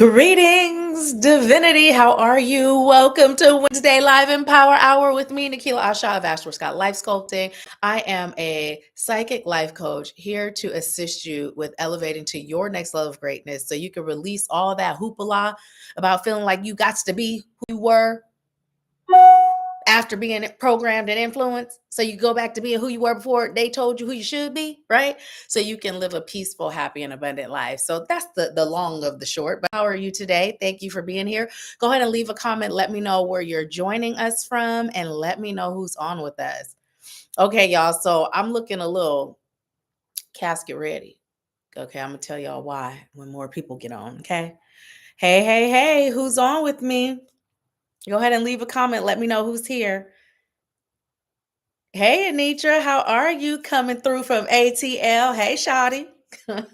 Greetings, divinity. How are you? Welcome to Wednesday Live Empower Hour with me, Nahkila Isha of Astro Scott Life Sculpting. I am a psychic life coach here to assist you with elevating to your next level of greatness so you can release all that hoopla about feeling like you got to be who you were after being programmed and influenced. So you go back to being who you were before they told you who you should be, right? So you can live a peaceful, happy, and abundant life. So that's the long of the short. But how are you today? Thank you for being here. Go ahead and leave a comment. Let me know where you're joining us from and let me know who's on with us. Okay, y'all. So I'm looking a little casket ready. Okay, I'm gonna tell y'all why when more people get on. Okay. Hey, who's on with me? Go ahead and leave a comment. Let me know who's here. Hey, Anitra, how are you coming through from ATL? Hey, Shawty.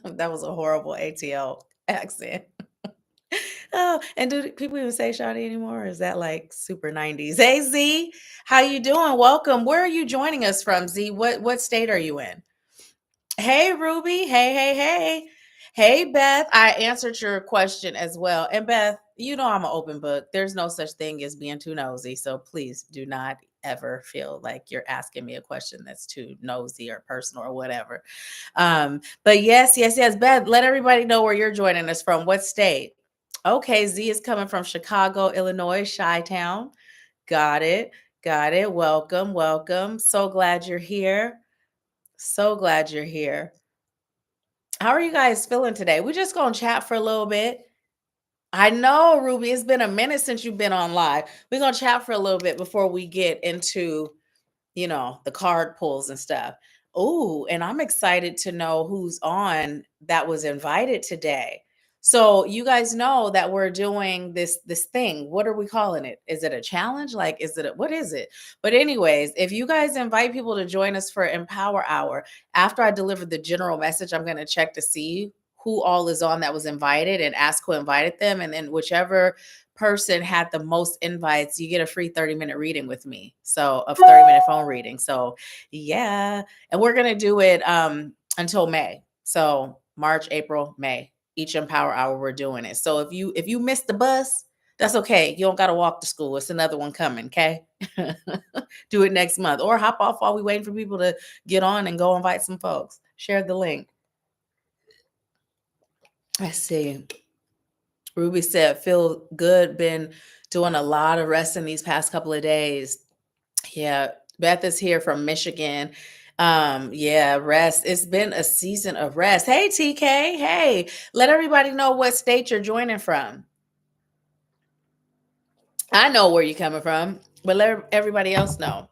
That was a horrible ATL accent. Oh, and do people even say Shawty anymore? Or is that like super 90s? Hey, Z, how you doing? Welcome. Where are you joining us from, Z? What state are you in? Hey, Ruby. Hey. Hey, Beth. I answered your question as well. And Beth, you know I'm an open book. There's no such thing as being too nosy. So please do not ever feel like you're asking me a question that's too nosy or personal or whatever. But yes. Beth, let everybody know where you're joining us from. What state? Okay, Z is coming from Chicago, Illinois, Chi-Town. Got it. Welcome. So glad you're here. So glad you're here. How are you guys feeling today? We're just going to chat for a little bit. I know, Ruby, it's been a minute since you've been on live. We're going to chat for a little bit before we get into, the card pulls and stuff. Oh, and I'm excited to know who's on that was invited today. So you guys know that we're doing this thing. What are we calling it? Is it a challenge? Like, what is it? But anyways, if you guys invite people to join us for Empower Hour, after I deliver the general message, I'm going to check to see who all is on that was invited and ask who invited them. And then whichever person had the most invites, you get a free 30-minute reading with me. So a 30-minute phone reading. So yeah. And we're going to do it until May. So March, April, May. Each Empower Hour we're doing it. So if you missed the bus, that's okay. You don't got to walk to school. It's another one coming, okay? Do it next month or hop off while we waiting for people to get on and go invite some folks. Share the link. Let's see. Ruby said, feel good. Been doing a lot of resting these past couple of days. Yeah. Beth is here from Michigan. Yeah, rest. It's been a season of rest. Hey, TK. Hey, let everybody know what state you're joining from. I know where you're coming from, but let everybody else know.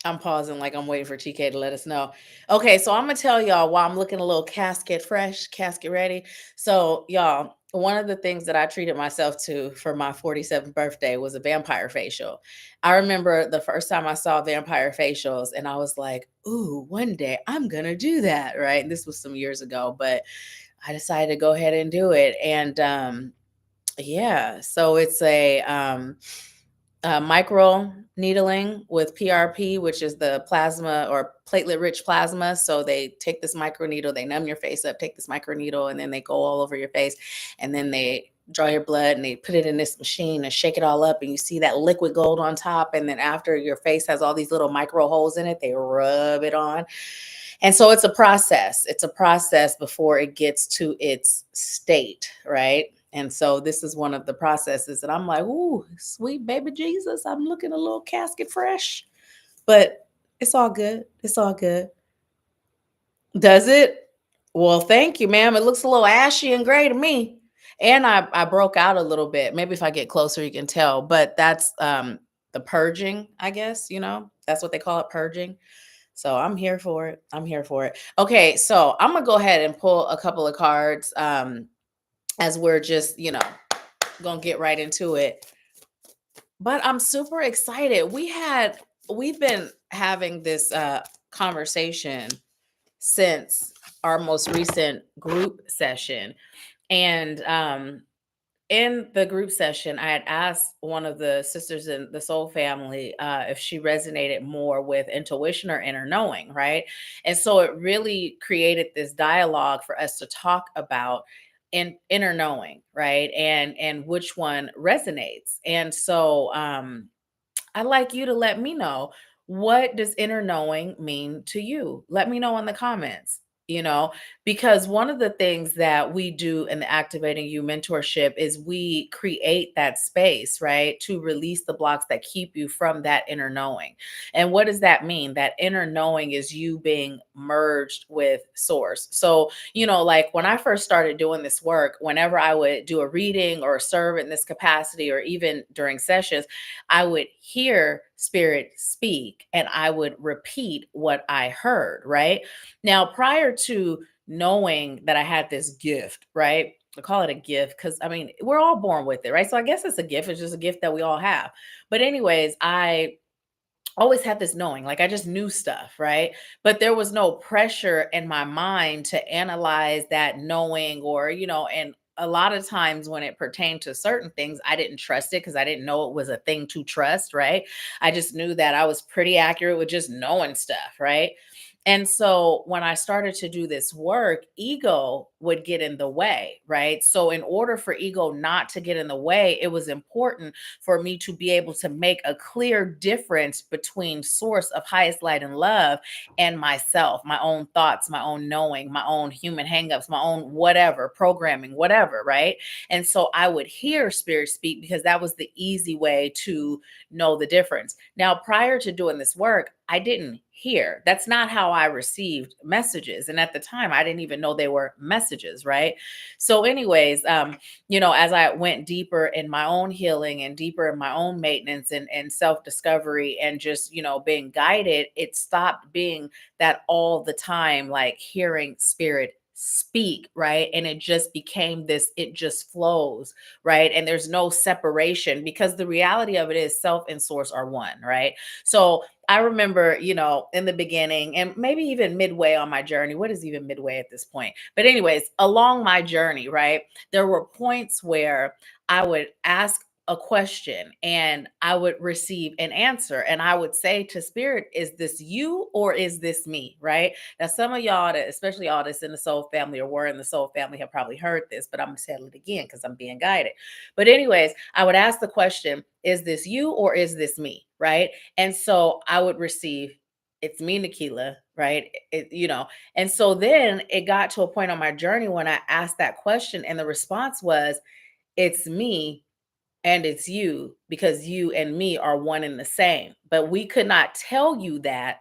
I'm pausing like I'm waiting for TK to let us know. Okay, so I'm gonna tell y'all why I'm looking a little casket fresh, casket ready. So, y'all, one of the things that I treated myself to for my 47th birthday was a vampire facial. I remember the first time I saw vampire facials, and I was like, ooh, one day I'm gonna do that, right? And this was some years ago, but I decided to go ahead and do it. And yeah, so it's a micro needling with PRP, which is the plasma or platelet rich plasma. So they take this micro needle, they numb your face up, take this micro needle, and then they go all over your face. And then they draw your blood and they put it in this machine and shake it all up. And you see that liquid gold on top. And then after your face has all these little micro holes in it, they rub it on. And so it's a process. It's a process before it gets to its state, right? And so this is one of the processes that I'm like, ooh, sweet baby Jesus, I'm looking a little casket fresh. But it's all good. It's all good. Does it? Well, thank you, ma'am. It looks a little ashy and gray to me. And I broke out a little bit. Maybe if I get closer, you can tell. But that's the purging, I guess, that's what they call it, purging. So I'm here for it. I'm here for it. Okay, so I'm gonna go ahead and pull a couple of cards as we're just, gonna get right into it. But I'm super excited. We've been having this conversation since our most recent group session. And in the group session, I had asked one of the sisters in the soul family if she resonated more with intuition or inner knowing, right? And so it really created this dialogue for us to talk about in inner knowing, right? And which one resonates. And so I'd like you to let me know, what does inner knowing mean to you? Let me know in the comments, you know, because one of the things that we do in the Activating You mentorship is we create that space, right, to release the blocks that keep you from that inner knowing. And what does that mean? That inner knowing is you being merged with source. So, like when I first started doing this work, whenever I would do a reading or serve in this capacity, or even during sessions, I would hear spirit speak and I would repeat what I heard, right? Now, prior to knowing that I had this gift, right? I call it a gift because I mean, we're all born with it, right? So I guess it's a gift. It's just a gift that we all have. But, anyways, I always had this knowing, like I just knew stuff, right? But there was no pressure in my mind to analyze that knowing, or, and a lot of times when it pertained to certain things, I didn't trust it because I didn't know it was a thing to trust, right? I just knew that I was pretty accurate with just knowing stuff, right? And so when I started to do this work, ego would get in the way, right? So, in order for ego not to get in the way, it was important for me to be able to make a clear difference between source of highest light and love and myself, my own thoughts, my own knowing, my own human hangups, my own whatever, programming, whatever, right? And so I would hear spirit speak because that was the easy way to know the difference. Now, prior to doing this work, I didn't hear. That's not how I received messages. And at the time, I didn't even know they were messages, right? So, anyways, as I went deeper in my own healing and deeper in my own maintenance and self-discovery and just, being guided, it stopped being that all the time, like hearing spirit speak, right? And it just became this, it just flows, right? And there's no separation because the reality of it is self and source are one, right? So I remember, in the beginning and maybe even midway on my journey. What is even midway at this point? But, anyways, along my journey, right, there were points where I would ask a question and I would receive an answer. And I would say to spirit, is this you or is this me? Right. Now, some of y'all that, especially y'all that's in the soul family or were in the soul family, have probably heard this, but I'm gonna tell it again because I'm being guided. But, anyways, I would ask the question, is this you or is this me? Right. And so I would receive, it's me, Nahkila, right? And so then it got to a point on my journey when I asked that question, and the response was, it's me and it's you, because you and me are one and the same. But we could not tell you that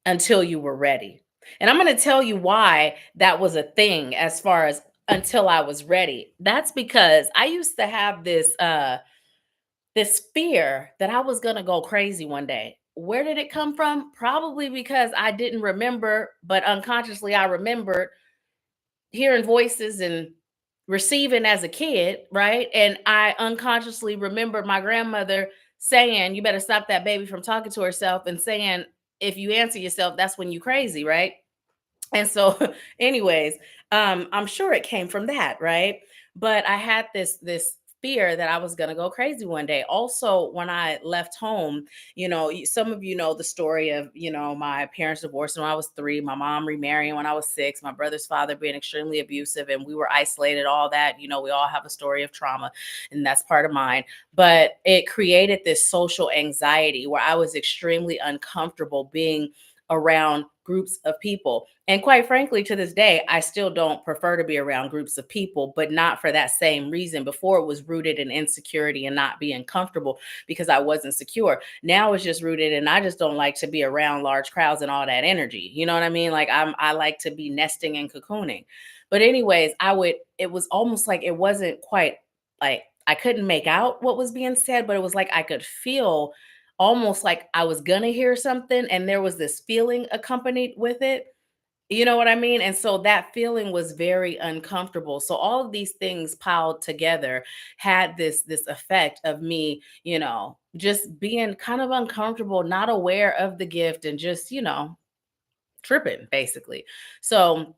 until you were ready. And I'm going to tell you why that was a thing as far as until I was ready. That's because I used to have this fear that I was going to go crazy one day. Where did it come from? Probably because I didn't remember, but unconsciously I remembered hearing voices and receiving as a kid, right? And I unconsciously remembered my grandmother saying, "You better stop that baby from talking to herself," and saying, "If you answer yourself, that's when you crazy," right? And so, anyways, I'm sure it came from that, right? But I had this fear that I was gonna go crazy one day. Also, when I left home, some of you know the story of, my parents divorced when I was 3, my mom remarrying when I was 6, my brother's father being extremely abusive, and we were isolated, all that. We all have a story of trauma, and that's part of mine. But it created this social anxiety where I was extremely uncomfortable being around groups of people. And quite frankly, to this day, I still don't prefer to be around groups of people, but not for that same reason. Before, it was rooted in insecurity and not being comfortable because I wasn't secure. Now it's just rooted in I just don't like to be around large crowds and all that energy. You know what I mean? Like I like to be nesting and cocooning. But, anyways, it was almost like it wasn't quite like I couldn't make out what was being said, but it was like I could feel almost like I was gonna hear something and there was this feeling accompanied with it. You know what I mean? And so that feeling was very uncomfortable. So all of these things piled together had this effect of me, just being kind of uncomfortable, not aware of the gift, and just, tripping basically. So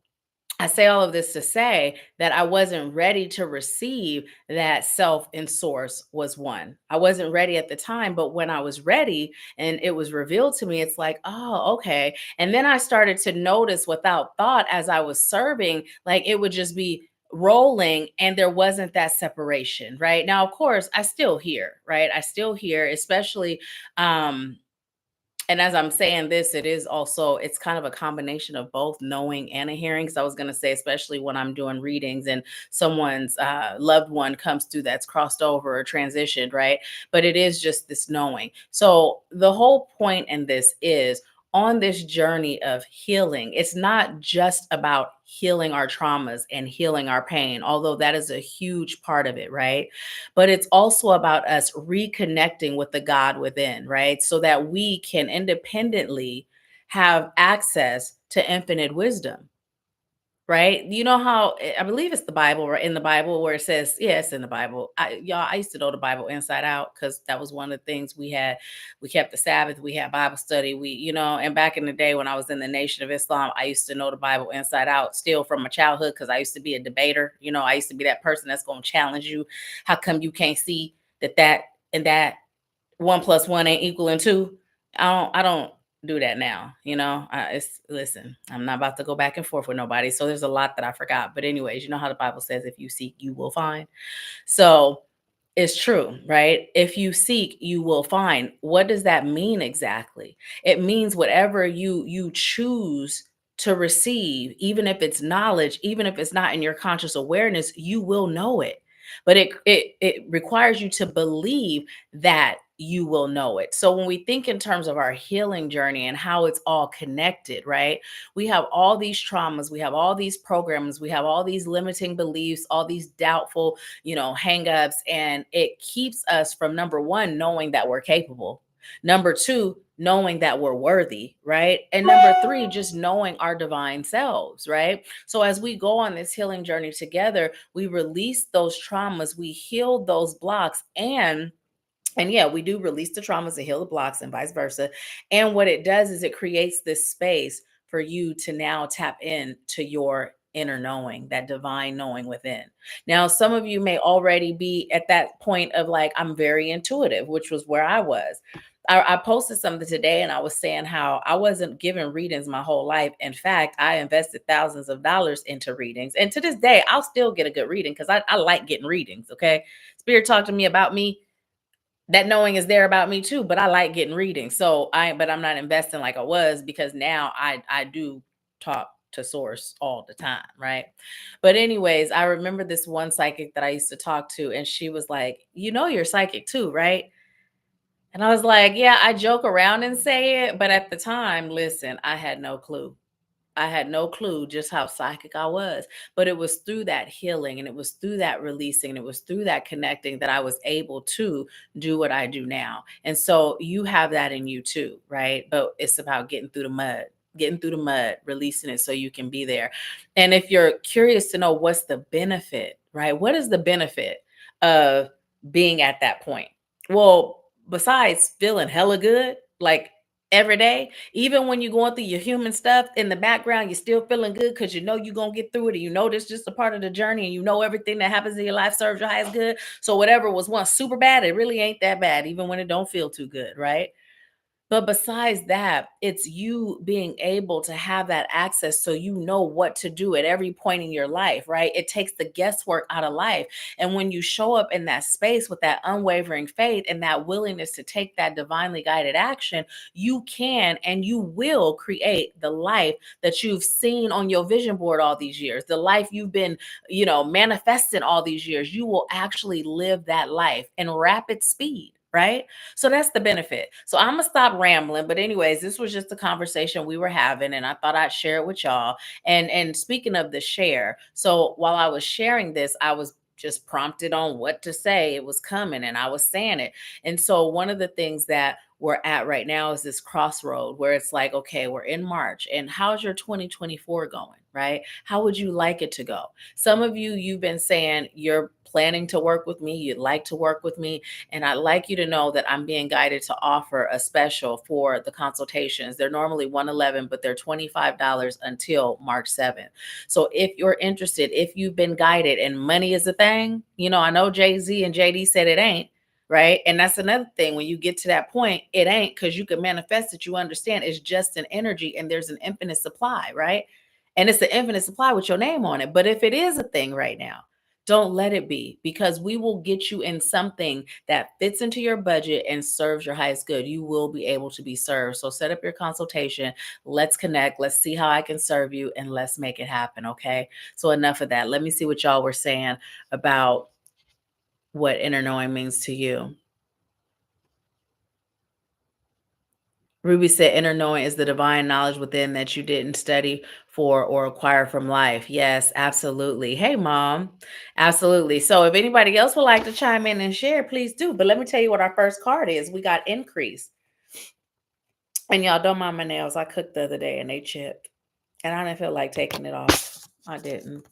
I say all of this to say that I wasn't ready to receive that self and source was one. I wasn't ready at the time, but when I was ready and it was revealed to me, it's like, oh, okay. And then I started to notice without thought as I was serving, like it would just be rolling and there wasn't that separation, right? Now, of course, I still hear, right? I still hear, especially um and as I'm saying this, it is also it's kind of a combination of both knowing and a hearing. So I was going to say, especially when I'm doing readings and someone's loved one comes through that's crossed over or transitioned, right? But it is just this knowing. So the whole point in this is on this journey of healing, it's not just about healing our traumas and healing our pain, although that is a huge part of it, right? But it's also about us reconnecting with the God within, right? So that we can independently have access to infinite wisdom, right? You know how I believe it's the Bible, right? In the Bible where it says, yeah, it's in the Bible. I used to know the Bible inside out because that was one of the things we had. We kept the Sabbath, we had Bible study, and back in the day when I was in the Nation of Islam, I used to know the Bible inside out still from my childhood because I used to be a debater. I used to be that person that's going to challenge you. How come you can't see that and that one plus one ain't equaling two? I don't do that now. It's listen, I'm not about to go back and forth with nobody. So there's a lot that I forgot. But anyways, you know how the Bible says if you seek, you will find. So it's true, right? If you seek, you will find. What does that mean exactly? It means whatever you choose to receive, even if it's knowledge, even if it's not in your conscious awareness, you will know it. But it requires you to believe that you will know it. So when we think in terms of our healing journey and how it's all connected, right? We have all these traumas, we have all these programs, we have all these limiting beliefs, all these doubtful hangups, and it keeps us from number one, knowing that we're capable. Number two, knowing that we're worthy, right? And number three, just knowing our divine selves, right? So as we go on this healing journey together, we release those traumas, we heal those blocks, and yeah, we do release the traumas and heal the blocks and vice versa. And what it does is it creates this space for you to now tap in to your inner knowing, that divine knowing within. Now, some of you may already be at that point of like, I'm very intuitive, which was where I was. I posted something today and I was saying how I wasn't given readings my whole life. In fact, I invested thousands of dollars into readings. And to this day, I'll still get a good reading because I like getting readings. Okay. Spirit talk to me about me, that knowing is there about me too, but I like getting readings. But I'm not investing like I was because now I do talk to source all the time, right? But anyways, I remember this one psychic that I used to talk to, and she was like, you're psychic too, right? And I was like, yeah, I joke around and say it, but at the time, listen, I had no clue. I had no clue just how psychic I was. But it was through that healing and it was through that releasing and it was through that connecting that I was able to do what I do now. And so you have that in you too, right? But it's about getting through the mud, releasing it so you can be there. And if you're curious to know what's the benefit, right? What is the benefit of being at that point? Well, besides feeling hella good, like every day, even when you're going through your human stuff in the background, you're still feeling good because you're going to get through it. And this just a part of the journey. And everything that happens in your life serves your highest good. So whatever was once super bad, it really ain't that bad, even when it don't feel too good, right? But besides that, it's you being able to have that access so you know what to do at every point in your life, right? It takes the guesswork out of life. And when you show up in that space with that unwavering faith and that willingness to take that divinely guided action, you can and you will create the life that you've seen on your vision board all these years, the life you've been, manifesting all these years. You will actually live that life in rapid speed, right? So that's the benefit. So I'm gonna stop rambling. But anyways, this was just a conversation we were having, and I thought I'd share it with y'all. And speaking of the share, so while I was sharing this, I was just prompted on what to say. It was coming, and I was saying it. And so one of the things that we're at right now is this crossroad where it's like, okay, we're in March, and how's your 2024 going? Right? How would you like it to go? Some of you, you've been saying you're planning to work with me, you'd like to work with me, and I'd like you to know that I'm being guided to offer a special for the consultations. They're normally 111, but they're $25 until March 7th. So if you're interested, if you've been guided and money is a thing, I know Jay-Z and JD said it ain't, right? And that's another thing. When you get to that point, it ain't, because you can manifest it. You understand it's just an energy and there's an infinite supply, right? And it's an infinite supply with your name on it. But if it is a thing right now, don't let it be, because we will get you in something that fits into your budget and serves your highest good. You will be able to be served. So set up your consultation. Let's connect. Let's see how I can serve you, and let's make it happen. Okay. So enough of that. Let me see what y'all were saying about what inner knowing means to you. Ruby said inner knowing is the divine knowledge within that you didn't study for or acquire from life. Yes, absolutely. Hey, mom. Absolutely. So if anybody else would like to chime in and share, please do. But let me tell you what our first card is. We got increase. And y'all, don't mind my nails. I cooked the other day and they chipped. And I didn't feel like taking it off. I didn't.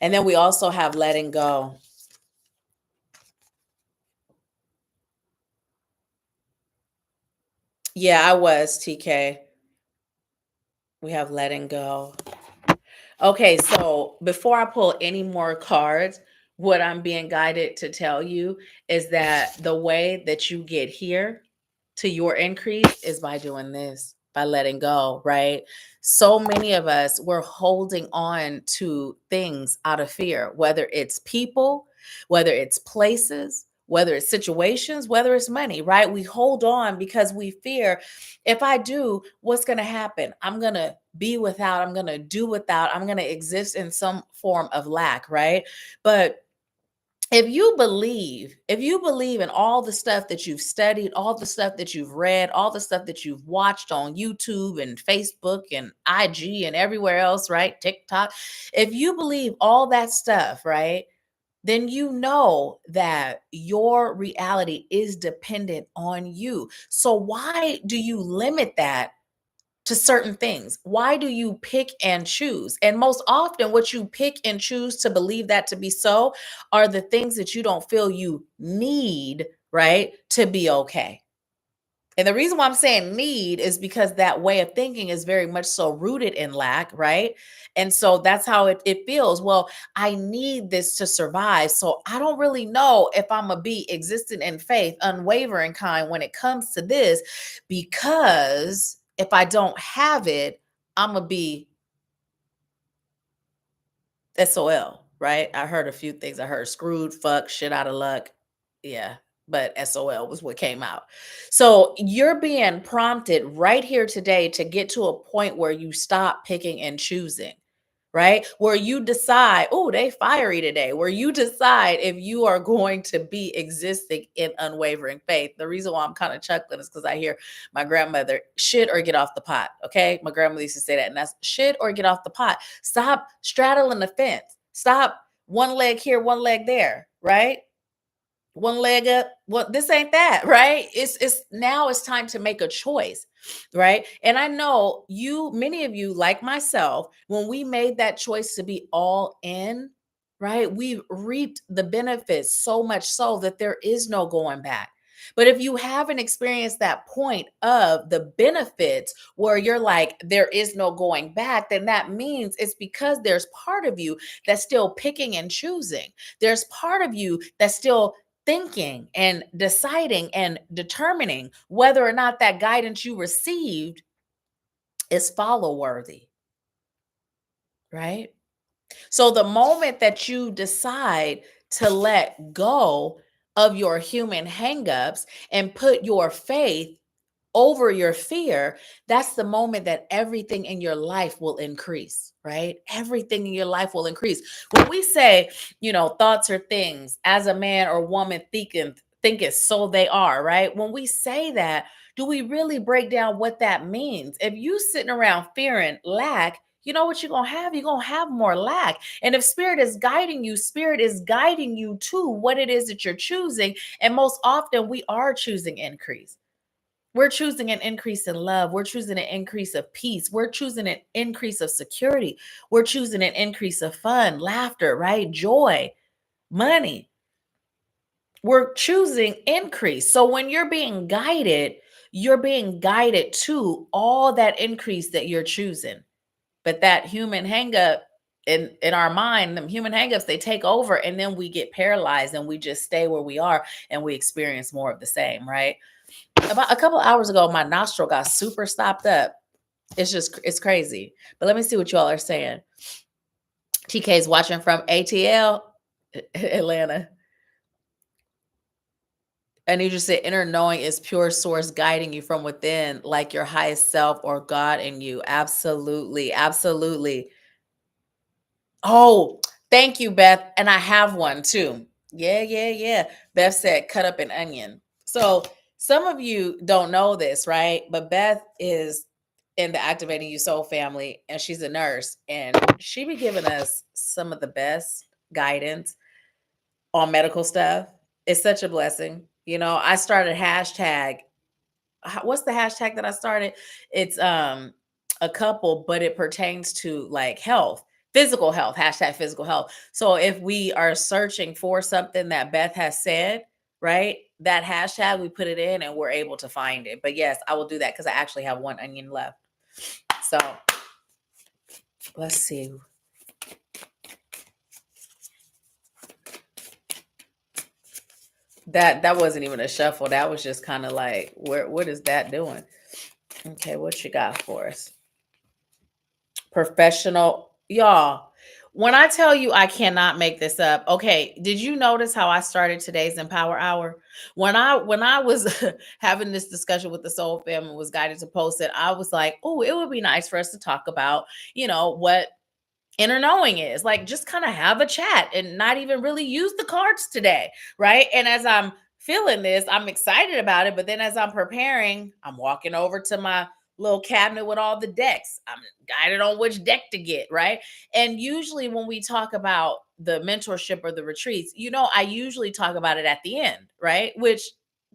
And then we also have letting go. Yeah, I was, TK. We have letting go. Okay, so before I pull any more cards, what I'm being guided to tell you is that the way that you get here to your increase is by doing this, by letting go, right? So many of us, we're holding on to things out of fear, whether it's people, whether it's places, whether it's situations, whether it's money, right? We hold on because we fear, if I do, what's going to happen? I'm going to be without, I'm going to do without, I'm going to exist in some form of lack, right? But if you believe in all the stuff that you've studied, all the stuff that you've read, all the stuff that you've watched on YouTube and Facebook and IG and everywhere else, right? TikTok. If you believe all that stuff, right? Then you know that your reality is dependent on you. So why do you limit that to certain things? Why do you pick and choose? And most often, what you pick and choose to believe that to be so are the things that you don't feel you need, right, to be okay. And the reason why I'm saying need is because that way of thinking is very much so rooted in lack, right? And so that's how it feels. Well, I need this to survive. So I don't really know if I'm going to be existent in faith, unwavering kind when it comes to this, because if I don't have it, I'm going to be SOL, right? I heard a few things. I heard screwed, fuck, shit out of luck. Yeah, but SOL was what came out. So you're being prompted right here today to get to a point where you stop picking and choosing, right? Where you decide, oh, they fiery today, where you decide if you are going to be existing in unwavering faith. The reason why I'm kind of chuckling is because I hear my grandmother, shit or get off the pot. Okay. My grandmother used to say that, and that's shit or get off the pot. Stop straddling the fence. Stop one leg here, one leg there, right? One leg up. Well, this ain't that, right? It's now it's time to make a choice, right? And I know you, many of you, like myself, when we made that choice to be all in, right? We've reaped the benefits so much so that there is no going back. But if you haven't experienced that point of the benefits where you're like, there is no going back, then that means it's because there's part of you that's still picking and choosing. There's part of you that's still thinking and deciding and determining whether or not that guidance you received is follow worthy, right? So the moment that you decide to let go of your human hangups and put your faith over your fear, that's the moment that everything in your life will increase, right? Everything in your life will increase. When we say, thoughts are things, as a man or woman thinketh, so they are, right? When we say that, do we really break down what that means? If you sitting around fearing lack, you know what you're going to have? You're going to have more lack. And if spirit is guiding you to what it is that you're choosing. And most often we are choosing increase. We're choosing an increase in love. We're choosing an increase of peace. We're choosing an increase of security. We're choosing an increase of fun, laughter, right? Joy, money. We're choosing increase. So when you're being guided to all that increase that you're choosing. But that human hangup in our mind, them human hangups, they take over, and then we get paralyzed and we just stay where we are and we experience more of the same, right? About a couple hours ago, my nostril got super stopped up. It's crazy. But let me see what y'all are saying. TK's watching from ATL, Atlanta. And you just said inner knowing is pure source guiding you from within, like your highest self or God in you. Absolutely. Absolutely. Oh, thank you, Beth. And I have one too. Yeah, yeah, yeah. Beth said cut up an onion. So some of you don't know this, right? But Beth is in the Activating You Soul family, and she's a nurse, and she be giving us some of the best guidance on medical stuff. It's such a blessing. You know, I started hashtag. What's the hashtag that I started? It's a couple, but it pertains to like health, physical health, hashtag physical health. So if we are searching for something that Beth has said, right? That hashtag, we put it in and we're able to find it. But yes, I will do that because I actually have one onion left. So let's see. That wasn't even a shuffle. That was just kind of like, what is that doing? Okay, what you got for us? Professional, y'all. When I tell you I cannot make this up, okay, did you notice how I started today's Empower Hour? When I was having this discussion with the Soul Family, was guided to post it, I was like, oh, it would be nice for us to talk about, what inner knowing is, like, just kind of have a chat and not even really use the cards today, right? And as I'm feeling this, I'm excited about it, but then as I'm preparing, I'm walking over to my little cabinet with all the decks. I'm guided on which deck to get, right? And usually when we talk about the mentorship or the retreats, I usually talk about it at the end, right? Which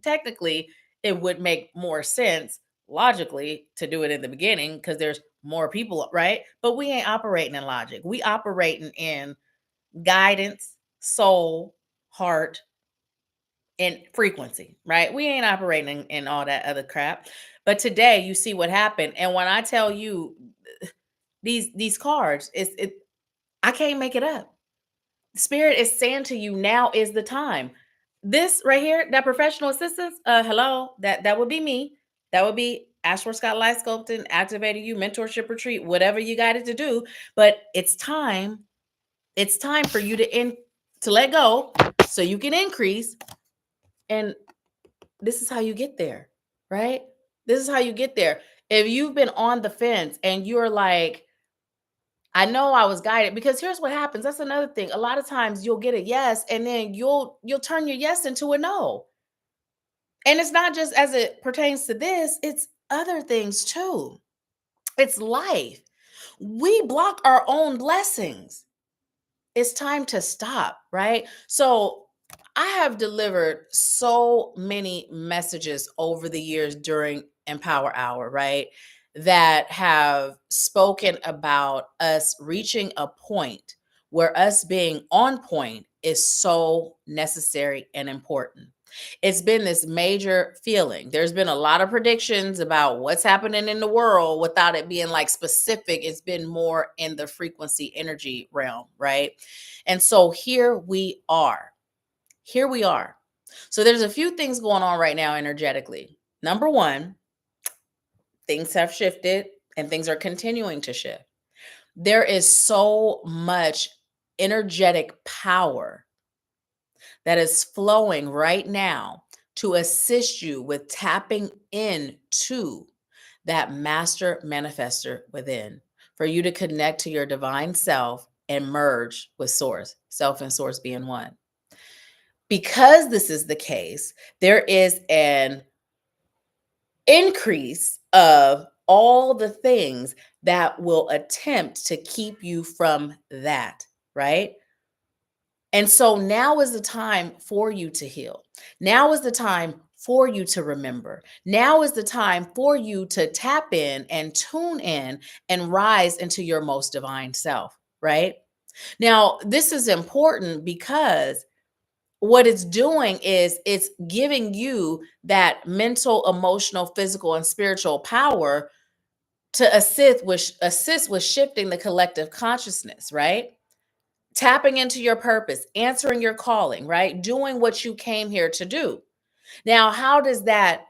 technically it would make more sense logically to do it in the beginning because there's more people, right? But we ain't operating in logic. We operating in guidance, soul, heart, and frequency, right? We ain't operating in all that other crap. But today you see what happened. And when I tell you these cards, I can't make it up. Spirit is saying to you, now is the time. This right here, that professional assistance, hello, that would be me. That would be Ashford Scott Life Sculpting, Activating You, Mentorship Retreat, whatever you got it to do. But it's time. It's time for you to let go so you can increase. And this is how you get there, right? This is how you get there. If you've been on the fence and you're like, I know I was guided, because here's what happens. That's another thing. A lot of times you'll get a yes and then you'll turn your yes into a no. And it's not just as it pertains to this, it's other things too. It's life. We block our own blessings. It's time to stop, right? So I have delivered so many messages over the years during Empower Hour, right? That have spoken about us reaching a point where us being on point is so necessary and important. It's been this major feeling. There's been a lot of predictions about what's happening in the world without it being like specific. It's been more in the frequency energy realm, right? And so here we are. Here we are. So there's a few things going on right now energetically. Number one, things have shifted and things are continuing to shift. There is so much energetic power that is flowing right now to assist you with tapping into that master manifester within, for you to connect to your divine self and merge with source, self and source being one. Because this is the case, there is an increase of all the things that will attempt to keep you from that, right? And so now is the time for you to heal. Now is the time for you to remember. Now is the time for you to tap in and tune in and rise into your most divine self, right? Now, this is important because what it's doing is it's giving you that mental, emotional, physical, and spiritual power to assist with shifting the collective consciousness, right? Tapping into your purpose, answering your calling, right? Doing what you came here to do. Now, how does that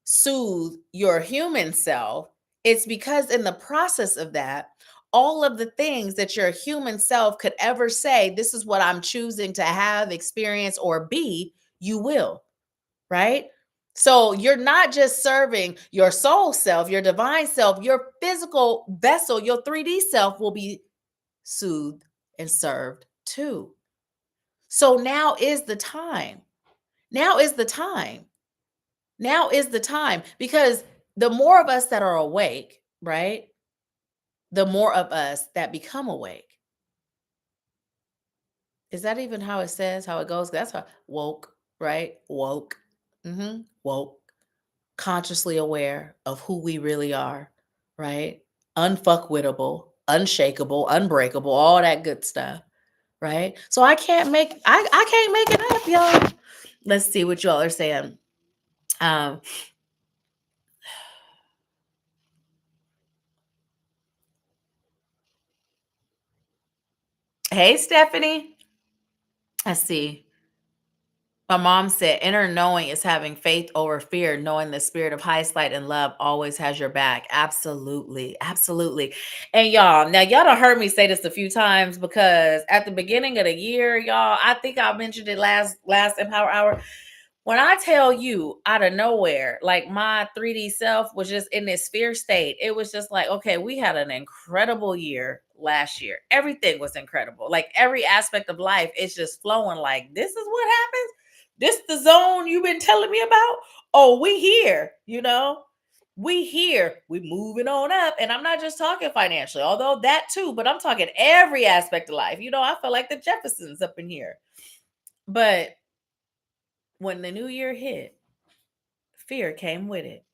soothe your human self? It's because in the process of that, all of the things that your human self could ever say, this is what I'm choosing to have, experience, or be, you will, right? So you're not just serving your soul self, your divine self, your physical vessel, your 3D self will be soothed and served too. So now is the time. Now is the time. Now is the time because the more of us that are awake, right? The more of us that become awake. Is that even how it says, how it goes? That's how woke, right? Woke. Woke. Consciously aware of who we really are, right? Unfuckwittable, unshakable, unbreakable, all that good stuff, right? So I can't make it up, y'all. Let's see what y'all are saying. Um, hey Stephanie. Let's see. My mom said inner knowing is having faith over fear, knowing the spirit of highest light and love always has your back. Absolutely. Absolutely. And y'all, now y'all done heard me say this a few times because at the beginning of the year, y'all, I think I mentioned it last Empower Hour. When I tell you out of nowhere, like my 3D self was just in this fear state, it was just like, okay, we had an incredible year last year. Everything was incredible. Like every aspect of life is just flowing like, this is what happens. This the zone you've been telling me about? Oh, we here, We here. We moving on up. And I'm not just talking financially, although that too, but I'm talking every aspect of life. I feel like the Jeffersons up in here. But when the new year hit, fear came with it.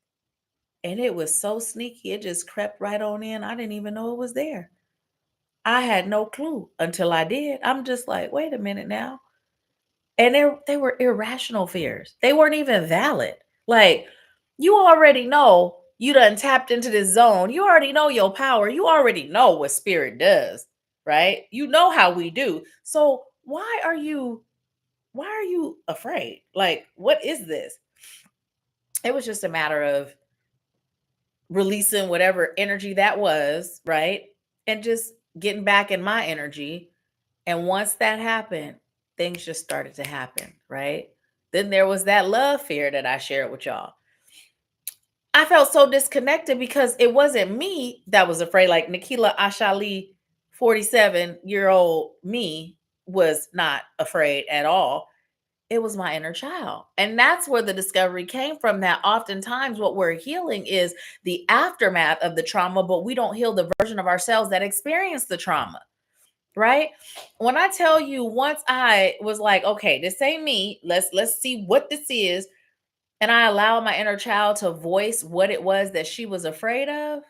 And it was so sneaky. It just crept right on in. I didn't even know it was there. I had no clue until I did. I'm just like, wait a minute now. And they were irrational fears. They weren't even valid. Like, you already know you done tapped into this zone. You already know your power. You already know what spirit does, right? You know how we do. So why are you afraid? Like, what is this? It was just a matter of releasing whatever energy that was, right? And just getting back in my energy. And once that happened, things just started to happen, right? Then there was that love fear that I shared with y'all. I felt so disconnected because it wasn't me that was afraid. Like Nahkila Isha, 47-year-old me was not afraid at all. It was my inner child. And that's where the discovery came from, that oftentimes what we're healing is the aftermath of the trauma, but we don't heal the version of ourselves that experienced the trauma, right? When I tell you, once I was like, okay, this ain't me. Let's see what this is. And I allowed my inner child to voice what it was that she was afraid of.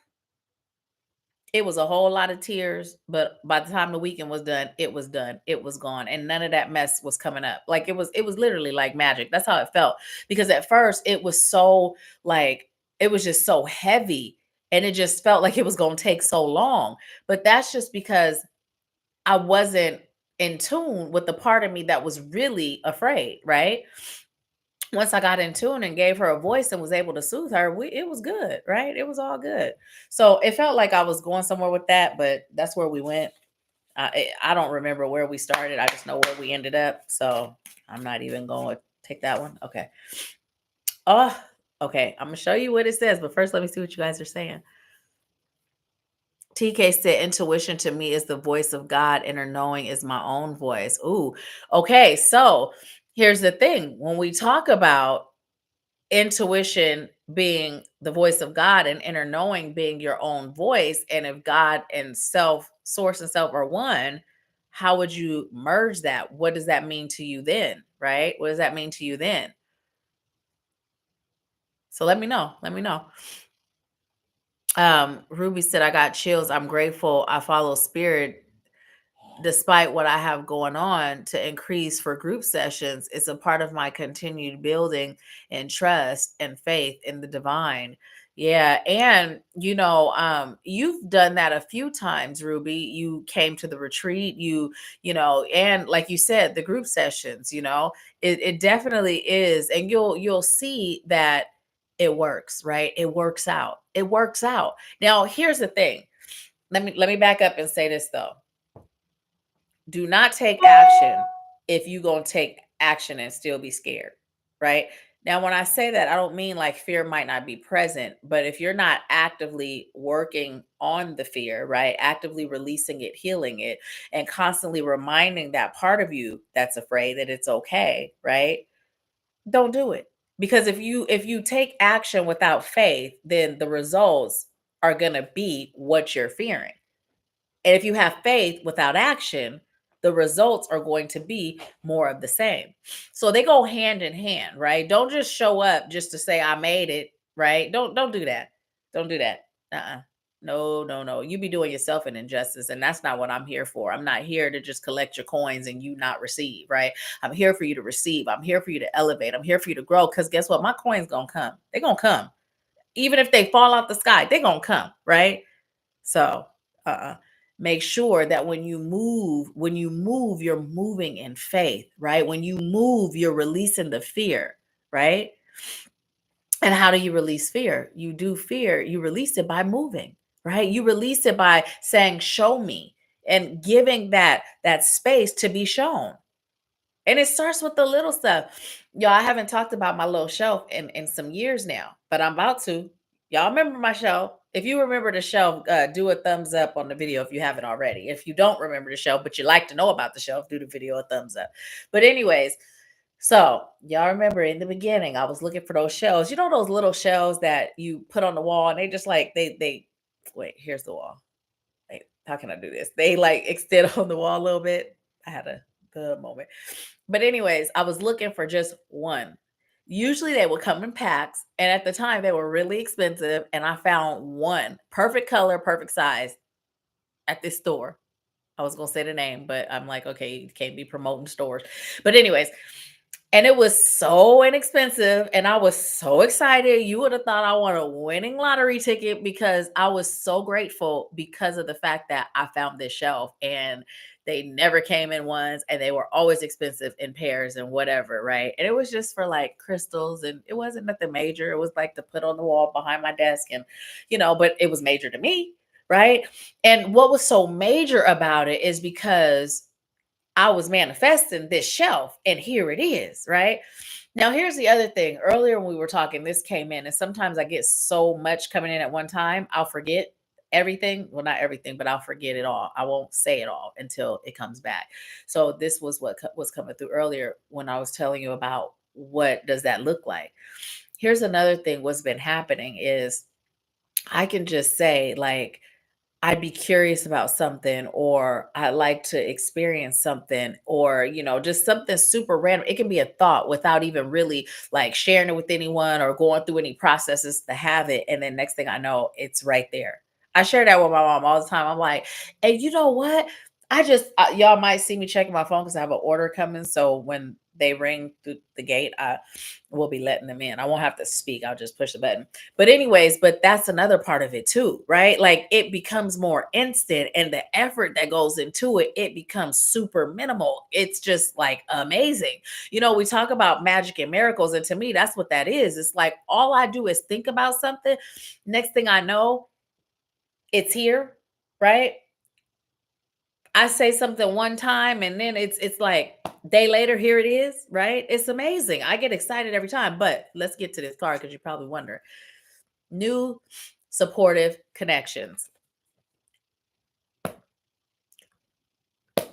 It was a whole lot of tears, but by the time the weekend was done, it was done. It was gone, and none of that mess was coming up. Like it was literally like magic. That's how it felt. Because at first it was so like it was just so heavy, and it just felt like it was going to take so long. But that's just because I wasn't in tune with the part of me that was really afraid, right? Once I got in tune and gave her a voice and was able to soothe her, it was good, right? It was all good. So it felt like I was going somewhere with that, but that's where we went. I don't remember where we started. I just know where we ended up. So I'm not even going to take that one. Okay. Oh, okay. I'm going to show you what it says, but first let me see what you guys are saying. TK said, intuition to me is the voice of God. Inner knowing is my own voice. Ooh, okay. So here's the thing. When we talk about intuition being the voice of God and inner knowing being your own voice, and if God and self, source and self are one, how would you merge that? What does that mean to you then? Right? What does that mean to you then? So let me know. Let me know. Ruby said, I got chills. I'm grateful. I follow spirit despite what I have going on, to increase for group sessions. It's a part of my continued building and trust and faith in the divine. Yeah. And you've done that a few times, Ruby. You came to the retreat, and like you said, the group sessions, it definitely is. And you'll see that it works, right? It works out. It works out. Now, here's the thing. Let me back up and say this though. Do not take action if you gonna take action and still be scared, right? Now, when I say that, I don't mean like fear might not be present, but if you're not actively working on the fear, right? Actively releasing it, healing it, and constantly reminding that part of you that's afraid that it's okay, right? Don't do it. Because if you take action without faith, then the results are gonna be what you're fearing. And if you have faith without action, the results are going to be more of the same. So they go hand in hand, right? Don't just show up just to say I made it, right? Don't do that. Don't do that. Uh-uh. No, no, no. You be doing yourself an injustice, and that's not what I'm here for. I'm not here to just collect your coins and you not receive, right? I'm here for you to receive. I'm here for you to elevate. I'm here for you to grow. Because guess what? My coins gonna come. They're gonna come. Even if they fall out the sky, they're gonna come, right? So, uh-uh. Make sure that when you move, you're moving in faith, right? When you move, you're releasing the fear, right? And how do you release fear? You release it by moving, right? You release it by saying, show me, and giving that space to be shown. And it starts with the little stuff. Y'all, I haven't talked about my little shelf in some years now, but I'm about to. Y'all remember my shelf? If you remember the shelf, do a thumbs up on the video if you haven't already. If you don't remember the shelf, but you like to know about the shelf, do the video a thumbs up. But anyways, so y'all remember in the beginning, I was looking for those shelves. You know those little shelves that you put on the wall, and they just like they wait. Here's the wall. Wait, how can I do this? They like extend on the wall a little bit. I had a the moment. But anyways, I was looking for just one. Usually they would come in packs, and at the time they were really expensive, and I found one perfect color, perfect size at this store. I was gonna say the name, but I'm like, okay, you can't be promoting stores. But anyways, and it was so inexpensive, and I was so excited. You would have thought I won a winning lottery ticket because I was so grateful because of the fact that I found this shelf, and they never came in ones, and they were always expensive in pairs and whatever, right? And it was just for like crystals, and it wasn't nothing major. It was like to put on the wall behind my desk, and but it was major to me, right? And what was so major about it is because I was manifesting this shelf, and here it is, right? Now, here's the other thing. Earlier when we were talking, this came in, and sometimes I get so much coming in at one time, I'll forget everything. Well, not everything, but I'll forget it all. I won't say it all until it comes back. So this was what was coming through earlier when I was telling you about what does that look like. Here's another thing. What's been happening is I can just say like I'd be curious about something, or I like to experience something, or just something super random. It can be a thought without even really like sharing it with anyone or going through any processes to have it. And then next thing I know, it's right there. I share that with my mom all the time. I'm like, hey, you know what? Y'all might see me checking my phone because I have an order coming. So when they ring through the gate, I will be letting them in. I won't have to speak. I'll just push the button. But anyways, but that's another part of it too, right? Like it becomes more instant, and the effort that goes into it, it becomes super minimal. It's just like amazing. We talk about magic and miracles, and to me, that's what that is. It's like all I do is think about something. Next thing I know, it's here, right? I say something one time, and then it's like day later, here it is, right? It's amazing. I get excited every time. But let's get to this card because you're probably wondering. New supportive connections.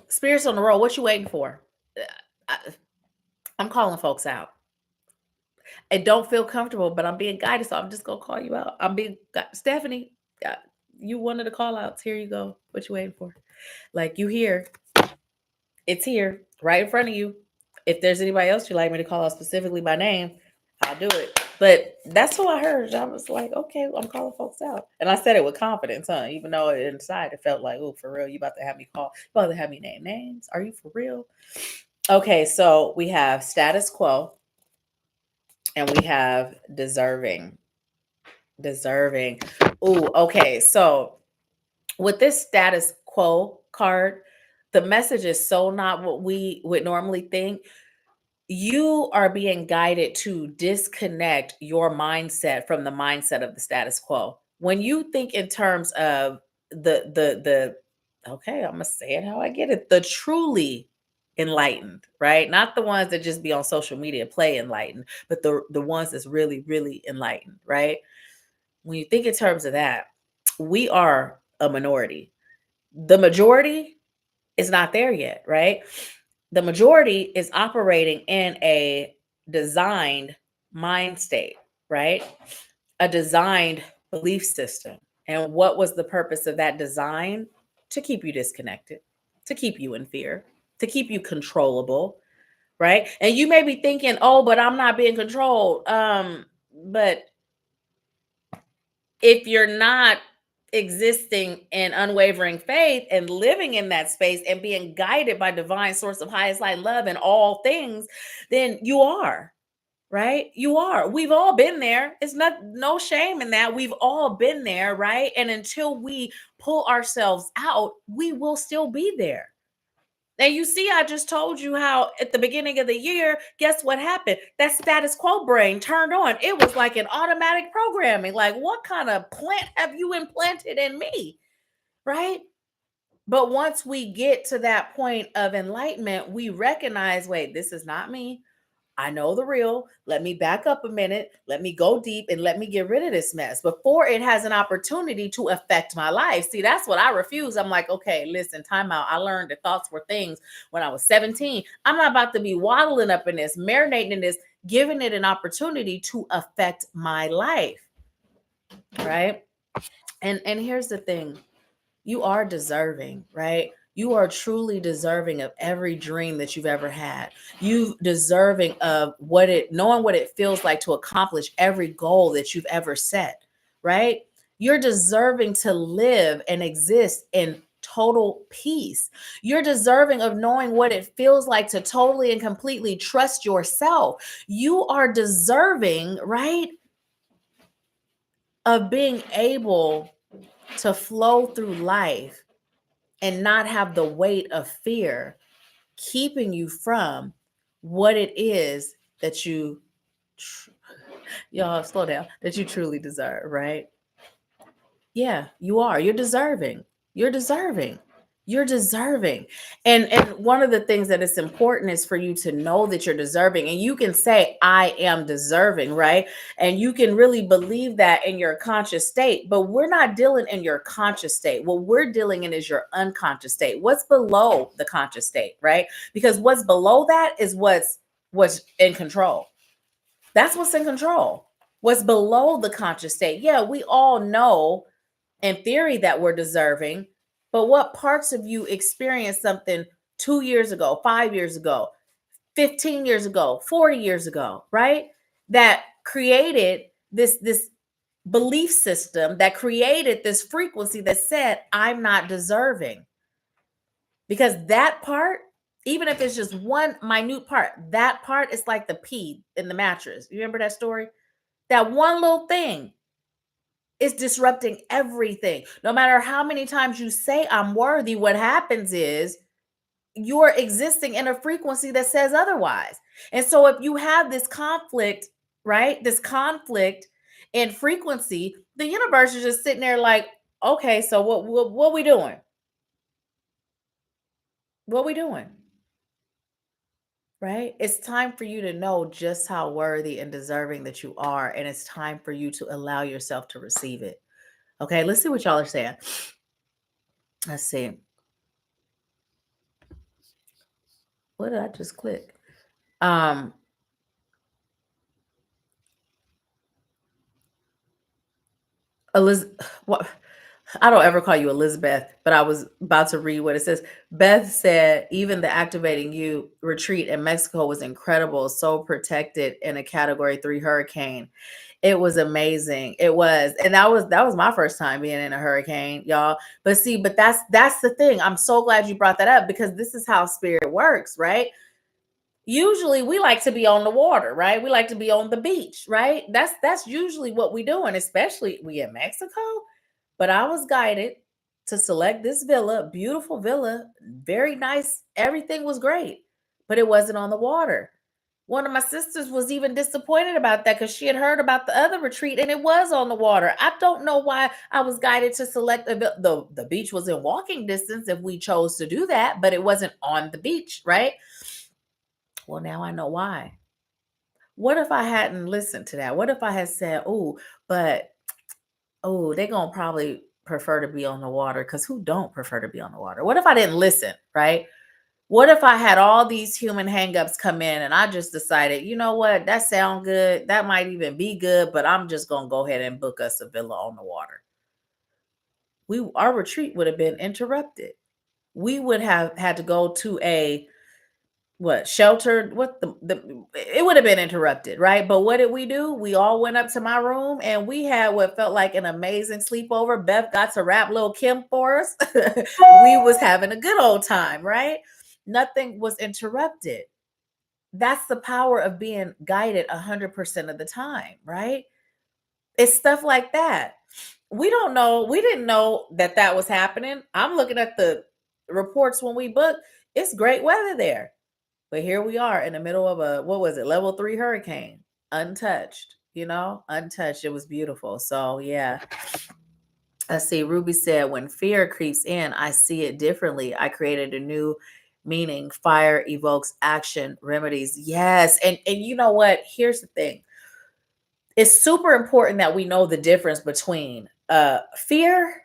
Spirits on the road. What you waiting for? I'm calling folks out. I don't feel comfortable, but I'm being guided, so I'm just gonna call you out. Stephanie. You wanted to call outs. Here you go. What you waiting for? Like you here. It's here, right in front of you. If there's anybody else you'd like me to call out specifically by name, I'll do it. But that's who I heard. I was like, okay, I'm calling folks out. And I said it with confidence, huh? Even though inside it felt like, oh, for real, you about to have me call, you about to have me name names. Are you for real? Okay, so we have status quo and we have deserving. Deserving. Ooh, okay. So with this status quo card, the message is so not what we would normally think. You are being guided to disconnect your mindset from the mindset of the status quo. When you think in terms of the okay, I'm gonna say it how I get it, the truly enlightened, right? Not the ones that just be on social media play enlightened, but the ones that's really really enlightened, right? When you think in terms of that, we are a minority. The majority is not there yet, right? The majority is operating in a designed mind state, right? A designed belief system. And what was the purpose of that design? To keep you disconnected, to keep you in fear, to keep you controllable, right? And you may be thinking, oh, but I'm not being controlled. But if you're not existing in unwavering faith and living in that space and being guided by divine source of highest light love in all things, then you are, right? You are. We've all been there. It's not no shame in that. We've all been there, right? And until we pull ourselves out, we will still be there. And you see, I just told you how at the beginning of the year, guess what happened? That status quo brain turned on. It was like an automatic programming. Like, what kind of plant have you implanted in me? Right? But once we get to that point of enlightenment, we recognize, wait, this is not me. I know the real. Let me back up a minute. Let me go deep and let me get rid of this mess before it has an opportunity to affect my life. See, that's what I refuse. I'm like, okay, listen, time out. I learned that thoughts were things when I was 17. I'm not about to be waddling up in this, marinating in this, giving it an opportunity to affect my life. Right. And here's the thing. You are deserving, right? You are truly deserving of every dream that you've ever had. You deserving of knowing what it feels like to accomplish every goal that you've ever set, right? You're deserving to live and exist in total peace. You're deserving of knowing what it feels like to totally and completely trust yourself. You are deserving, right, of being able to flow through life and not have the weight of fear keeping you from what it is that y'all slow down, that you truly deserve, right? Yeah, you are. You're deserving. You're deserving. You're deserving. And one of the things that is important is for you to know that you're deserving. And you can say, I am deserving, right? And you can really believe that in your conscious state. But we're not dealing in your conscious state. What we're dealing in is your unconscious state. What's below the conscious state, right? Because what's below that is what's in control. That's what's in control. What's below the conscious state. Yeah, we all know in theory that we're deserving, but what parts of you experienced something 2 years ago, 5 years ago, 15 years ago, 40 years ago, right? That created this belief system, that created this frequency that said, I'm not deserving. Because that part, even if it's just one minute part, that part is like the pee in the mattress. You remember that story? That one little thing is disrupting everything. No matter how many times you say I'm worthy, what happens is you're existing in a frequency that says otherwise. And so if you have this conflict, right? This conflict in frequency, the universe is just sitting there like, okay, so what we doing? What we doing? Right? It's time for you to know just how worthy and deserving that you are. And it's time for you to allow yourself to receive it. Okay, let's see what y'all are saying. Let's see. What did I just click? Um, Eliz- what? I don't ever call you Elizabeth, but I was about to read what it says. Beth said, even the activating you retreat in Mexico was incredible, so protected in a category 3 hurricane. It was amazing. It was. And that was my first time being in a hurricane, y'all. But see, but that's the thing. I'm so glad you brought that up because this is how spirit works, right? Usually we like to be on the water, right? We like to be on the beach, right? That's usually what we doing, especially we in Mexico. But I was guided to select this villa, beautiful villa, very nice. Everything was great, but it wasn't on the water. One of my sisters was even disappointed about that because she had heard about the other retreat and it was on the water. I don't know why I was guided to select the beach was in walking distance if we chose to do that, but it wasn't on the beach, right? Well, now I know why. What if I hadn't listened to that? What if I had said, "Oh, but oh, they're gonna probably prefer to be on the water," because who don't prefer to be on the water? What if I didn't listen, right? What if I had all these human hangups come in and I just decided, you know what, that sound good, that might even be good, but I'm just gonna go ahead and book us a villa on the water. Our retreat would have been interrupted. We would have had to go to a what sheltered what the it would have been interrupted, right? But what did we do? We all went up to my room and we had what felt like an amazing sleepover. Beth got to rap Lil Kim for us. We was having a good old time, right? Nothing was interrupted. That's the power of being guided 100% of the time, right? It's stuff like that. We don't know, we didn't know that that was happening. I'm looking at the reports when we booked. It's great weather there. But here we are in the middle of a what was it, level 3 hurricane, untouched, untouched. It was beautiful. So yeah. Let's see. Ruby said, when fear creeps in, I see it differently. I created a new meaning. Fire evokes action, remedies. Yes. And you know what? Here's the thing. It's super important that we know the difference between fear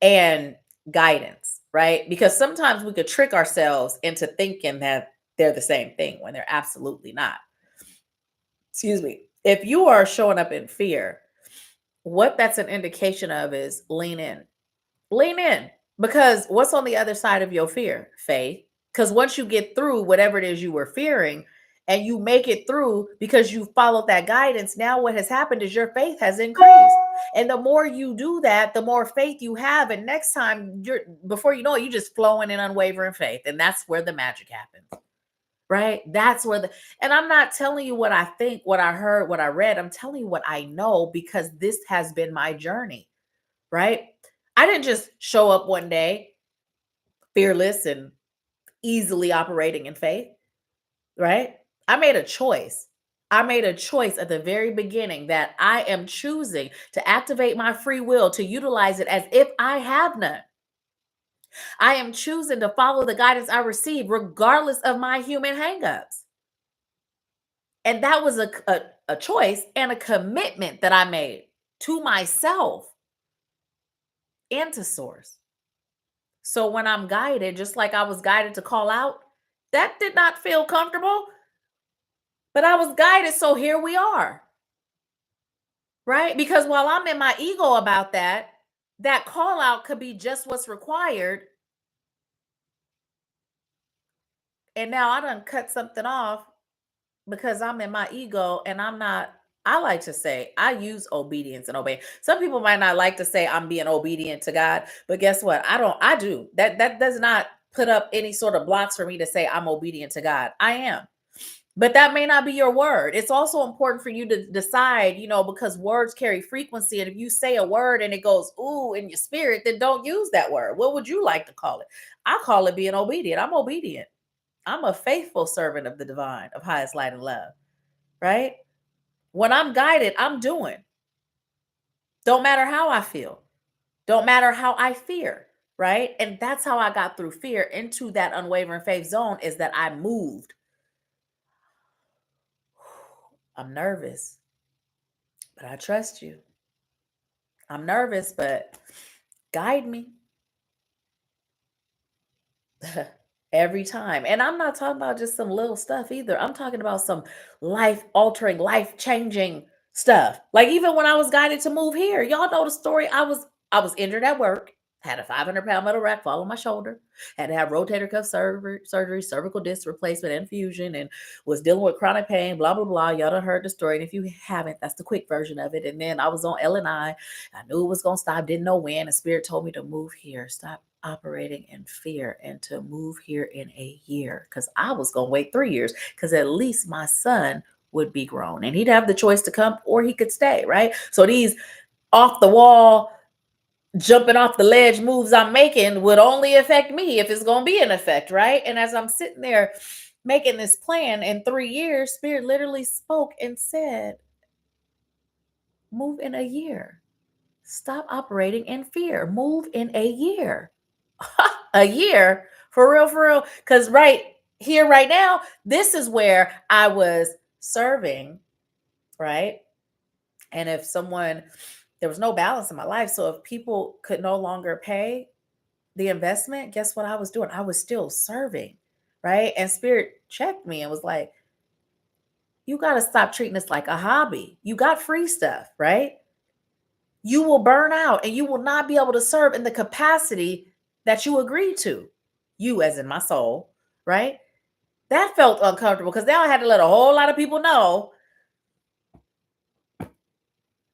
and guidance, right? Because sometimes we could trick ourselves into thinking that they're the same thing when they're absolutely not. Excuse me. If you are showing up in fear, what that's an indication of is lean in. Lean in because what's on the other side of your fear? Faith. Because once you get through whatever it is you were fearing and you make it through because you followed that guidance, now what has happened is your faith has increased. And the more you do that, the more faith you have. And next time you're before you know it, you're just flowing in unwavering faith. And that's where the magic happens. Right? That's where and I'm not telling you what I think, what I heard, what I read. I'm telling you what I know because this has been my journey. Right? I didn't just show up one day fearless and easily operating in faith, right? I made a choice. I made a choice at the very beginning that I am choosing to activate my free will to utilize it as if I have none. I am choosing to follow the guidance I receive regardless of my human hangups. And that was a choice and a commitment that I made to myself and to source. So when I'm guided, just like I was guided to call out, that did not feel comfortable, but I was guided. So here we are, right? Because while I'm in my ego about that, that call out could be just what's required. And now I done cut something off because I'm in my ego and I'm not. I like to say I use obedience and obey. Some people might not like to say I'm being obedient to God, but guess what? I do. That does not put up any sort of blocks for me to say I'm obedient to God. I am. But that may not be your word. It's also important for you to decide, because words carry frequency. And if you say a word and it goes, ooh, in your spirit, then don't use that word. What would you like to call it? I call it being obedient. I'm obedient. I'm a faithful servant of the divine, of highest light and love, right? When I'm guided, I'm doing. Don't matter how I feel. Don't matter how I fear, right? And that's how I got through fear into that unwavering faith zone is that I moved. I'm nervous, but I trust you. I'm nervous, but guide me every time. And I'm not talking about just some little stuff either. I'm talking about some life altering, life changing stuff. Like even when I was guided to move here, y'all know the story. I was I was injured at work, had a 500-pound metal rack fall on my shoulder, had to have rotator cuff surgery, cervical disc replacement, and fusion, and was dealing with chronic pain, blah, blah, blah. Y'all done heard the story. And if you haven't, that's the quick version of it. And then I was on L&I. I knew it was going to stop, didn't know when. And Spirit told me to move here, stop operating in fear, and to move here in a year. Because I was going to wait 3 years, because at least my son would be grown and he'd have the choice to come or he could stay, right? So these off the wall, jumping off the ledge moves I'm making would only affect me if it's going to be an effect, right? And as I'm sitting there making this plan in 3 years, Spirit literally spoke and said, move in a year. Stop operating in fear. Move in a year. A year? For real, for real. Because right here, right now, this is where I was serving, right? And if someone, there was no balance in my life. So if people could no longer pay the investment, guess what I was doing? I was still serving, right? And Spirit checked me and was like, you got to stop treating this like a hobby. You got free stuff, right? You will burn out and you will not be able to serve in the capacity that you agreed to. You, as in my soul, right? That felt uncomfortable because now I had to let a whole lot of people know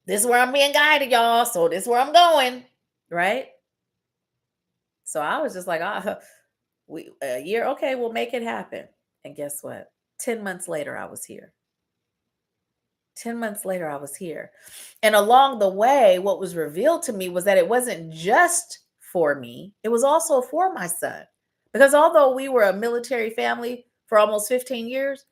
this is where I'm being guided, y'all. So this is where I'm going, right? So I was just like, a year, okay, we'll make it happen. And guess what? 10 months later, I was here. 10 months later, I was here. And along the way, what was revealed to me was that it wasn't just for me, it was also for my son. Because although we were a military family for almost 15 years,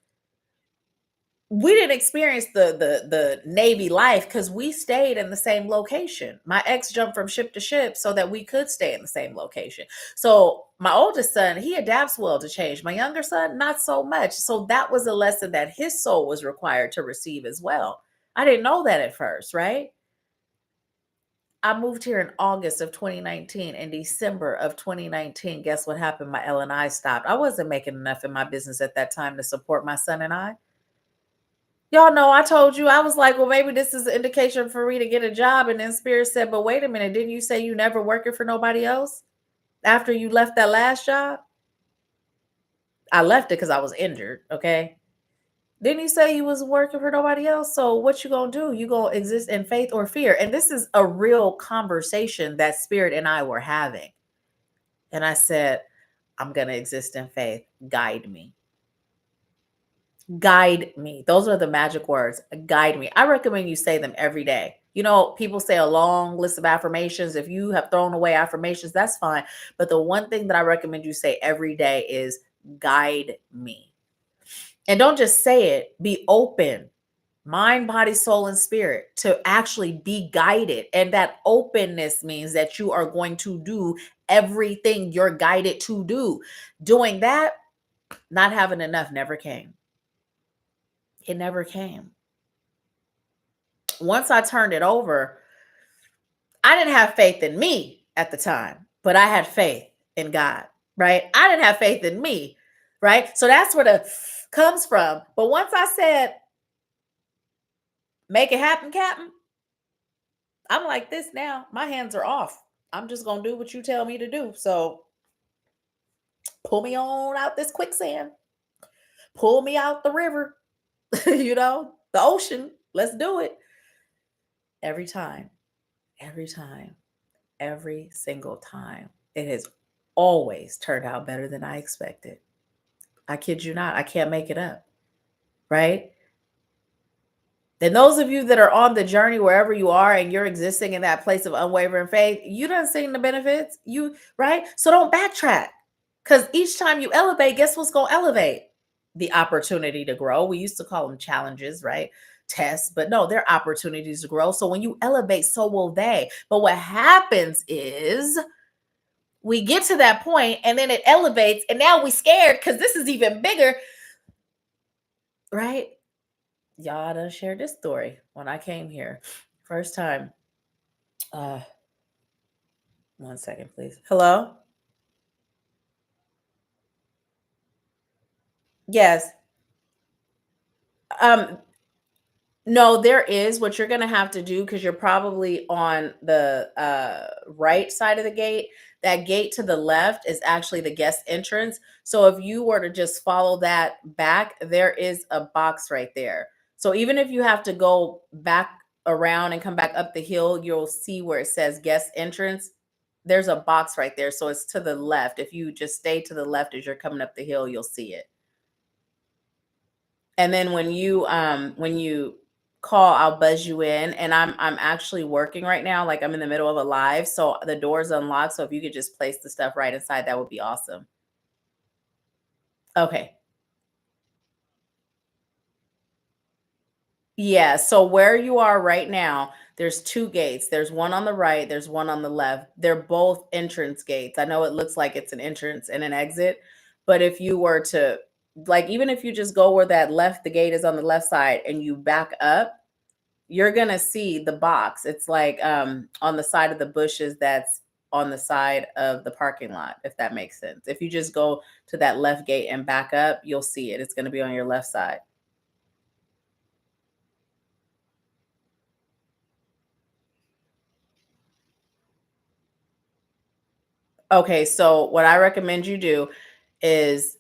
we didn't experience the Navy life because we stayed in the same location. My ex jumped from ship to ship so that we could stay in the same location. So my oldest son, he adapts well to change. My younger son, not so much. So that was a lesson that his soul was required to receive as well. I didn't know that at first, right? I moved here in August of 2019. In December of 2019, guess what happened? My L&I stopped. I wasn't making enough in my business at that time to support my son and I. Y'all know I told you, I was like, well, maybe this is an indication for me to get a job. And then Spirit said, but wait a minute, didn't you say you never working for nobody else after you left that last job? I left it because I was injured, okay? Didn't you say you was working for nobody else? So what you gonna do? You gonna exist in faith or fear? And this is a real conversation that Spirit and I were having. And I said, I'm gonna exist in faith. Guide me. Guide me. Those are the magic words. Guide me. I recommend you say them every day. You know, people say a long list of affirmations. If you have thrown away affirmations, that's fine. But the one thing that I recommend you say every day is guide me. And don't just say it, be open, mind, body, soul, and spirit to actually be guided. And that openness means that you are going to do everything you're guided to do. Doing that, not having enough never came. It never came. Once I turned it over, I didn't have faith in me at the time, but I had faith in God, right? I didn't have faith in me, right? So that's where the comes from. But once I said, make it happen, Captain, I'm like this now. My hands are off. I'm just going to do what you tell me to do. So pull me on out this quicksand, pull me out the river, the ocean. Let's do it. Every time, every time. Every single time. It has always turned out better than I expected. I kid you not. I can't make it up. Right? Then those of you that are on the journey wherever you are and you're existing in that place of unwavering faith, you done seen the benefits. Right? So don't backtrack. Because each time you elevate, guess what's going to elevate? The opportunity to grow. We used to call them challenges, right? Tests, but no, they're opportunities to grow. So when you elevate, so will they. But what happens is we get to that point and then it elevates and now we scared because this is even bigger, right? Y'all done shared this story when I came here first time. uh 1 second, please. Hello. Yes. um No, there is. What you're gonna have to do, because you're probably on the right side of the gate. That gate to the left is actually the guest entrance. So if you were to just follow that back, there is a box right there. So even if you have to go back around and come back up the hill, you'll see where it says guest entrance. There's a box right there. So it's to the left. If you just stay to the left as you're coming up the hill, you'll see it. And then when you call, I'll buzz you in, and I'm actually working right now, like I'm in the middle of a live, so the door's unlocked, so if you could just place the stuff right inside, that would be awesome. Okay. Yeah, so where you are right now, there's 2 gates. There's one on the right, there's one on the left. They're both entrance gates. I know it looks like it's an entrance and an exit, but if you were to, like, even if you just go where that left the gate is on the left side and you back up, you're gonna see the box. It's like on the side of the bushes that's on the side of the parking lot, if that makes sense. If you just go to that left gate and back up, you'll see it. It's gonna be on your left side. Okay, so what I recommend you do is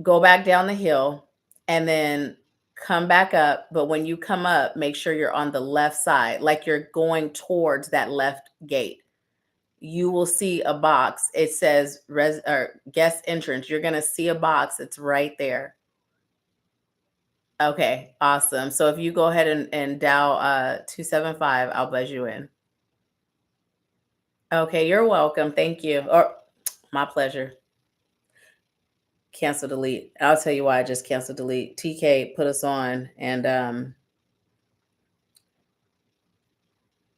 go back down the hill and then come back up. But when you come up, make sure you're on the left side, like you're going towards that left gate. You will see a box. It says or guest entrance. You're gonna see a box. It's right there. Okay, awesome. So if you go ahead and dial 275, I'll buzz you in. Okay, you're welcome. Thank you. Or my pleasure. Cancel delete. I'll tell you why I just cancel delete. TK put us on, and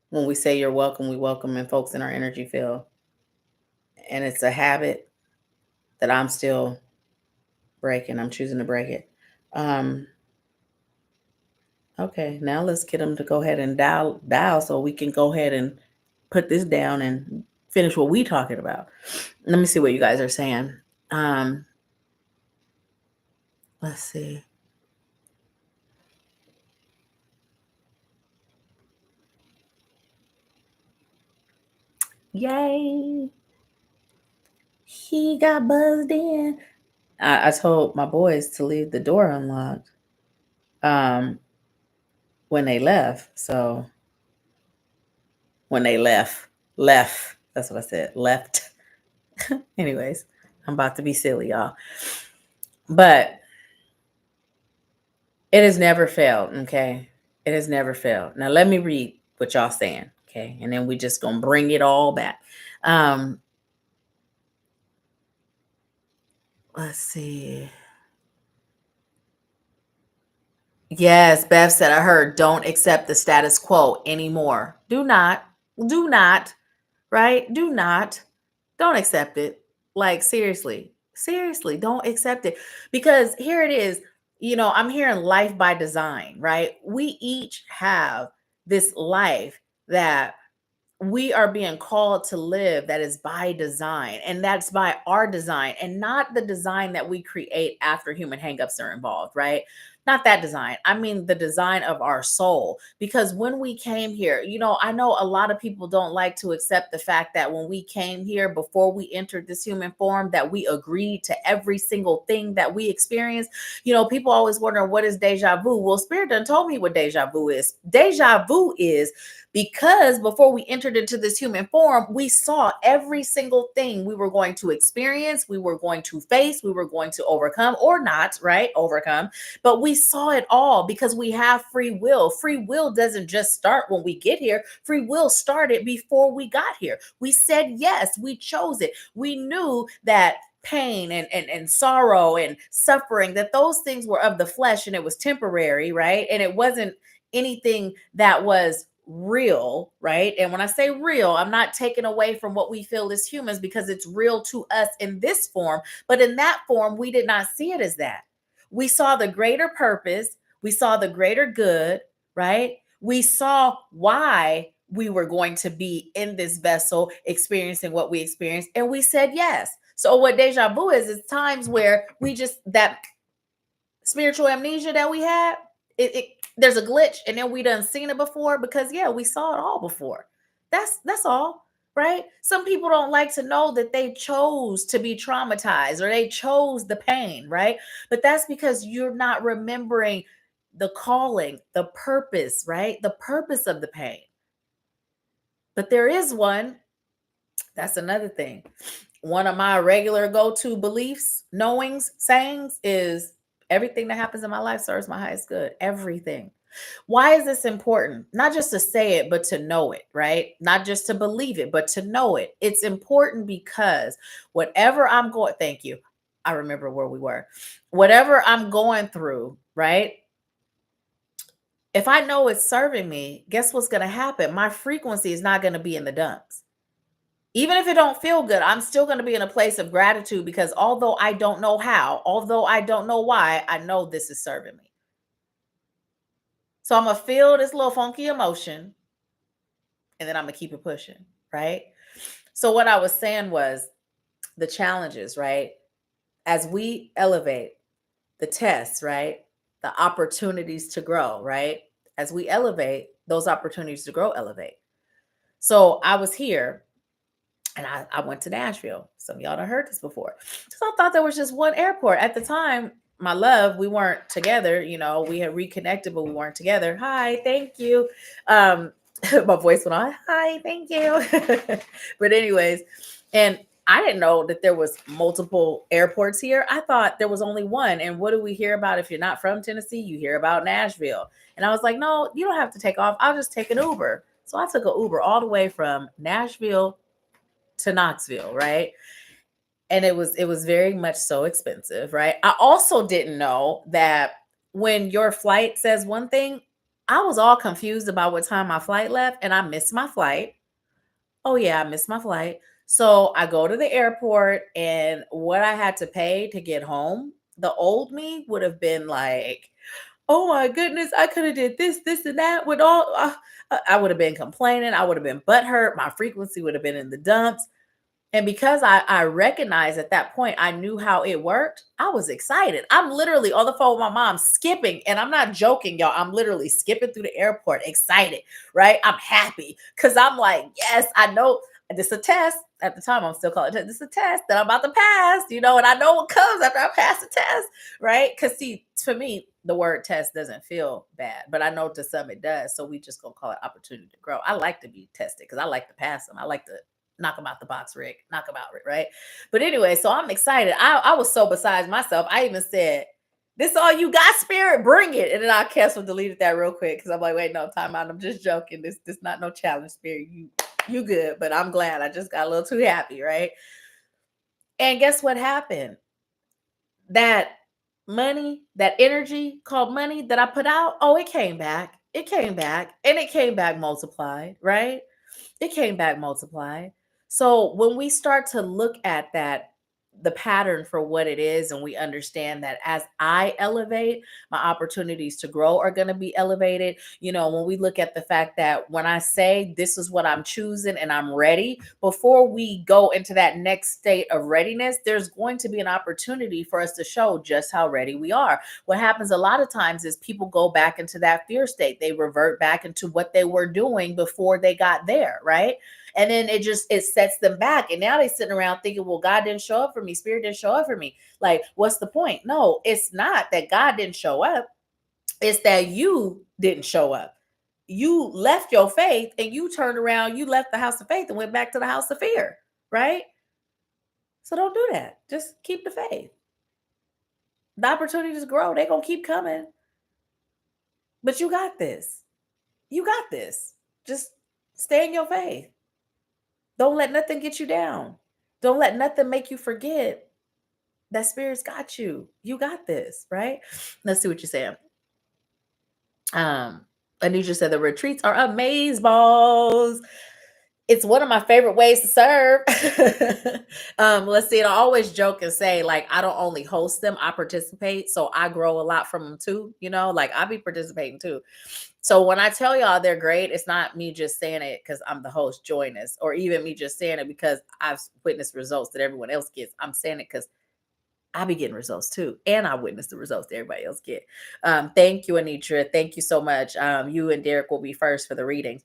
when we say you're welcome, we welcome in folks in our energy field. And it's a habit that I'm still breaking. I'm choosing to break it. Um, Okay, now let's get them to go ahead and dial so we can go ahead and put this down and finish what we talking about. Let me see what you guys are saying. Um, let's see. Yay! He got buzzed in. I told my boys to leave the door unlocked um, when they left. So when they left. That's what I said. Left. Anyways, I'm about to be silly, y'all. But it has never failed, okay? It has never failed. Now let me read what y'all saying, okay? And then we just gonna bring it all back. Um, let's see. Yes, Beth said, I heard, don't accept the status quo anymore. Do not, right? Do not. Don't accept it. Like, seriously, don't accept it. Because here it is, I'm hearing life by design, right? We each have this life that we are being called to live, that is by design, and that's by our design, and not the design that we create after human hangups are involved, right? Not that design. I mean the design of our soul. Because when we came here, I know a lot of people don't like to accept the fact that when we came here, before we entered this human form, that we agreed to every single thing that we experienced. People always wonder, what is deja vu? Well, Spirit done told me what deja vu is. Deja vu is because before we entered into this human form, we saw every single thing we were going to experience, we were going to face, we were going to overcome or not, right? Overcome. But we saw it all because we have free will. Free will doesn't just start when we get here, free will started before we got here. We said yes, we chose it. We knew that pain and sorrow and suffering, that those things were of the flesh and it was temporary, right? And it wasn't anything that was real, right? And when I say real, I'm not taking away from what we feel as humans, because it's real to us in this form. But in that form, we did not see it as that. We saw the greater purpose, we saw the greater good, right? We saw why we were going to be in this vessel experiencing what we experienced, and we said yes. So what deja vu is times where we just, that spiritual amnesia that we had, it there's a glitch, and then we done seen it before because yeah, we saw it all before. That's all, right? Some people don't like to know that they chose to be traumatized or they chose the pain, right? But that's because you're not remembering the calling, the purpose, right? The purpose of the pain. But there is one. That's another thing. One of my regular go-to beliefs, knowings, sayings is everything that happens in my life serves my highest good. Everything. Why is this important? Not just to say it, but to know it, right? Not just to believe it, but to know it. It's important because whatever I'm going, thank you. I remember where we were. Whatever I'm going through, right? If I know it's serving me, guess what's going to happen? My frequency is not going to be in the dumps. Even if it don't feel good, I'm still going to be in a place of gratitude because although I don't know how, although I don't know why, I know this is serving me. So I'm going to feel this little funky emotion and then I'm going to keep it pushing, right? So what I was saying was the challenges, right? As we elevate the tests, right? The opportunities to grow, right? As we elevate, those opportunities to grow elevate. So I was here and I went to Nashville. Some of y'all done heard this before. So I thought there was just one airport. At the time, my love, we weren't together. You know, we had reconnected, but we weren't together. Hi, thank you. My voice went on. Hi, thank you. But anyways, and I didn't know that there was multiple airports here. I thought there was only one. And what do we hear about if you're not from Tennessee? You hear about Nashville. And I was like, no, you don't have to take off. I'll just take an Uber. So I took an Uber all the way from Nashville to Knoxville, right? And it was very much so expensive, right? I also didn't know that when your flight says one thing, I was all confused about what time my flight left and I missed my flight. Oh yeah, I missed my flight. So I go to the airport and what I had to pay to get home, the old me would have been like, oh my goodness, I could have did this, and that with all. I would have been complaining. I would have been butthurt. My frequency would have been in the dumps. And because I recognized at that point, I knew how it worked. I was excited. I'm literally on the phone with my mom skipping, and I'm not joking, y'all. I'm literally skipping through the airport, excited, right? I'm happy because I'm like, yes, I know this is a test. At the time, I'm still calling it this is a test that I'm about to pass, you know, and I know what comes after I pass the test, right? Because see, for me, the word test doesn't feel bad, but I know to some it does. So we just gonna call it opportunity to grow. I like to be tested because I like to pass them. I like to knock them out the box, Rick. Knock them out, Rick, right? But anyway, so I'm excited. I was so besides myself. I even said, this all you got, spirit, bring it. And then I canceled, deleted that real quick because I'm like, wait, no, time out. I'm just joking. This not no challenge, spirit. You good, but I'm glad. I just got a little too happy, right? And guess what happened? That money, that energy called money that I put out, oh, it came back. It came back and it came back multiplied, right? It came back multiplied. So when we start to look at that, the pattern for what it is, and we understand that as I elevate, my opportunities to grow are going to be elevated. You know, when we look at the fact that when I say this is what I'm choosing and I'm ready, before we go into that next state of readiness, there's going to be an opportunity for us to show just how ready we are. What happens a lot of times is people go back into that fear state. They revert back into what they were doing before they got there, right? And then it sets them back. And now they sitting around thinking, well, God didn't show up for me. Spirit didn't show up for me. Like, what's the point? No, it's not that God didn't show up. It's that you didn't show up. You left your faith and you turned around, you left the house of faith and went back to the house of fear, right? So don't do that. Just keep the faith. The opportunities grow. They're going to keep coming. But you got this. You got this. Just stay in your faith. Don't let nothing get you down. Don't let nothing make you forget that spirit's got you. You got this, right? Let's see what you're saying. Anisha said the retreats are amaze balls. It's one of my favorite ways to serve. Let's see. And I always joke and say, like, I don't only host them, I participate. So I grow a lot from them too. You know, like I be participating too. So when I tell y'all they're great, it's not me just saying it because I'm the host, join us, or even me just saying it because I've witnessed results that everyone else gets. I'm saying it because I be getting results too. And I witness the results that everybody else get. Thank you, Anitra. Thank you so much. You and Derek will be first for the readings.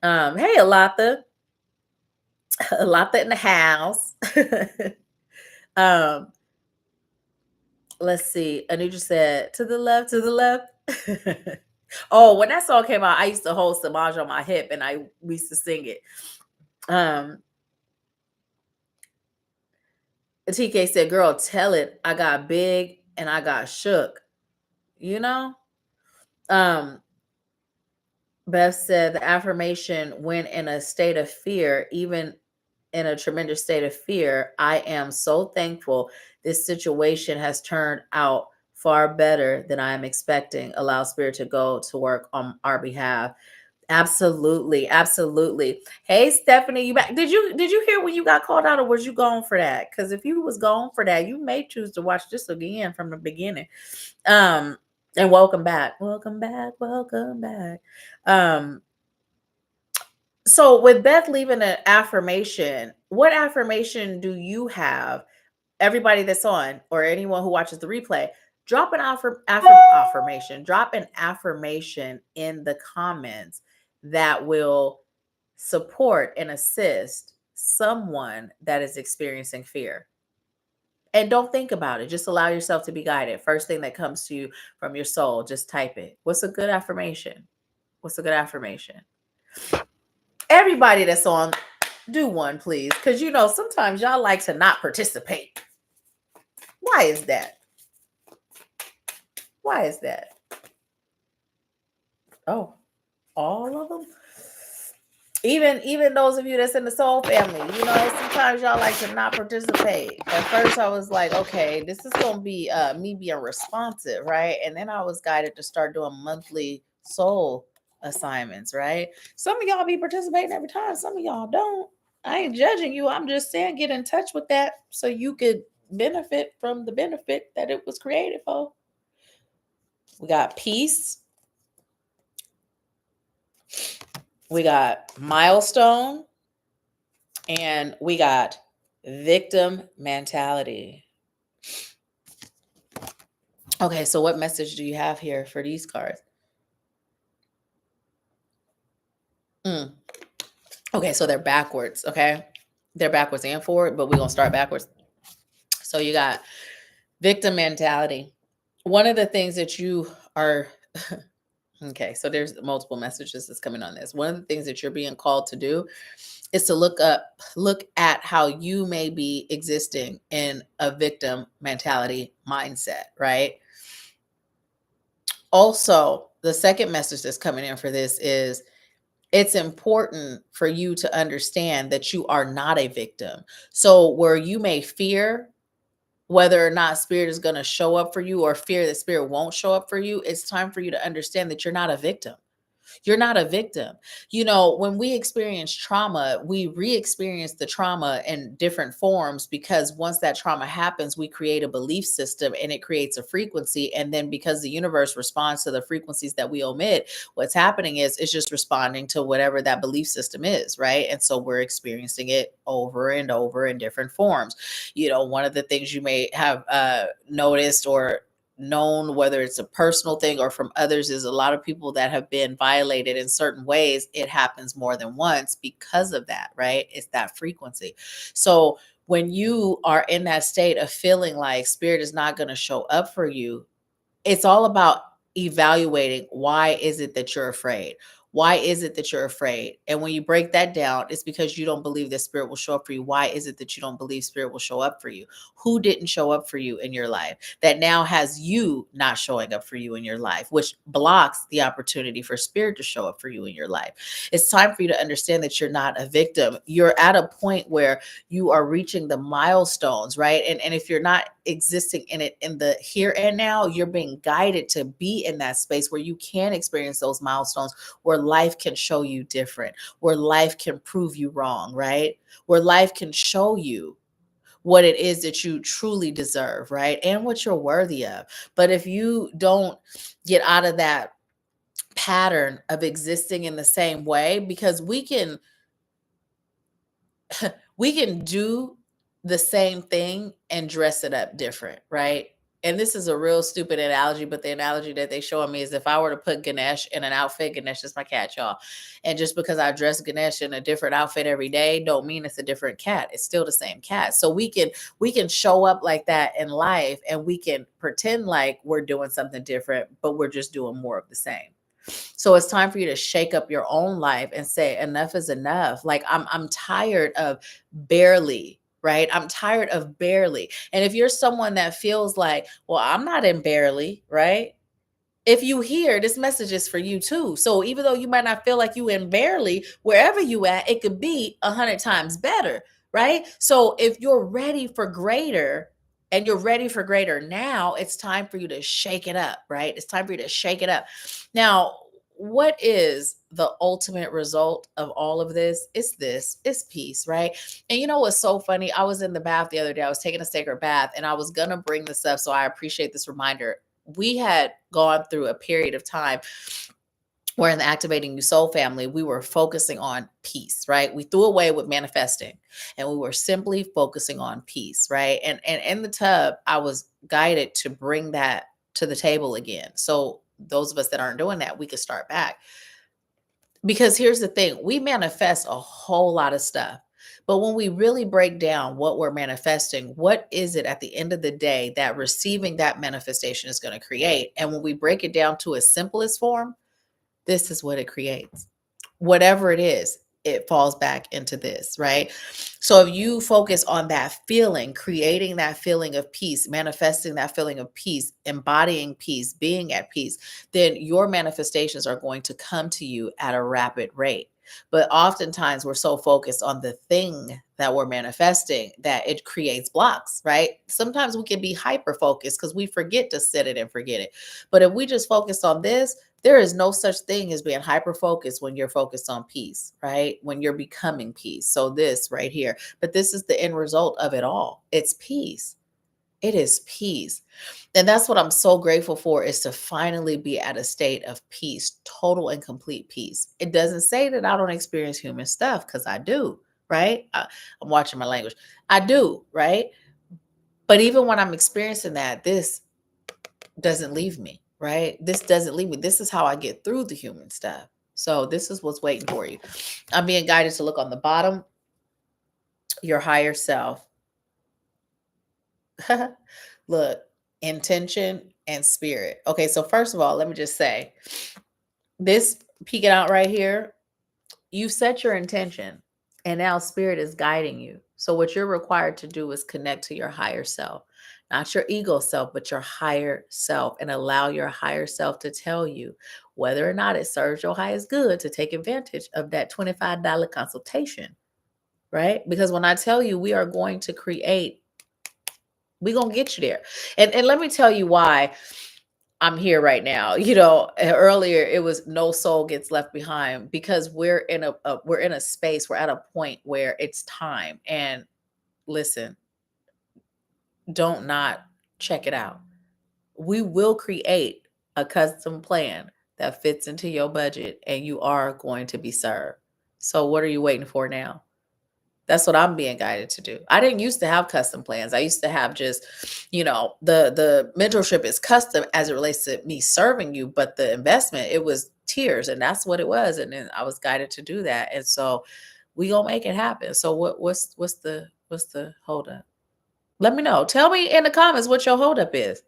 Hey, Alatha. Alatha in the house. um, let's see. Anitra said, to the left, to the left. Oh, when that song came out, I used to hold Samaj on my hip and we used to sing it. TK said, girl, tell it. I got big and I got shook. You know? Beth said the affirmation, when in a state of fear, even in a tremendous state of fear, I am so thankful this situation has turned out far better than I am expecting. Allow spirit to go to work on our behalf. Absolutely, absolutely. Hey, Stephanie, you back? Did you hear when you got called out, or was you gone for that? Because if you was gone for that, you may choose to watch this again from the beginning. And welcome back, welcome back, welcome back. So with Beth leaving an affirmation, what affirmation do you have? Everybody that's on, or anyone who watches the replay, drop an affirmation. Drop an affirmation in the comments that will support and assist someone that is experiencing fear. And don't think about it. Just allow yourself to be guided. First thing that comes to you from your soul, just type it. What's a good affirmation? What's a good affirmation? Everybody that's on, do one, please. Because, sometimes y'all like to not participate. Why is that? Why is that? Oh, all of them? Even those of you that's in the soul family, sometimes y'all like to not participate. At first I was like, okay, this is gonna be me being responsive, right? And then I was guided to start doing monthly soul assignments, right? Some of y'all be participating every time, some of y'all don't. I ain't judging you. I'm just saying get in touch with that so you could benefit from the benefit that it was created for. We got peace. We got milestone. And we got victim mentality. Okay, so what message do you have here for these cards? Okay, so they're backwards, okay? They're backwards and forward, but we're going to start backwards. So you got victim mentality. One of the things that you are... Okay, so there's multiple messages that's coming on this. One of the things that you're being called to do is to look at how you may be existing in a victim mentality mindset, right? Also, the second message that's coming in for this is it's important for you to understand that you are not a victim. So where you may fear whether or not spirit is going to show up for you, or fear that spirit won't show up for you, it's time for you to understand that you're not a victim. You're not a victim. When we experience trauma, we re-experience the trauma in different forms, because once that trauma happens, we create a belief system and it creates a frequency. And then because the universe responds to the frequencies that we omit, what's happening is it's just responding to whatever that belief system is, right? And so we're experiencing it over and over in different forms. One of the things you may have noticed or known, whether it's a personal thing or from others, is a lot of people that have been violated in certain ways. It happens more than once because of that, right? It's that frequency. So when you are in that state of feeling like spirit is not going to show up for you, it's all about evaluating, why is it that you're afraid? Why is it that you're afraid? And when you break that down, it's because you don't believe that spirit will show up for you. Why is it that you don't believe spirit will show up for you? Who didn't show up for you in your life that now has you not showing up for you in your life, which blocks the opportunity for spirit to show up for you in your life? It's time for you to understand that you're not a victim. You're at a point where you are reaching the milestones, right? And if you're not existing in it in the here and now, you're being guided to be in that space where you can experience those milestones, where life can show you different, where life can prove you wrong, right? Where life can show you what it is that you truly deserve, right? And what you're worthy of. But if you don't get out of that pattern of existing in the same way, because we can do the same thing and dress it up different, right? And this is a real stupid analogy, but the analogy that they showing me is if I were to put Ganesh in an outfit, Ganesh is my cat, y'all. And just because I dress Ganesh in a different outfit every day, don't mean it's a different cat. It's still the same cat. So we can show up like that in life, and we can pretend like we're doing something different, but we're just doing more of the same. So it's time for you to shake up your own life and say enough is enough. Like I'm tired of barely, right? I'm tired of barely. And if you're someone that feels like, well, I'm not in barely, right? If you hear this message is for you too. So even though you might not feel like you in barely, wherever you at, it could be 100 times better, right? So if you're ready for greater and you're ready for greater now, it's time for you to shake it up, right? It's time for you to shake it up. Now, what is the ultimate result of all of this? It's peace, right? And you know what's so funny? I was in the bath the other day. I was taking a sacred bath and I was going to bring this up. So I appreciate this reminder. We had gone through a period of time where in the Activating Your Soul family, we were focusing on peace, right? We threw away with manifesting and we were simply focusing on peace, right? And in the tub, I was guided to bring that to the table again. So those of us that aren't doing that, we could start back. Because here's the thing, we manifest a whole lot of stuff. But when we really break down what we're manifesting, what is it at the end of the day that receiving that manifestation is going to create? And when we break it down to its simplest form, this is what it creates. Whatever it is, it falls back into this, right? So if you focus on that feeling, creating that feeling of peace, manifesting that feeling of peace, embodying peace, being at peace, then your manifestations are going to come to you at a rapid rate. But oftentimes we're so focused on the thing that we're manifesting that it creates blocks, right? Sometimes we can be hyper focused because we forget to set it and forget it. But if we just focus on this, there is no such thing as being hyper focused when you're focused on peace, right? When you're becoming peace. So this right here, but this is the end result of it all. It's peace. It is peace. And that's what I'm so grateful for, is to finally be at a state of peace, total and complete peace. It doesn't say that I don't experience human stuff, because I do, right? I'm watching my language. I do, right? But even when I'm experiencing that, this doesn't leave me, right? This doesn't leave me. This is how I get through the human stuff. So this is what's waiting for you. I'm being guided to look on the bottom, your higher self. Look, intention and spirit. Okay, so first of all, let me just say this, peeking out right here, you set your intention and now spirit is guiding you. So what you're required to do is connect to your higher self, not your ego self, but your higher self, and allow your higher self to tell you whether or not it serves your highest good to take advantage of that $25 consultation, right? Because when I tell you we are going to create, we're going to get you there. And let me tell you why I'm here right now. You know, earlier it was no soul gets left behind, because we're in we're in a space, we're at a point where it's time. And listen, don't not check it out. We will create a custom plan that fits into your budget, and you are going to be served. So what are you waiting for now? That's what I'm being guided to do. I didn't used to have custom plans. I used to have just, the mentorship is custom as it relates to me serving you, but the investment, it was tiers, and that's what it was. And then I was guided to do that. And so we gonna make it happen. So what's the holdup? Let me know. Tell me in the comments what your holdup is.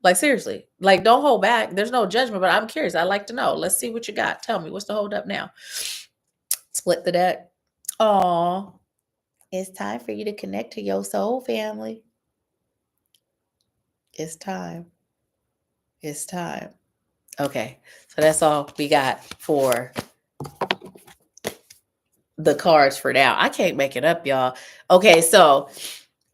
Like seriously, like don't hold back. There's no judgment, but I'm curious. I'd like to know. Let's see what you got. Tell me what's the holdup now. Split the deck. Aw. It's time for you to connect to your soul family. It's time. It's time. Okay. So that's all we got for the cards for now. I can't make it up, y'all. Okay. So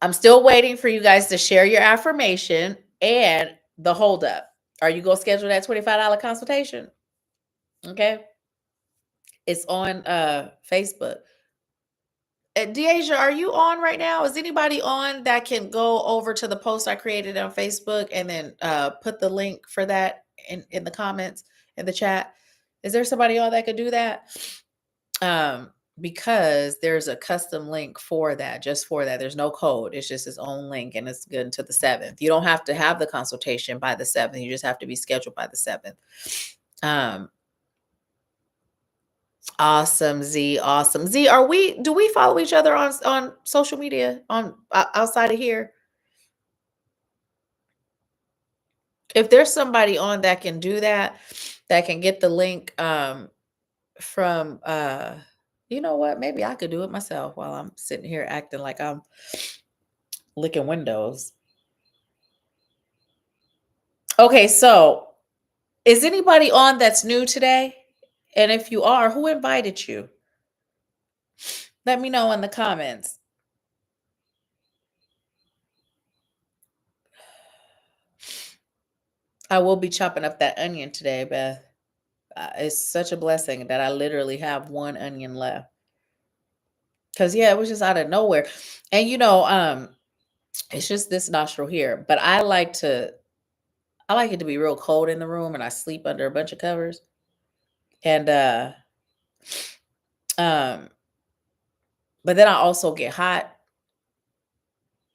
I'm still waiting for you guys to share your affirmation and the holdup. Are you going to schedule that $25 consultation? Okay. It's on Facebook. Deasia, are you on right now? Is anybody on that can go over to the post I created on Facebook and then put the link for that in the comments in the chat? Is there somebody on that could do that? because there's a custom link for that, just for that. There's no code. It's just its own link and it's good until the 7th. You don't have to have the consultation by the 7th. You just have to be scheduled by the 7th. Um, awesome, Z. Awesome. Z, do we follow each other on social media on outside of here? If there's somebody on that can do that, that can get the link from you know what? Maybe I could do it myself while I'm sitting here acting like I'm licking windows. Okay, so is anybody on that's new today? And if you are, who invited you? Let me know in the comments. I will be chopping up that onion today, Beth. It's such a blessing that I literally have one onion left. Cause yeah, it was just out of nowhere. And it's just this nostril here. But I like it to be real cold in the room and I sleep under a bunch of covers. And um but then I also get hot.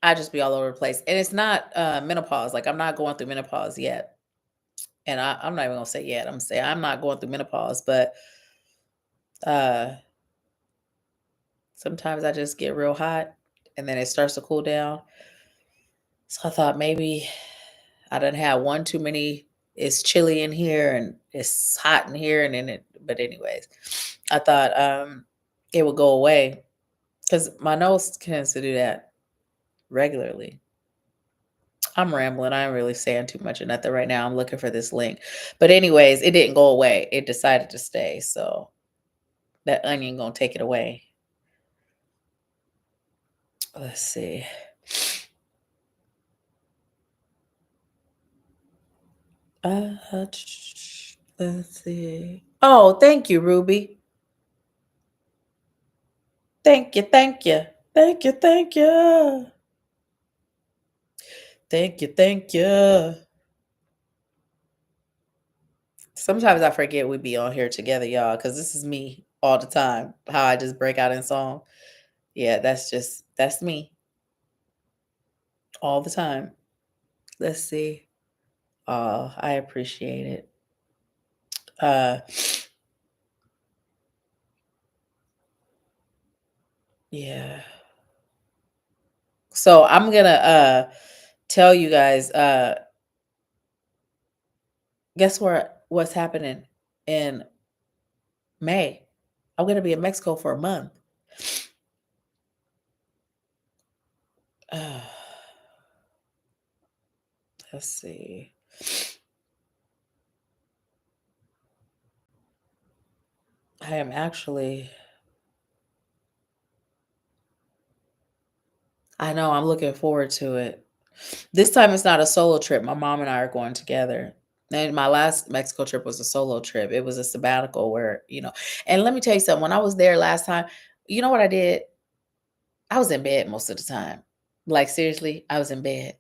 I just be all over the place. And it's not menopause. Like I'm not going through menopause yet. And I'm not even gonna say yet. I'm gonna say I'm not going through menopause, but uh sometimes I just get real hot and then it starts to cool down. So I thought maybe I done had one too many. It's chilly in here and it's hot in here, and then but anyways, I thought it would go away because my nose tends to do that regularly. I'm rambling. I ain't really saying too much of nothing right now. I'm looking for this link. But anyways, it didn't go away. It decided to stay. So that onion gonna take it away. Let's see. Let's see. Oh, thank you, Ruby. Thank you, thank you. Thank you, thank you. Thank you, thank you. Sometimes I forget we be on here together, y'all, because this is me all the time. How I just break out in song. Yeah, that's me all the time. Let's see. Oh, I appreciate it. Uh yeah. So I'm gonna tell you guys, guess what's happening in May? I'm gonna be in Mexico for a month. Uh, let's see. I am actually I know I'm looking forward to it. This time it's not a solo trip. My mom and I are going together. And my last Mexico trip was a solo trip. It was a sabbatical where. And let me tell you something. When I was there last time, you know what I did? I was in bed most of the time. Like seriously, I was in bed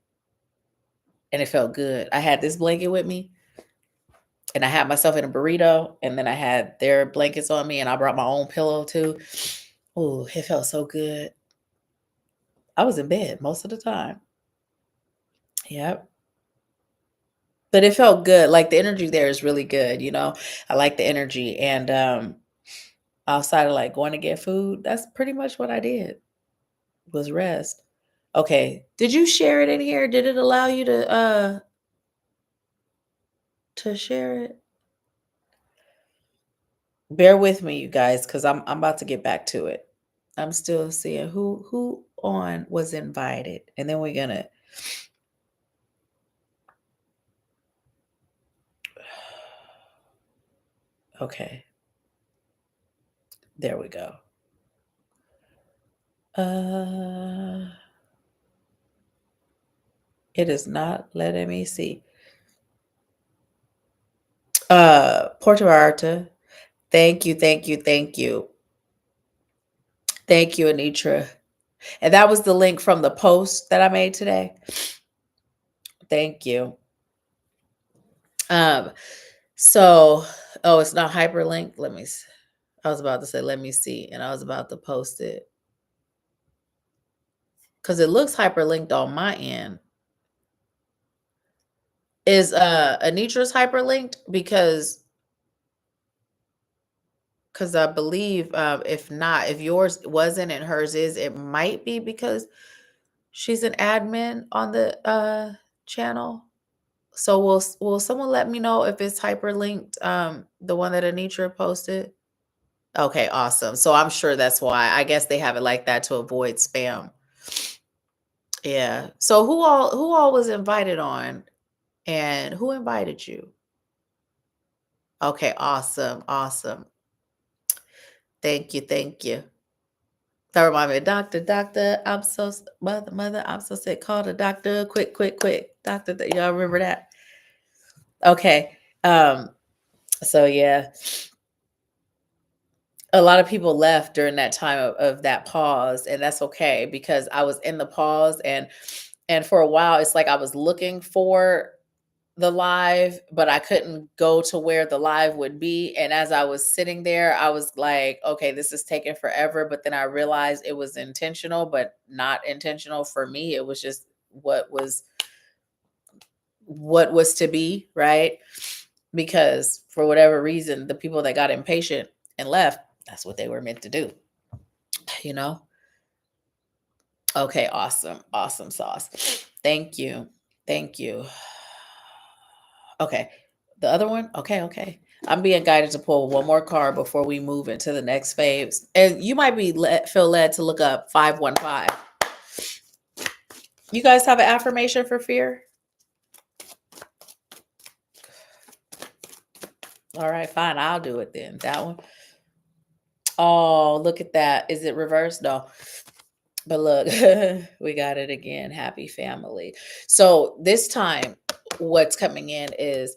and it felt good. I had this blanket with me and I had myself in a burrito and then I had their blankets on me and I brought my own pillow too. Oh, it felt so good. I was in bed most of the time. Yep. But it felt good. Like the energy there is really good. I like the energy. And outside of like going to get food, that's pretty much what I did was rest. Okay. Did you share it in here? Did it allow you to share it? Bear with me, you guys, because I'm about to get back to it. I'm still seeing who on was invited. And then we're gonna okay. There we go. Uh it is not letting me see. Puerto Vallarta. Thank you, thank you, thank you. Thank you, Anitra. And that was the link from the post that I made today. Thank you. Um, so it's not hyperlinked. Let me see. I was about to say, let me see. And I was about to post it. Because it looks hyperlinked on my end. Is Anitra's hyperlinked? Because I believe if not, if yours wasn't and hers is, it might be because she's an admin on the channel. So will someone let me know if it's hyperlinked, the one that Anitra posted? Okay, awesome. So I'm sure that's why. I guess they have it like that to avoid spam. Yeah. So who all was invited on, and who invited you? Okay, awesome. Awesome. Thank you. Thank you. That remind me, doctor, mother, I'm so sick. Call the doctor, quick, quick, quick. Doctor, y'all remember that? Okay. Um, so yeah, a lot of people left during that time of that pause, and that's okay because I was in the pause, and for a while it's like I was looking for the live, but I couldn't go to where the live would be. And as I was sitting there, I was like, okay, this is taking forever. But then I realized it was intentional, but not intentional for me. It was just what was to be, right? Because for whatever reason, the people that got impatient and left, that's what they were meant to do, you know? Okay, awesome. Awesome sauce. Thank you. Thank you. Okay. The other one? Okay, okay. I'm being guided to pull one more card before we move into the next phase. And you might be feel led to look up 515. You guys have an affirmation for fear? All right, fine. I'll do it then. That one. Oh, look at that. Is it reversed? No. But look, we got it again. Happy family. So this time, what's coming in is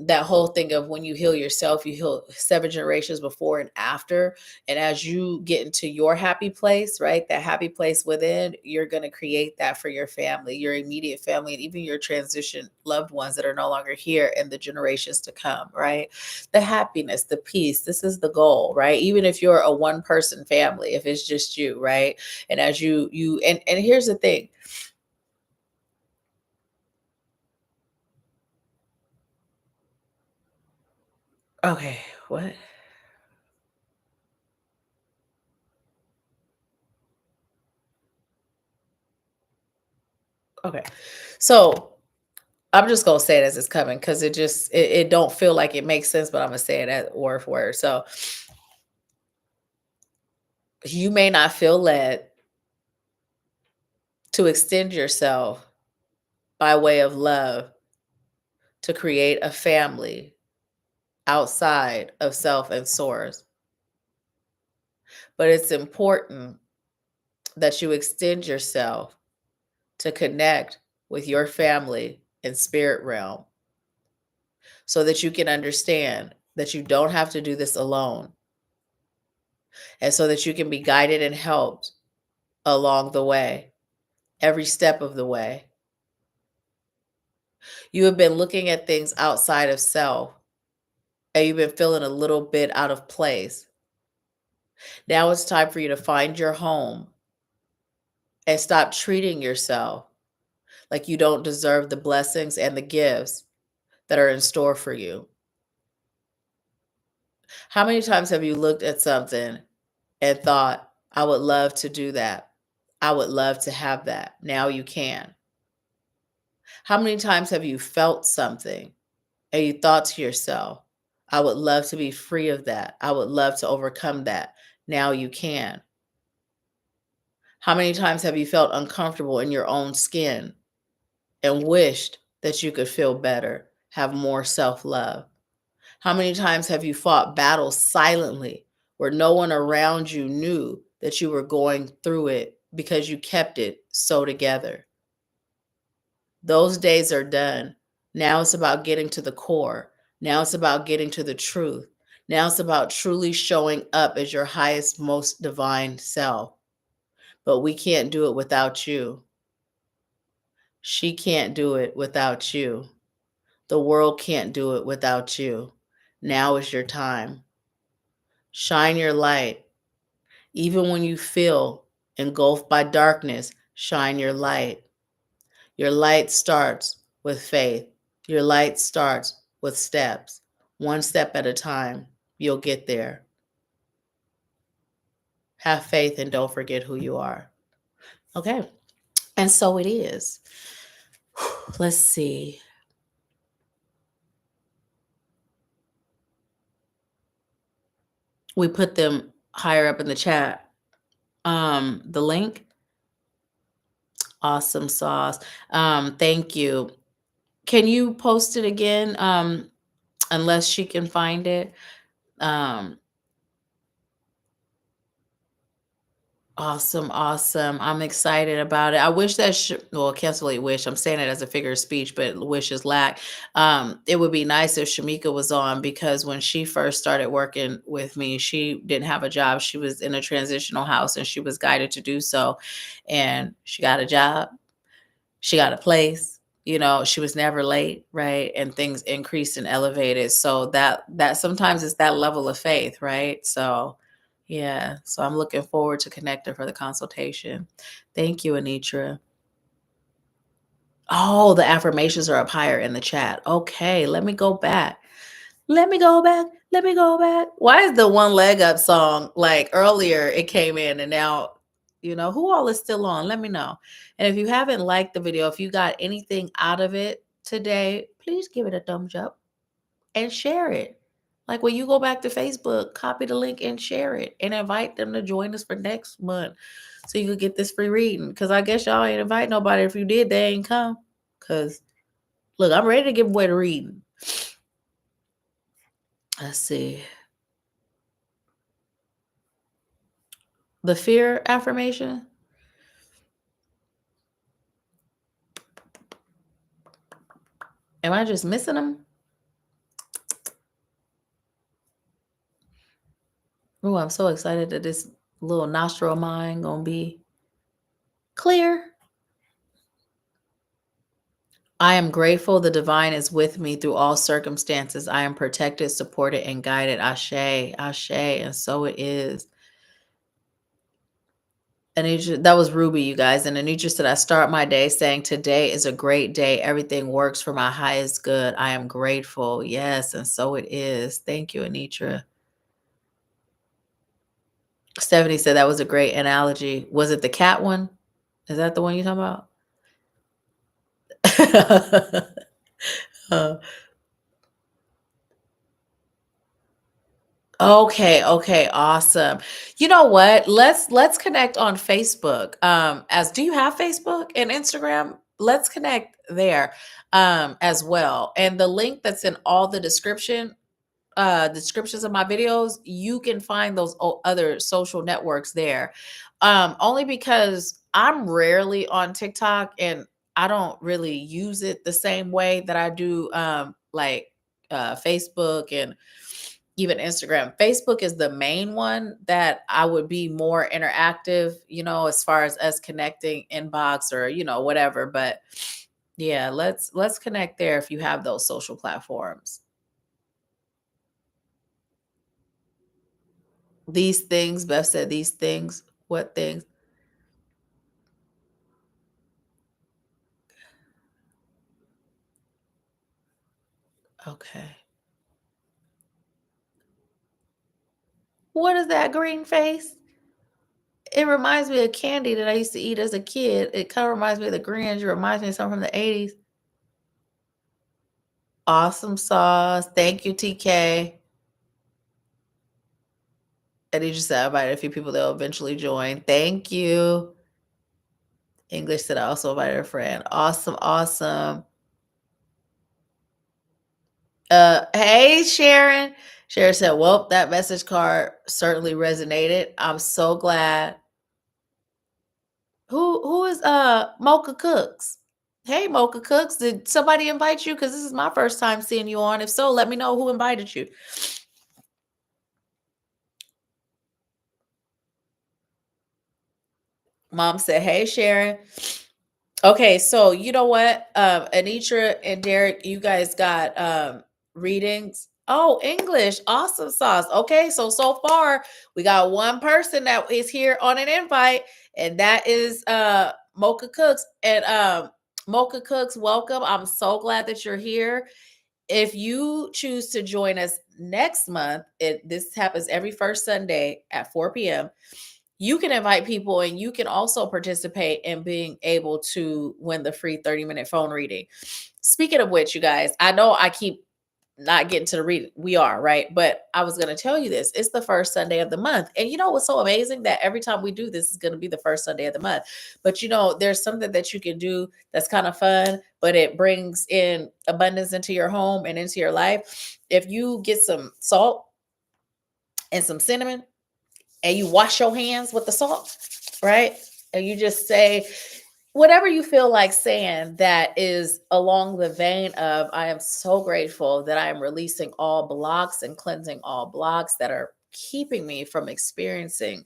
that whole thing of when you heal yourself, you heal 7 generations before and after. And as you get into your happy place, right? That happy place within, you're going to create that for your family, your immediate family, and even your transition loved ones that are no longer here and the generations to come, right? The happiness, the peace. This is the goal, right? Even if you're a one person family, if it's just you, right? And as and here's the thing. Okay, what? Okay. So I'm just gonna say it as it's coming because it don't feel like it makes sense, but I'm gonna say it as word for word. So you may not feel led to extend yourself by way of love to create a family outside of self and source. But it's important that you extend yourself to connect with your family and spirit realm so that you can understand that you don't have to do this alone, and so that you can be guided and helped along the way, every step of the way. You have been looking at things outside of self, and you've been feeling a little bit out of place. Now it's time for you to find your home and stop treating yourself like you don't deserve the blessings and the gifts that are in store for you. How many times have you looked at something and thought, I would love to do that? I would love to have that. Now you can. How many times have you felt something and you thought to yourself, I would love to be free of that. I would love to overcome that. Now you can. How many times have you felt uncomfortable in your own skin and wished that you could feel better, have more self love? How many times have you fought battles silently where no one around you knew that you were going through it because you kept it so together? Those days are done. Now it's about getting to the core. Now it's about getting to the truth. Now it's about truly showing up as your highest, most divine self. But we can't do it without you. She can't do it without you. The world can't do it without you. Now is your time. Shine your light. Even when you feel engulfed by darkness, shine your light. Your light starts with faith. Your light starts with steps. One step at a time, you'll get there. Have faith and don't forget who you are. Okay. And so it is. Let's see. We put them higher up in the chat. The link. Awesome sauce. Thank you. Can you post it again? Unless she can find it. Um, Awesome, awesome. I'm excited about it. I wish that well, I can't really wish. I'm saying it as a figure of speech, but wish is lack. It would be nice if Shamika was on because when she first started working with me, she didn't have a job. She was in a transitional house and she was guided to do so. And she got a job, she got a place, she was never late, right? And things increased and elevated. So that sometimes it's that level of faith, right? So yeah, so I'm looking forward to connecting for the consultation. Thank you, Anitra. Oh, the affirmations are up higher in the chat. Okay, let me go back. Let me go back. Let me go back. Why is the one leg up song like earlier it came in and now, who all is still on? Let me know. And if you haven't liked the video, if you got anything out of it today, please give it a thumbs up and share it. Like when you go back to Facebook, copy the link and share it and invite them to join us for next month so you could get this free reading. Because I guess y'all ain't invite nobody. If you did, they ain't come. Because look, I'm ready to give away the reading. Let's see. The fear affirmation. Am I just missing them? Oh, I'm so excited that this little nostril of mine gonna be clear. I am grateful the divine is with me through all circumstances. I am protected, supported, and guided. Ashe, ashe, and so it is. Anitra, that was Ruby, you guys. And Anitra said, I start my day saying, today is a great day. Everything works for my highest good. I am grateful. Yes, and so it is. Thank you, Anitra. Stephanie said that was a great analogy. Was it the cat one? Is that the one you're talking about? Uh, okay, awesome. You know what? Let's connect on Facebook. As do you have Facebook and Instagram? Let's connect there as well. And the link that's in all the descriptions of my videos, you can find those other social networks there. Only because I'm rarely on TikTok and I don't really use it the same way that I do like Facebook and even Instagram. Facebook is the main one that I would be more interactive, as far as us connecting inbox or, whatever. But yeah, let's connect there if you have those social platforms. These things, Beth said these things. What things? Okay. What is that green face? It reminds me of candy that I used to eat as a kid. It kind of reminds me of the Grinch. It reminds me of something from the 80s. Awesome sauce. Thank you, TK. And he just said I invited a few people that will eventually join. Thank you. English said I also invited a friend. Awesome, awesome. Hey Sharon. Sharon said, well, that message card certainly resonated. I'm so glad. Who is Mocha Cooks? Hey Mocha Cooks, did somebody invite you? Because this is my first time seeing you on. If so, let me know who invited you. Mom said, hey Sharon. Okay, so you know what? Anitra and Derek, you guys got readings Oh, English. Awesome sauce. Okay, so far we got one person that is here on an invite, and that is Mocha Cooks. And Mocha Cooks, welcome. I'm so glad that you're here. If you choose to join us next month, this happens every first Sunday at 4 p.m. You can invite people and you can also participate in being able to win the free 30-minute phone reading. Speaking of which, you guys, I know I keep not getting to the reading. We are, right? But I was going to tell you this. It's the first Sunday of the month. And you know what's so amazing? That every time we do this is going to be the first Sunday of the month. But you know, there's something that you can do that's kind of fun, but it brings in abundance into your home and into your life. If you get some salt and some cinnamon and you wash your hands with the salt, right? And you just say whatever you feel like saying that is along the vein of, I am so grateful that I am releasing all blocks and cleansing all blocks that are keeping me from experiencing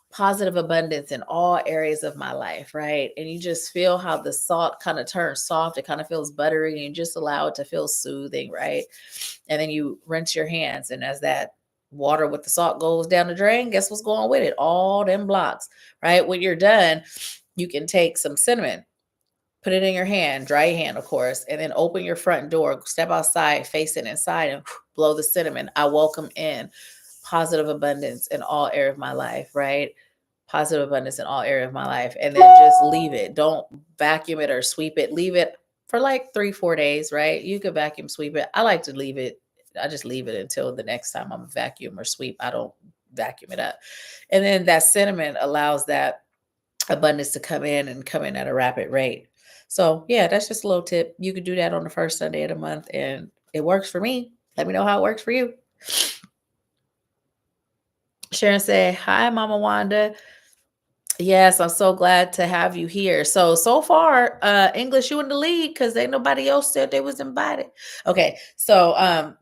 positive abundance in all areas of my life, right? And you just feel how the salt kind of turns soft. It kind of feels buttery and you just allow it to feel soothing, right? And then you rinse your hands. And as that water with the salt goes down the drain, guess what's going with it? All them blocks, right? When you're done, you can take some cinnamon, put it in your hand, dry your hand, of course, and then open your front door, step outside, face it inside, and blow the cinnamon. I welcome in positive abundance in all areas of my life, right? Positive abundance in all areas of my life. And then just leave it. Don't vacuum it or sweep it. Leave it for like 3-4 days, right? You could vacuum sweep it. I like to leave it. I just leave it until the next time I'm vacuum or sweep. I don't vacuum it up. And then that cinnamon allows that abundance to come in and come in at a rapid rate. So yeah, that's just a little tip. You could do that on the first Sunday of the month and it works for me. Let me know how it works for you. Sharon said, hi, Mama Wanda. Yes, I'm so glad to have you here. So far, English, you in the lead because ain't nobody else said they was invited. Okay, so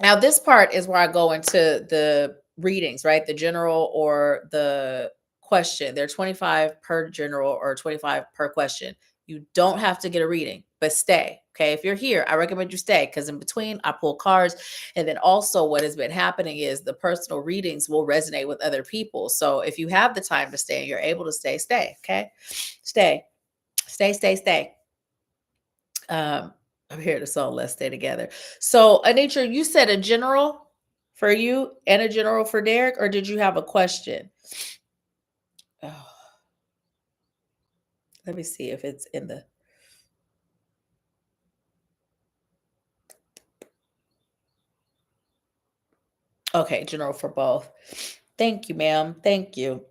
now this part is where I go into the readings, right? The general or the question. They're 25 per general or 25 per question. You don't have to get a reading, but stay. Okay. If you're here, I recommend you stay because in between I pull cards. And then also what has been happening is the personal readings will resonate with other people. So if you have the time to stay and you're able to stay, stay. Okay. Stay, stay. Um, I'm here to song Let's Stay Together. So, Anitra, you said a general for you and a general for Derek, or did you have a question? Oh, let me see if it's in the. Okay, general for both. Thank you, ma'am. Thank you.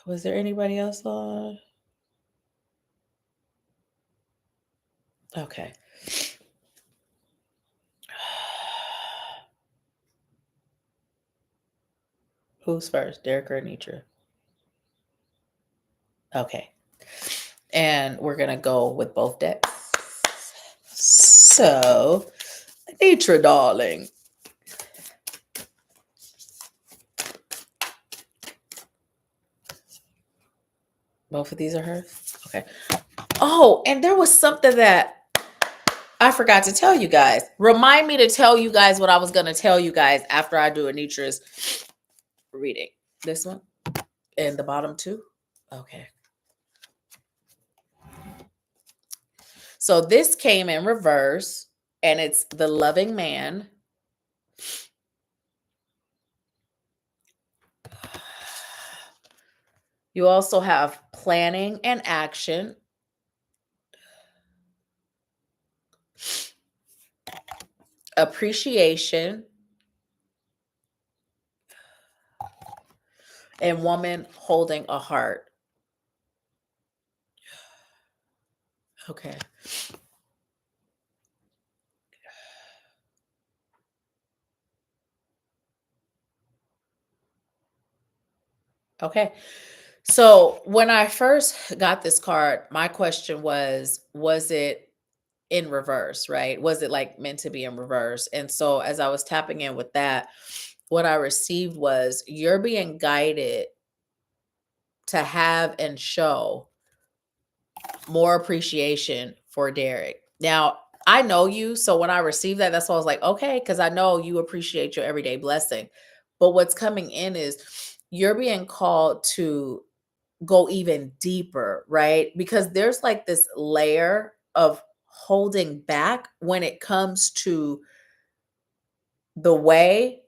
Was there anybody else on? Okay. Who's first, Derek or Anitra? Okay. And we're going to go with both decks. So, Anitra, darling. Both of these are hers? Okay. Oh, and there was something that I forgot to tell you guys. Remind me to tell you guys what I was going to tell you guys after I do Anitra's reading. This one and the bottom two. Okay. So this came in reverse and it's the loving man. You also have planning and action. Appreciation. And woman holding a heart. Okay. Okay. So when I first got this card, my question was it in reverse, right? Was it like meant to be in reverse? And so as I was tapping in with that, what I received was you're being guided to have and show more appreciation for Derek. Now, I know you, so when I received that, that's why I was like, okay, because I know you appreciate your everyday blessing. But what's coming in is you're being called to go even deeper, right? Because there's like this layer of holding back when it comes to the way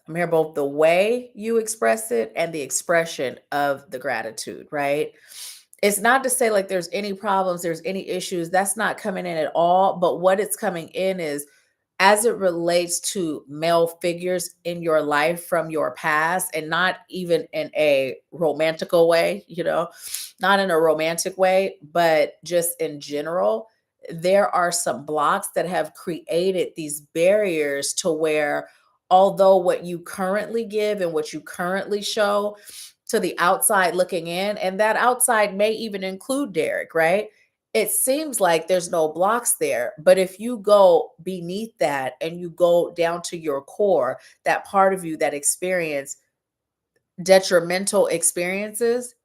I'm here both the way you express it and the expression of the gratitude, right? It's not to say like there's any problems, there's any issues. That's not coming in at all. But what it's coming in is as it relates to male figures in your life from your past, and not even in a romantical way, not in a romantic way, but just in general, there are some blocks that have created these barriers to where, although what you currently give and what you currently show to the outside looking in, and that outside may even include Derek, right? It seems like there's no blocks there. But if you go beneath that and you go down to your core, that part of you that experience detrimental experiences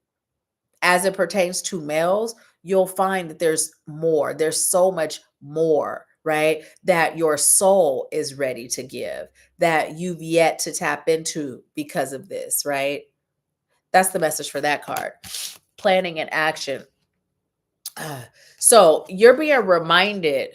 as it pertains to males, you'll find that there's more. There's so much more, right? That your soul is ready to give, that you've yet to tap into because of this, right? That's the message for that card. Planning and action. Uh, So you're being reminded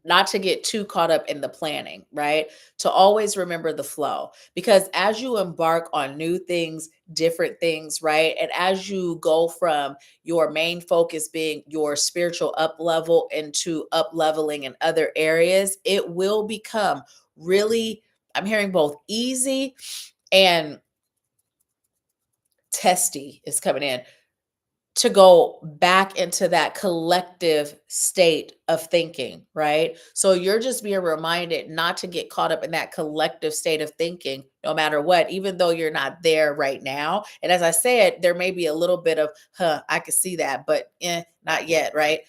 not to get too caught up in the planning, right? To always remember the flow. Because as you embark on new things, different things, right? And as you go from your main focus being your spiritual up level into up leveling in other areas, it will become really, I'm hearing both easy and testy is coming in to go back into that collective state of thinking, right? So you're just being reminded not to get caught up in that collective state of thinking, no matter what, even though you're not there right now. And as I said, there may be a little bit of, I could see that, but not yet, right?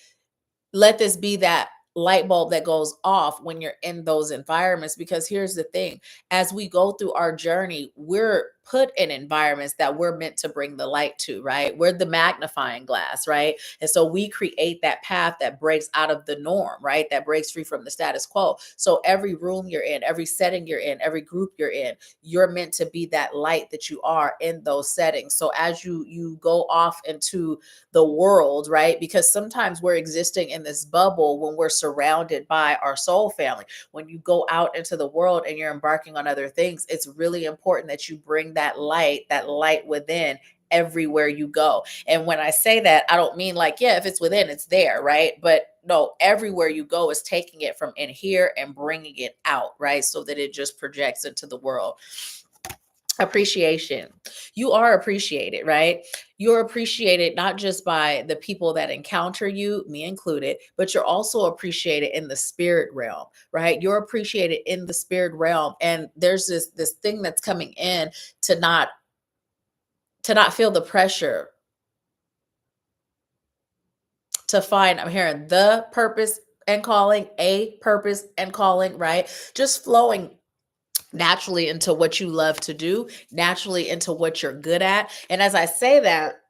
Let this be that light bulb that goes off when you're in those environments, because here's the thing, as we go through our journey, we're put in environments that we're meant to bring the light to, right? We're the magnifying glass, right? And so we create that path that breaks out of the norm, right? That breaks free from the status quo. So every room you're in, every setting you're in, every group you're in, you're meant to be that light that you are in those settings. So as you go off into the world, right? Because sometimes we're existing in this bubble when we're surrounded by our soul family. When you go out into the world and you're embarking on other things, it's really important that you bring that light within everywhere you go. And when I say that, I don't mean like, yeah, if it's within, it's there, right? But no, everywhere you go is taking it from in here and bringing it out, right? So that it just projects into the world. Appreciation. You are appreciated, right? You're appreciated not just by the people that encounter you, me included, but you're also appreciated in the spirit realm, right? You're appreciated in the spirit realm. And there's this thing that's coming in to not feel the pressure to find, I'm hearing the purpose and calling, a purpose and calling, right? Just flowing naturally into what you love to do, naturally into what you're good at. And as I say that,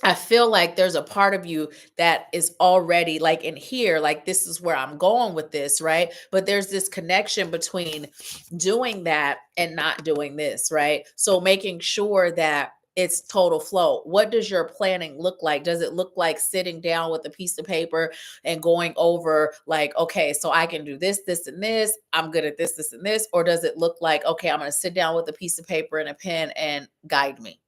I feel like there's a part of you that is already like in here, like this is where I'm going with this, right? But there's this connection between doing that and not doing this, right? So making sure that it's total flow. What does your planning look like? Does it look like sitting down with a piece of paper and going over, like, okay, so I can do this, this, and this. I'm good at this, this, and this. Or does it look like, okay, I'm going to sit down with a piece of paper and a pen and guide me,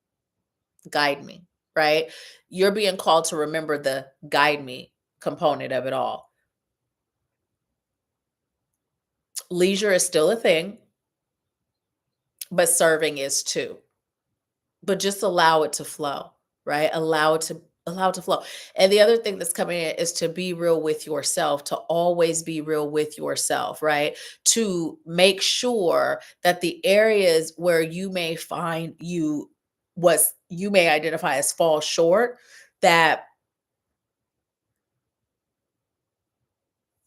right? You're being called to remember the guide me component of it all. Leisure is still a thing, but serving is too. But just allow it to flow, right? Allow it to flow. And the other thing that's coming in is to be real with yourself, to always be real with yourself, right? To make sure that the areas where you may find what you may identify as fall short, that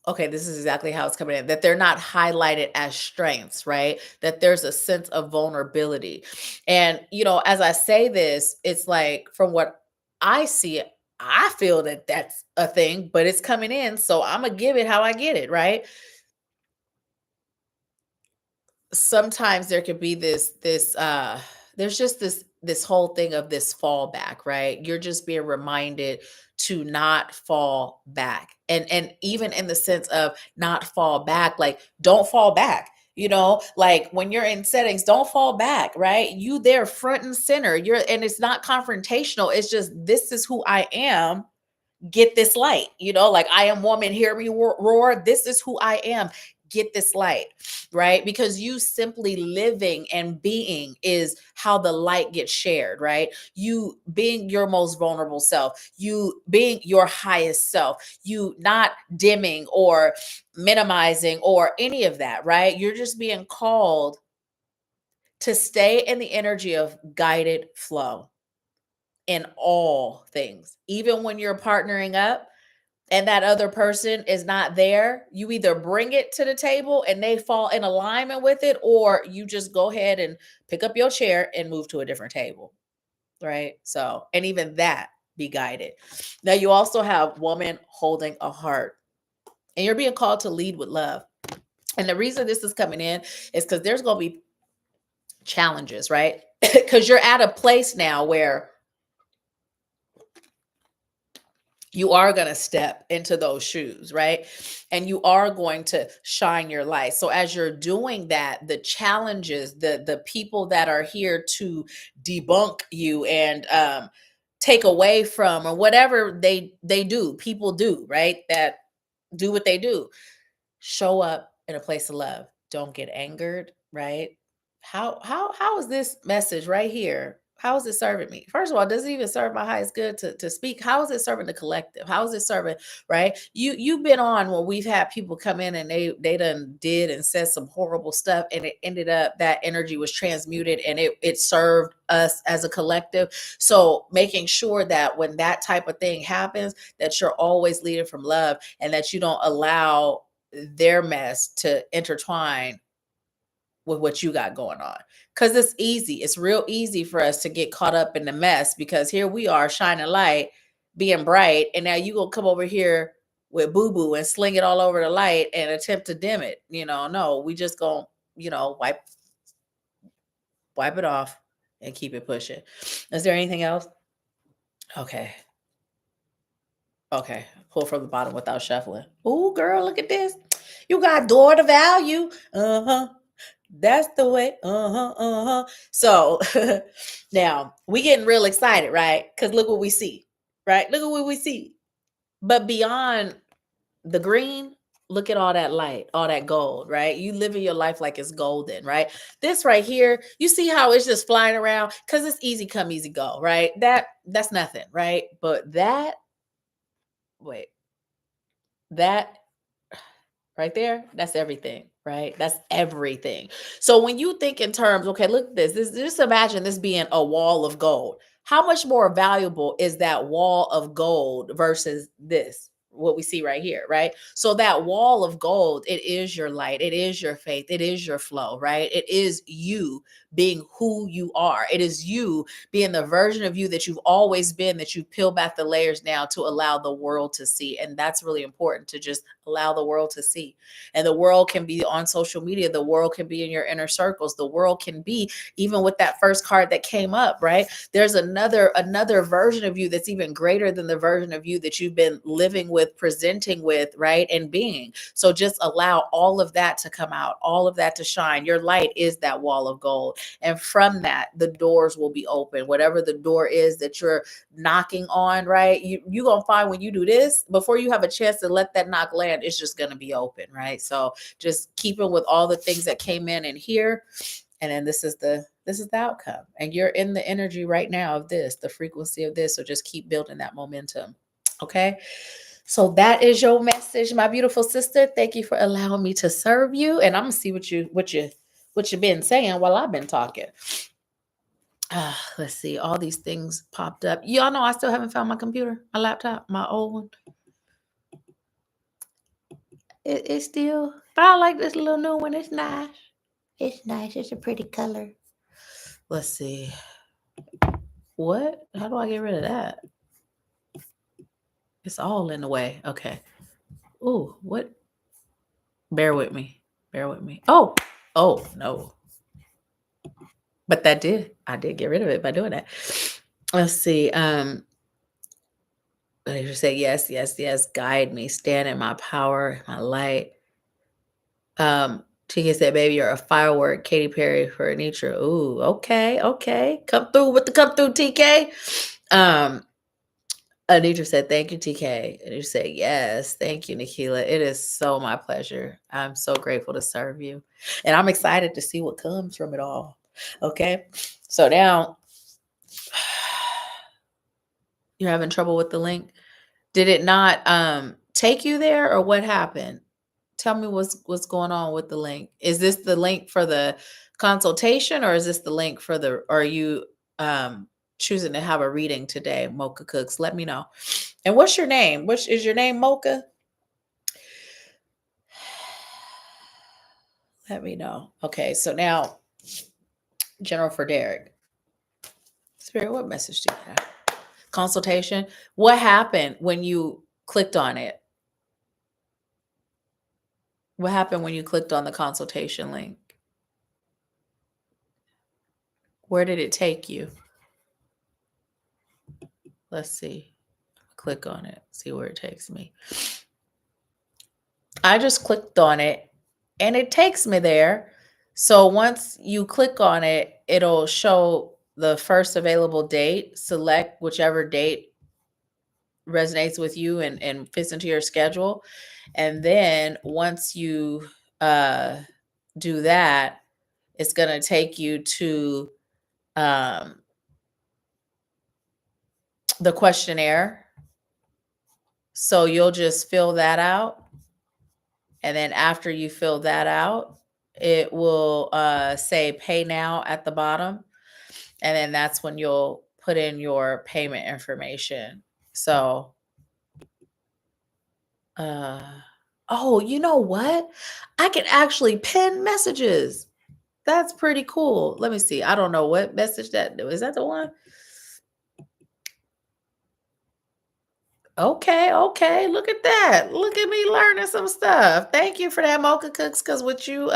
okay, this is exactly how it's coming in, that they're not highlighted as strengths, right? That there's a sense of vulnerability. And, as I say this, it's like from what I see, I feel that that's a thing, but it's coming in, so I'm gonna give it how I get it, right? Sometimes there could be this there's just this whole thing of this fallback, right? You're just being reminded to not fall back. And even in the sense of not fall back, like don't fall back. Like when you're in settings, don't fall back, right? You there front and center. And it's not confrontational. It's just this is who I am, get this light, like I am woman, hear me roar. This is who I am, get this light, right? Because you simply living and being is how the light gets shared, right? You being your most vulnerable self, you being your highest self, you not dimming or minimizing or any of that, right? You're just being called to stay in the energy of guided flow in all things. Even when you're partnering up and that other person is not there, you either bring it to the table and they fall in alignment with it, or you just go ahead and pick up your chair and move to a different table, right? So, and even that, be guided. Now, you also have woman holding a heart, and you're being called to lead with love. And the reason this is coming in is because there's going to be challenges, right? Because you're at a place now where you are going to step into those shoes, right? And you are going to shine your light. So as you're doing that, the challenges, the people that are here to debunk you and take away from, or whatever they do, people do, right? That do what they do. Show up in a place of love. Don't get angered, right? How is this message right here? How is it serving me? First of all, does it even serve my highest good to speak? How is it serving the collective? How is it serving, right? You've been on when we've had people come in and they done did and said some horrible stuff, and it ended up that energy was transmuted and it served us as a collective. So making sure that when that type of thing happens, that you're always leading from love, and that you don't allow their mess to intertwine with what you got going on. Because it's easy. It's real easy for us to get caught up in the mess, because here we are shining light, being bright, and now you gonna come over here with boo-boo and sling it all over the light and attempt to dim it. No, we just gonna, wipe it off and keep it pushing. Is there anything else? Okay. Okay. Pull from the bottom without shuffling. Oh, girl, look at this. You got door to value. Uh-huh. That's the way. Uh-huh. Uh-huh. So now we getting real excited, right? Because look what we see. Right? Look at what we see. But beyond the green, look at all that light, all that gold, right? You living your life like it's golden, right? This right here, you see how it's just flying around because it's easy come, easy go, right? That's nothing, right? But wait, that right there, that's everything, right? That's everything. So when you think in terms, okay, look at this, just imagine this being a wall of gold. How much more valuable is that wall of gold versus this? What we see right here, right? So that wall of gold, it is your light, it is your faith, it is your flow, right? It is you being who you are. It is you being the version of you that you've always been, that you peel back the layers now to allow the world to see. And that's really important, to just allow the world to see. And the world can be on social media, the world can be in your inner circles, the world can be even with that first card that came up, right? There's another version of you that's even greater than the version of you that you've been living with, presenting with, right? And being. So just allow all of that to come out, all of that to shine. Your light is that wall of gold. And from that, the doors will be open. Whatever the door is that you're knocking on, right? You're going to find when you do this, before you have a chance to let that knock land, it's just going to be open, right? So just keeping with all the things that came in here. And then this is the outcome. And you're in the energy right now of this, the frequency of this. So just keep building that momentum. Okay. So that is your message, my beautiful sister. Thank you for allowing me to serve you. And I'm gonna see what you've been saying while I've been talking. Let's see. All these things popped up. Y'all know I still haven't found my computer, my laptop, my old one. It's still, but I like this little new one. It's nice. It's nice. It's a pretty color. Let's see. What? How do I get rid of that? It's all in the way. Okay. Ooh, what? Bear with me. Bear with me. Oh, oh no. But I did get rid of it by doing that. Let's see. I just say yes, yes, yes. Guide me, stand in my power, my light. TK said, "Baby, you're a firework." Katy Perry for Anitra. Ooh, okay, okay. Come through with the come through, TK. Um, Anitra said, "Thank you, TK." And you said, "Yes, thank you, Nahkila. It is so my pleasure. I'm so grateful to serve you, and I'm excited to see what comes from it all." Okay, so now you're having trouble with the link. Did it not take you there, or what happened? Tell me what's going on with the link. Is this the link for the consultation, or is this the link for the, or are you choosing to have a reading today, Mocha Cooks? Let me know. And what's your name? Which is your name, Mocha? Let me know. Okay, so now General for Derek. Spirit, what message do you have? Consultation. What happened when you clicked on it? What happened when you clicked on the consultation link? Where did it take you? Let's see. Click on it. See where it takes me. I just clicked on it and it takes me there. So once you click on it, it'll show the first available date. Select whichever date resonates with you and fits into your schedule. And then once you do that, it's going to take you to um, the questionnaire. So you'll just fill that out. And then after you fill that out, it will say pay now at the bottom. And then that's when you'll put in your payment information. So, oh, you know what? I can actually pin messages. That's pretty cool. Let me see. I don't know what message that is. That the one? Okay, okay. Look at that. Look at me learning some stuff. Thank you for that, Mocha Cooks. Because with you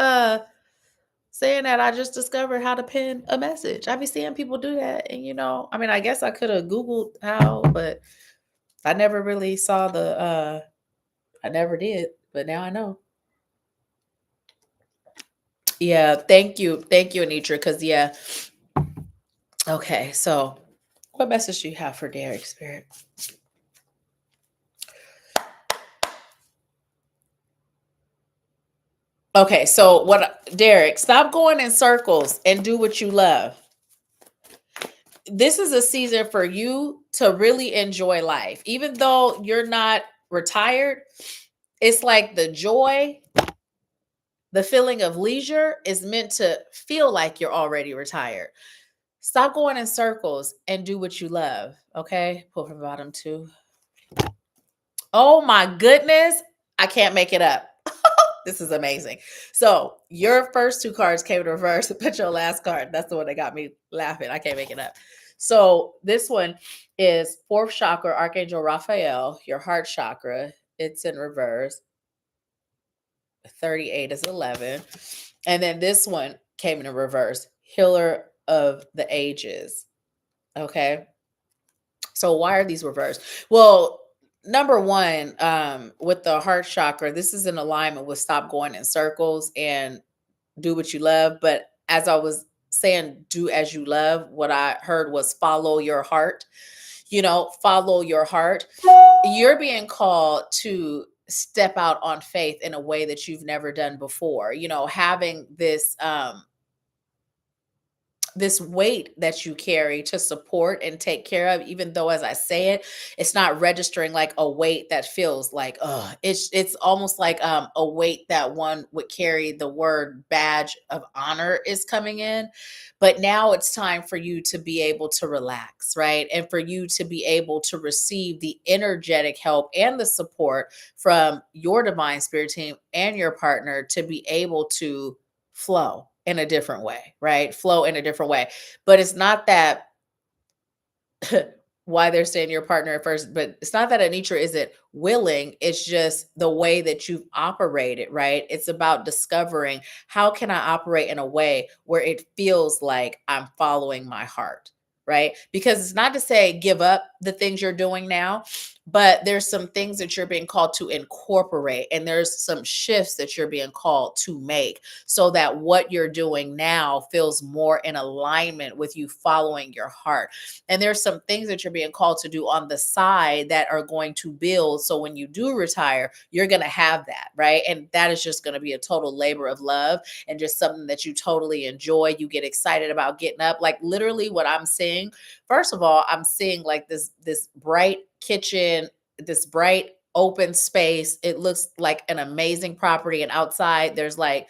saying that, I just discovered how to pin a message. I be seeing people do that, and I mean, I guess I could have Googled how, but I never really saw the. I never did, but now I know. Yeah, thank you, Anitra. Because yeah, okay. So, what message do you have for Derek Spirit? Okay, so Derek, stop going in circles and do what you love. This is a season for you to really enjoy life. Even though you're not retired, it's like the joy, the feeling of leisure is meant to feel like you're already retired. Stop going in circles and do what you love. Okay, pull from the bottom two. Oh my goodness, I can't make it up. This is amazing. So your first two cards came in reverse. Put your last card. That's the one that got me laughing. I can't make it up. So this one is fourth chakra, Archangel Raphael, your heart chakra. It's in reverse. 38 is 11. And then this one came in reverse, healer of the ages. Okay. So why are these reversed? Well, number one, with the heart chakra, this is in alignment with stop going in circles and do what you love. But as I was saying, do as you love, what I heard was follow your heart. Follow your heart. You're being called to step out on faith in a way that you've never done before. Having this weight that you carry to support and take care of, even though as I say it, it's not registering like a weight that feels like, it's almost like a weight that one would carry. The word badge of honor is coming in, but now it's time for you to be able to relax, right? And for you to be able to receive the energetic help and the support from your divine spirit team and your partner to be able to flow in a different way, right? Flow in a different way. But it's not that why they're saying your partner at first, but it's not that Anitra isn't willing. It's just the way that you've operated, right? It's about discovering, how can I operate in a way where it feels like I'm following my heart, right? Because it's not to say give up the things you're doing now, but there's some things that you're being called to incorporate, and there's some shifts that you're being called to make, so that what you're doing now feels more in alignment with you following your heart. And there's some things that you're being called to do on the side that are going to build. So when you do retire, you're going to have that, right? And that is just going to be a total labor of love, and just something that you totally enjoy. You get excited about getting up. Like literally what I'm seeing, first of all, I'm seeing like this bright kitchen, this bright open space. It looks like an amazing property. And outside there's like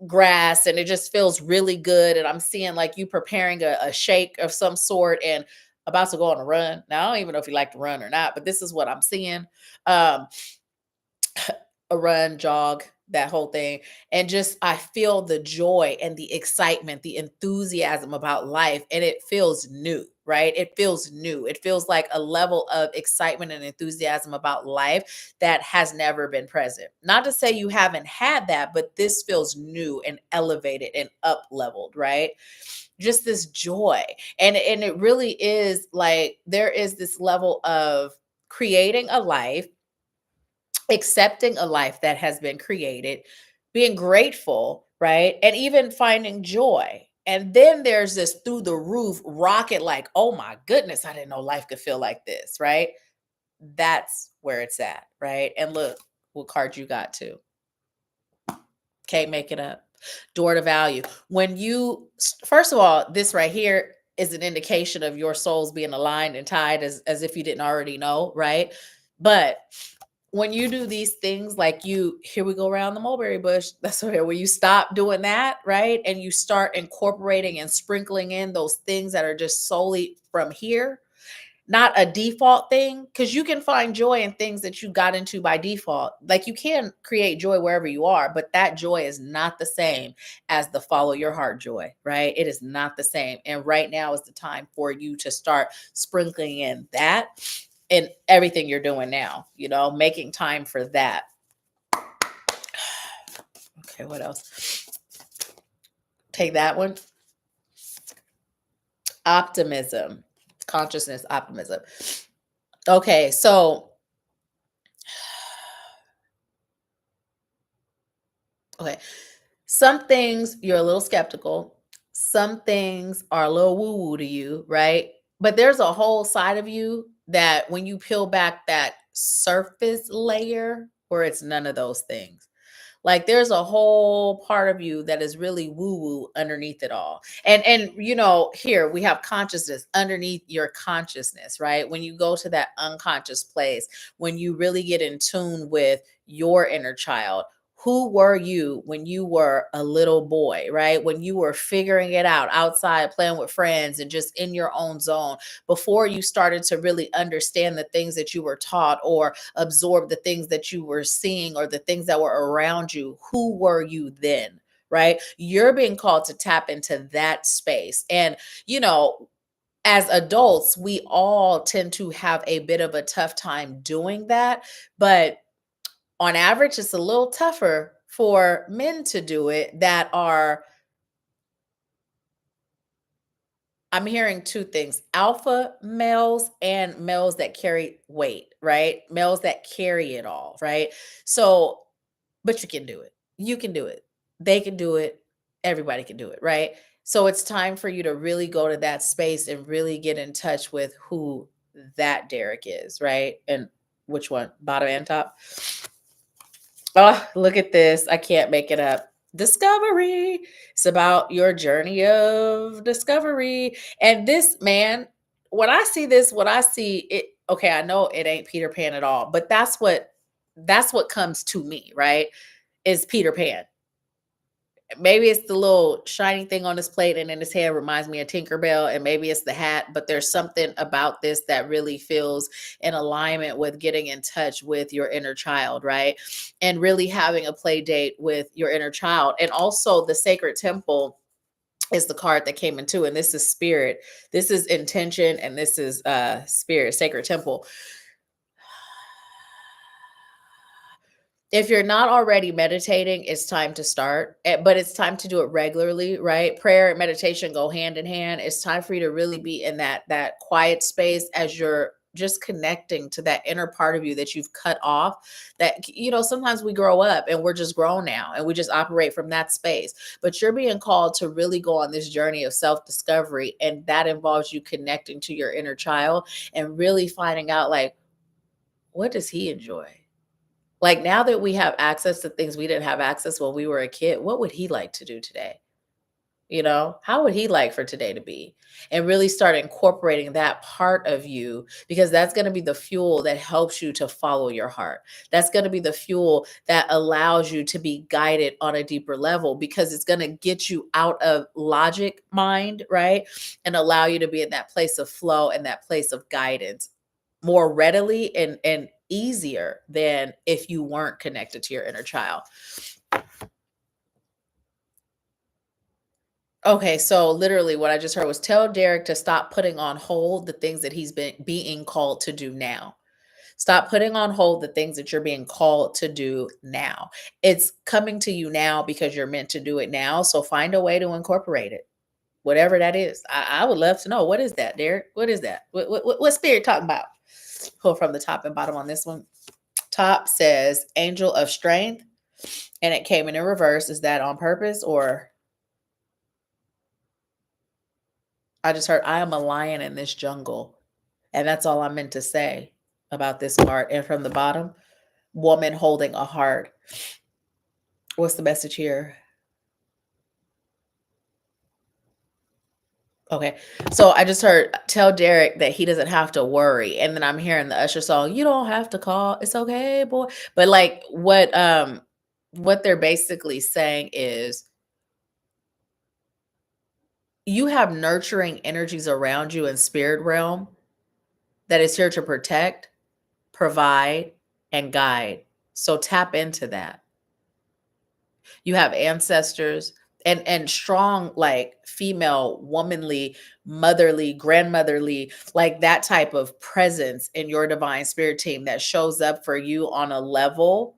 grass, and it just feels really good. And I'm seeing like you preparing a shake of some sort and about to go on a run. Now, I don't even know if you like to run or not, but this is what I'm seeing. Um, a run, jog, that whole thing. And just, I feel the joy and the excitement, the enthusiasm about life. And it feels new, right? It feels new. It feels like a level of excitement and enthusiasm about life that has never been present. Not to say you haven't had that, but this feels new and elevated and up leveled, right? Just this joy. And it really is like there is this level of creating a life, accepting a life that has been created, being grateful, right? And even finding joy. And then there's this through the roof rocket, like, oh my goodness, I didn't know life could feel like this, right? That's where it's at, right? And look what card you got too. Can't make it up. Door to value. When you, first of all, this right here is an indication of your souls being aligned and tied, as if you didn't already know, right? But when you do these things, like you, here we go around the mulberry bush. That's where you stop doing that, right? And you start incorporating and sprinkling in those things that are just solely from here, not a default thing. Because you can find joy in things that you got into by default. Like you can create joy wherever you are, but that joy is not the same as the follow your heart joy, right? It is not the same. And right now is the time for you to start sprinkling in that in everything you're doing now, making time for that. Okay, what else? Take that one. Optimism, consciousness, optimism. Okay, so, okay, some things you're a little skeptical. Some things are a little woo woo to you, right? But there's a whole side of you that when you peel back that surface layer, where it's none of those things. Like there's a whole part of you that is really woo woo underneath it all. And here we have consciousness underneath your consciousness, right? When you go to that unconscious place, when you really get in tune with your inner child, who were you when you were a little boy, right? When you were figuring it out outside, playing with friends and just in your own zone, before you started to really understand the things that you were taught or absorb the things that you were seeing or the things that were around you. Who were you then? Right? You're being called to tap into that space. And, as adults, we all tend to have a bit of a tough time doing that. But on average, it's a little tougher for men to do it that are, I'm hearing two things: alpha males and males that carry weight, right? Males that carry it all, right? So, but you can do it. You can do it. They can do it. Everybody can do it, right? So it's time for you to really go to that space and really get in touch with who that Derek is, right? And which one? Bottom and top? Oh, look at this. I can't make it up. Discovery. It's about your journey of discovery. And this man, when I see this, what I see it, okay, I know it ain't Peter Pan at all, but that's what comes to me, right? Is Peter Pan. Maybe it's the little shiny thing on his plate and in his hair reminds me of Tinkerbell, and maybe it's the hat, but there's something about this that really feels in alignment with getting in touch with your inner child, right? And really having a play date with your inner child. And also the sacred temple is the card that came into, and this is spirit. This is intention, and this is spirit, sacred temple. If you're not already meditating, it's time to start, but it's time to do it regularly, right? Prayer and meditation go hand in hand. It's time for you to really be in that quiet space as you're just connecting to that inner part of you that you've cut off. That, sometimes we grow up and we're just grown now and we just operate from that space. But you're being called to really go on this journey of self-discovery, and that involves you connecting to your inner child and really finding out, like, what does he enjoy? Like, now that we have access to things we didn't have access when we were a kid, what would he like to do today? How would he like for today to be? And really start incorporating that part of you, because that's going to be the fuel that helps you to follow your heart. That's going to be the fuel that allows you to be guided on a deeper level, because it's going to get you out of logic mind, right? And allow you to be in that place of flow and that place of guidance more readily and easier than if you weren't connected to your inner child. Okay, so literally what I just heard was, tell Derek to stop putting on hold the things that he's been being called to do now. Stop putting on hold the things that you're being called to do now. It's coming to you now because you're meant to do it now. So find a way to incorporate it, whatever that is. I would love to know, what is that, Derek? What is that? What spirit talking about? Pull from the top and bottom on this one. Top says angel of strength, and it came in reverse. Is that on purpose, or I just heard I am a lion in this jungle? And that's all I meant to say about this part. And from the bottom, woman holding a heart. What's the message here? Okay. So I just heard, tell Derek that he doesn't have to worry. And then I'm hearing the Usher song, you don't have to call. It's okay, boy. But like what they're basically saying is, you have nurturing energies around you in spirit realm that is here to protect, provide, and guide. So tap into that. You have ancestors and strong, like, female, womanly, motherly, grandmotherly, like that type of presence in your divine spirit team that shows up for you on a level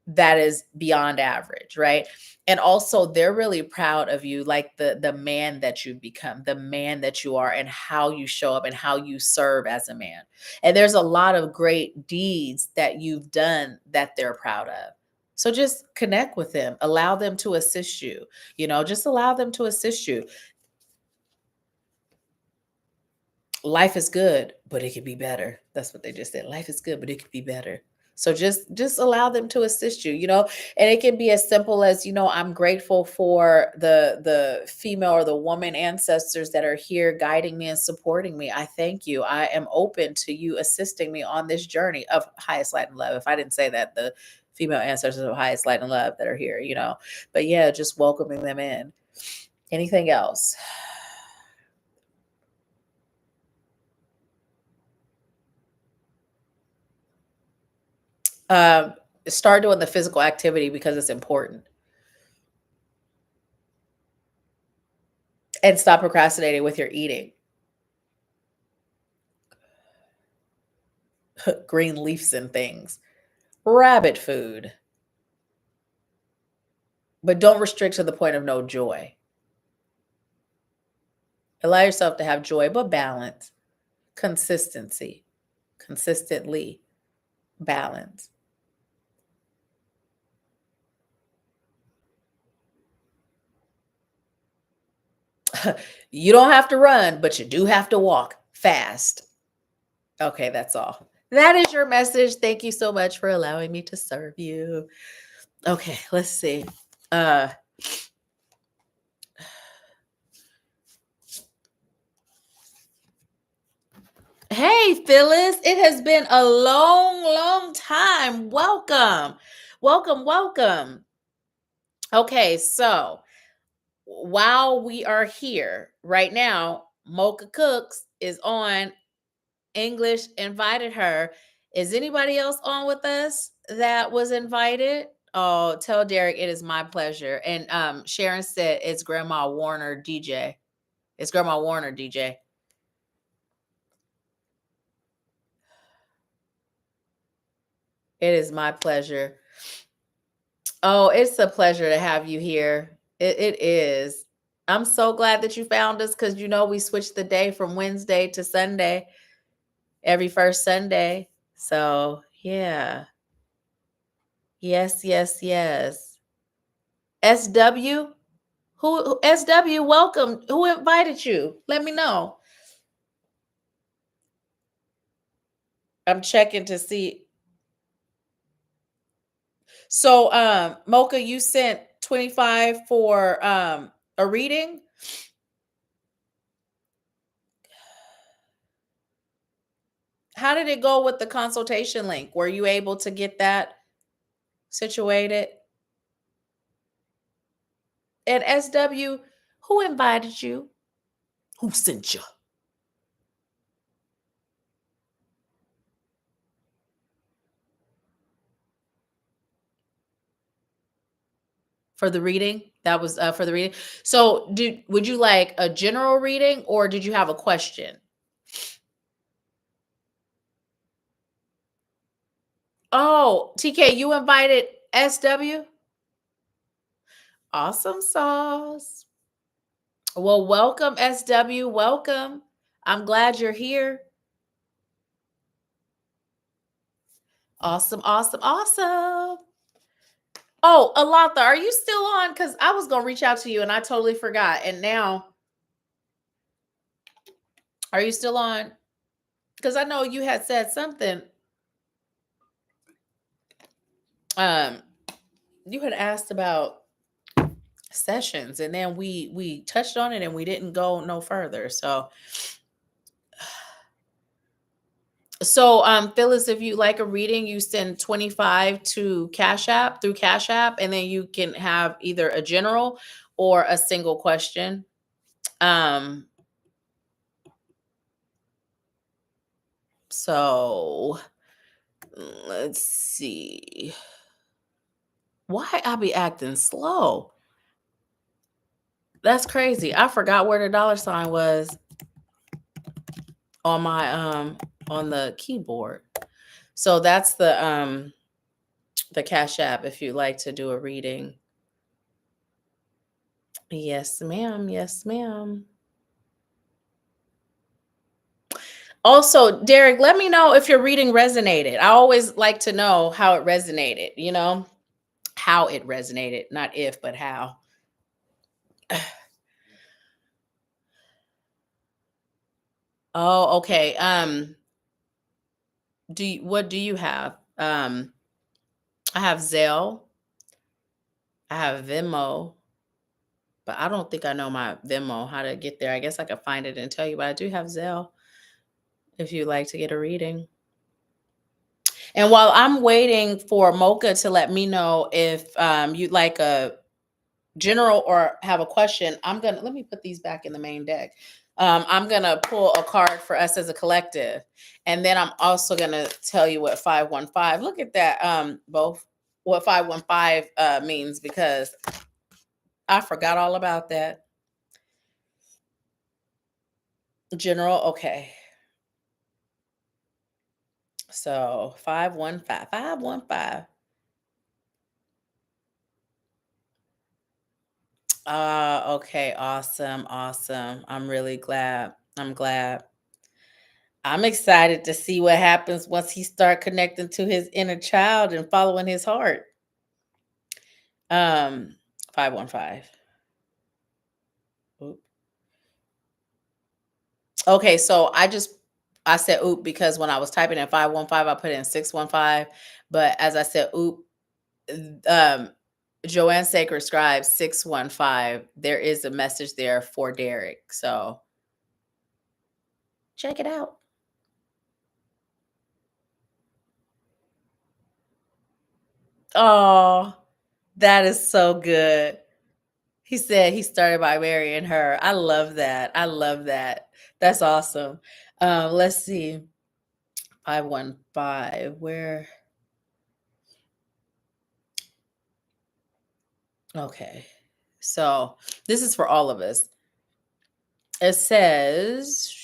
that is beyond average, right? And also they're really proud of you, like the man that you've become, the man that you are, and how you show up and how you serve as a man. And there's a lot of great deeds that you've done that they're proud of. So just connect with them, allow them to assist you, just allow them to assist you. Life is good, but it could be better. That's what they just said. Life is good, but it could be better. So just allow them to assist you, and it can be as simple as, I'm grateful for the female or the woman ancestors that are here guiding me and supporting me. I thank you. I am open to you assisting me on this journey of highest light and love. If I didn't say that, the female ancestors of highest light and love that are here, but yeah, just welcoming them in. Anything else? Um, Start doing the physical activity because it's important. And stop procrastinating with your eating. Green leaves and things. Rabbit food. But don't restrict to the point of no joy. Allow yourself to have joy, but balance. Consistency. Consistently. Balance. You don't have to run, but you do have to walk fast. Okay, that's all. That is your message. Thank you so much for allowing me to serve you. Okay, let's see. Uh Hey, Phyllis, it has been a long, long time. Welcome. Welcome, welcome. Okay, so while we are here right now, Mocha Cooks is on. English invited her. Is anybody else on with us that was invited? Oh, tell Derek it is my pleasure. And Sharon said it's Grandma Warner DJ. It's Grandma Warner DJ. It is my pleasure. Oh, it's a pleasure to have you here. It is. I'm so glad that you found us because we switched the day from Wednesday to Sunday every first Sunday. So yeah. Yes, yes, yes. SW? SW, welcome. Who invited you? Let me know. I'm checking to see. So Mocha, you sent 25 for a reading. How did it go with the consultation link? Were you able to get that situated? And SW, who invited you? Who sent you? For the reading? That was for the reading. So would you like a general reading or did you have a question? Oh, TK, you invited SW? Awesome sauce. Well, welcome, SW. Welcome. I'm glad you're here. Awesome, awesome, awesome. Oh, Alantha, are you still on? Because I was going to reach out to you and I totally forgot. And now, are you still on? Because I know you had said something. You had asked about sessions and then we touched on it and we didn't go no further. So Phyllis, if you like a reading, you send 25 to Cash App through Cash App, and then you can have either a general or a single question. So let's see. Why I be acting slow? That's crazy. I forgot where the dollar sign was on my on the keyboard. So that's the Cash App if you'd like to do a reading. Yes, ma'am. Yes, ma'am. Also, Derek, let me know if your reading resonated. I always like to know how it resonated, how it resonated, not if, but how. Oh, okay. What do you have? I have Zelle. I have Venmo, but I don't think I know my Venmo, how to get there. I guess I could find it and tell you, but I do have Zelle if you'd like to get a reading. And while I'm waiting for Mocha to let me know if you'd like a general or have a question, let me put these back in the main deck. I'm gonna pull a card for us as a collective, and then I'm also gonna tell you what 515. Look at that, both what 515 means because I forgot all about that. General, okay. So 515, 515. Okay, awesome, awesome. I'm really glad. I'm glad. I'm excited to see what happens once he start connecting to his inner child and following his heart. 515. Oop. Okay, so I said oop because when I was typing in 515, I put in 615. But as I said oop, um, Joanne Sacred Scribe 615. There is a message there for Derek. So check it out. Oh, that is so good. He said he started by marrying her. I love that. I love that. That's awesome. Let's see. 515. Where? Okay. So this is for all of us. It says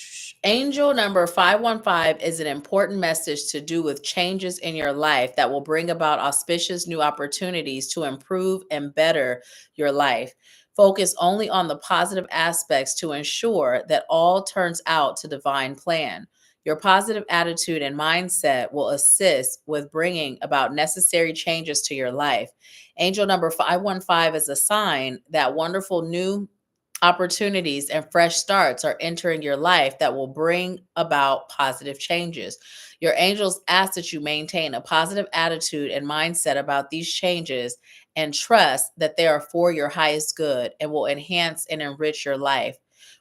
angel number 515 is an important message to do with changes in your life that will bring about auspicious new opportunities to improve and better your life. Focus only on the positive aspects to ensure that all turns out to divine plan. Your positive attitude and mindset will assist with bringing about necessary changes to your life. Angel number 515 is a sign that wonderful new opportunities and fresh starts are entering your life that will bring about positive changes. Your angels ask that you maintain a positive attitude and mindset about these changes and trust that they are for your highest good and will enhance and enrich your life.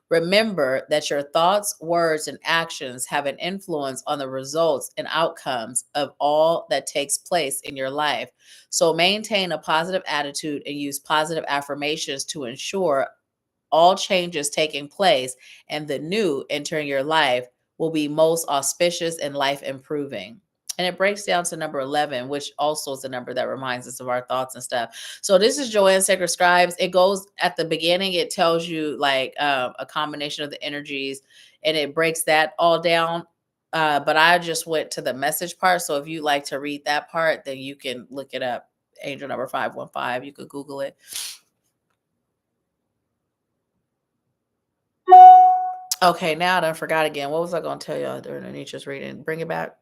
Remember that your thoughts, words, and actions have an influence on the results and outcomes of all that takes place in your life. So maintain a positive attitude and use positive affirmations to ensure all changes taking place and the new entering your life will be most auspicious and life improving. And it breaks down to number 11, which also is the number that reminds us of our thoughts and stuff. So this is Joanne Sacred Scribes. It goes at the beginning, it tells you like a combination of the energies and it breaks that all down. But I just went to the message part. So if you like to read that part, then you can look it up. Angel number 515. You could Google it. Okay, now I done forgot again. What was I going to tell y'all during Anita's reading? Bring it back.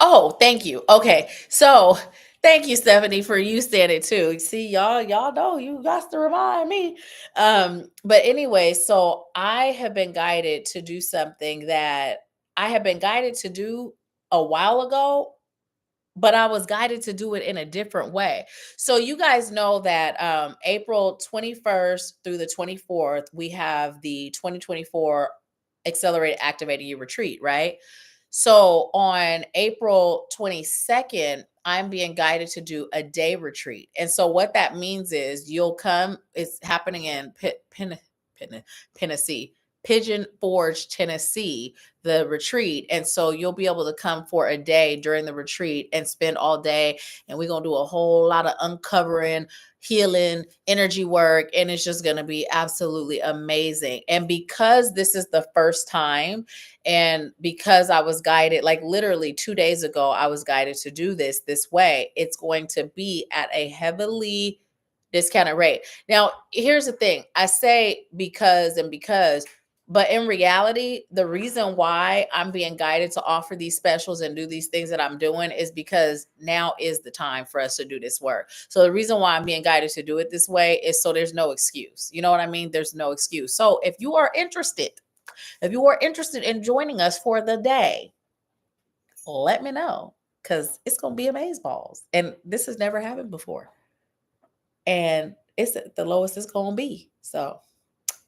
Oh, thank you. Okay, so thank you, Stephanie, for you saying it too. See, y'all know you got to remind me. But anyway, so I have been guided to do something that I have been guided to do a while ago, but I was guided to do it in a different way. So you guys know that April 21st through the 24th, we have the 2024 Accelerated Activating You Retreat, right? So on April 22nd, I'm being guided to do a day retreat. And so what that means is you'll come, it's happening in Tennessee, Pigeon Forge, Tennessee, the retreat. And so you'll be able to come for a day during the retreat and spend all day. And we're going to do a whole lot of uncovering, healing, energy work. And it's just going to be absolutely amazing. And because this is the first time, and because I was guided, like literally 2 days ago, I was guided to do this way, it's going to be at a heavily discounted rate. Now, here's the thing I say because, but in reality, the reason why I'm being guided to offer these specials and do these things that I'm doing is because now is the time for us to do this work. So the reason why I'm being guided to do it this way is so there's no excuse. You know what I mean? There's no excuse. So if you are interested in joining us for the day, let me know because it's going to be amazeballs. And this has never happened before. And it's the lowest it's going to be. So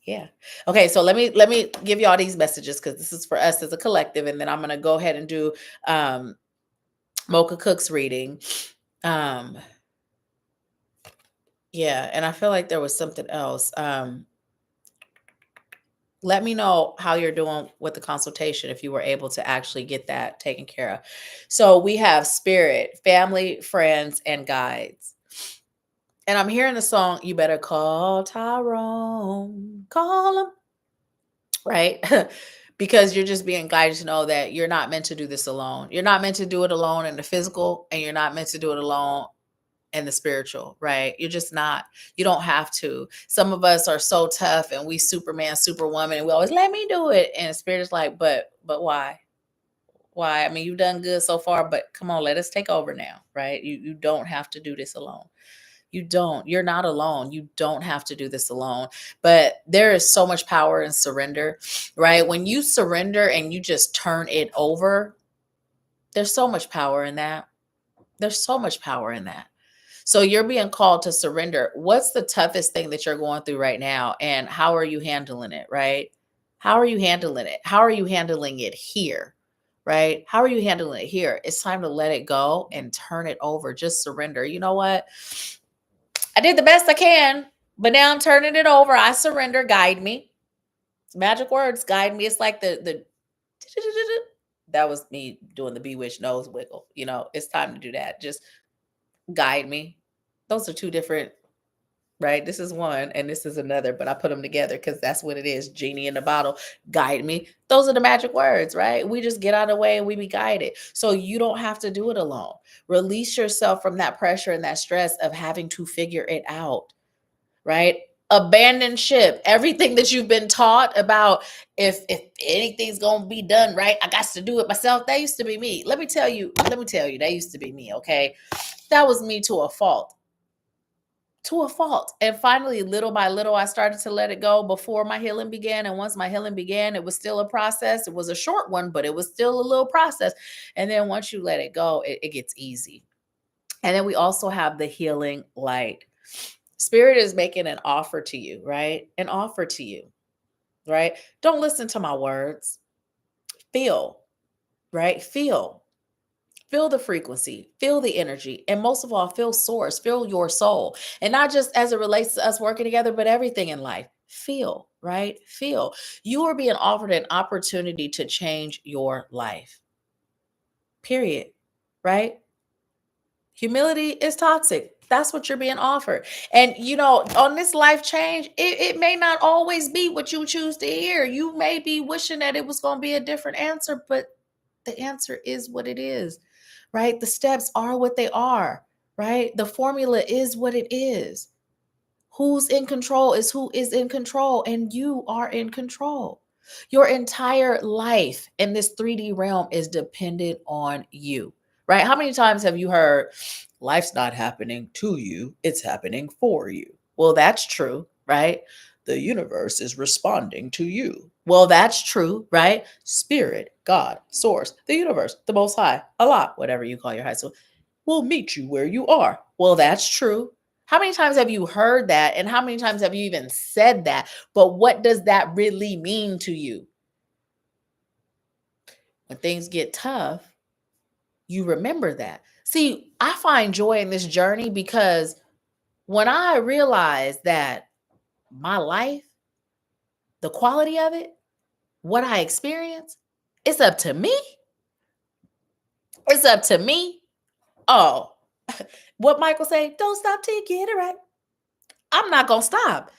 yeah. Okay. So let me give y'all these messages because this is for us as a collective, and then I'm gonna go ahead and do Mocha Cook's reading. Yeah, and I feel like there was something else. Let me know how you're doing with the consultation if you were able to actually get that taken care of. So we have spirit, family, friends, and guides. And I'm hearing the song, You Better Call Tyrone. Call him. Right? Because you're just being guided to know that you're not meant to do this alone. You're not meant to do it alone in the physical, and you're not meant to do it alone in the spiritual, right? You're just not. You don't have to. Some of us are so tough and we Superman, Superwoman, and we always let me do it. And the spirit is like, but why? Why? I mean, you've done good so far, but come on, let us take over now, right? You don't have to do this alone. You don't. You're not alone. You don't have to do this alone. But there is so much power in surrender, right? When you surrender and you just turn it over, there's so much power in that. There's so much power in that. So you're being called to surrender. What's the toughest thing that you're going through right now? And how are you handling it, right? How are you handling it? How are you handling it here? Right? How are you handling it here? It's time to let it go and turn it over. Just surrender. You know what? I did the best I can, but now I'm turning it over. I surrender. Guide me. Magic words, guide me. It's like the that was me doing the bewitched nose wiggle. You know, it's time to do that. Just Guide me. Those are two different, right? This is one and this is another, but I put them together because that's what it is. Genie in the bottle, guide me. Those are the magic words, right? We just get out of the way and we be guided. So you don't have to do it alone. Release yourself from that pressure and that stress of having to figure it out, right? Abandon ship. Everything that you've been taught about, if anything's gonna be done right, I got to do it myself. That used to be me. Let me tell you, that used to be me, okay? That was me to a fault. To a fault. And finally, little by little, I started to let it go before my healing began. And once my healing began, it was still a process. It was a short one, but it was still a little process. And then once you let it go, it gets easy. And then we also have the healing light. Spirit is making an offer to you, right? An offer to you, right? Don't listen to my words. Feel, right? Feel. Feel the frequency, feel the energy, and most of all, feel source, feel your soul. And not just as it relates to us working together, but everything in life. Feel, right? Feel. You are being offered an opportunity to change your life. Period. Right? Humility is toxic. That's what you're being offered. And on this life change, it may not always be what you choose to hear. You may be wishing that it was going to be a different answer, but the answer is what it is, right? The steps are what they are, right? The formula is what it is. Who's in control is who is in control, and you are in control. Your entire life in this 3D realm is dependent on you, right? How many times have you heard, life's not happening to you, it's happening for you? Well, that's true, right? The universe is responding to you. Well, that's true, right? Spirit, God, source, the universe, the most high, Allah, whatever you call your high soul, will meet you where you are. Well, that's true. How many times have you heard that? And how many times have you even said that? But what does that really mean to you? When things get tough, you remember that. See, I find joy in this journey because when I realize that my life, the quality of it, what I experience, it's up to me. It's up to me. Oh, what Michael say, don't stop till you get it right. I'm not going to stop.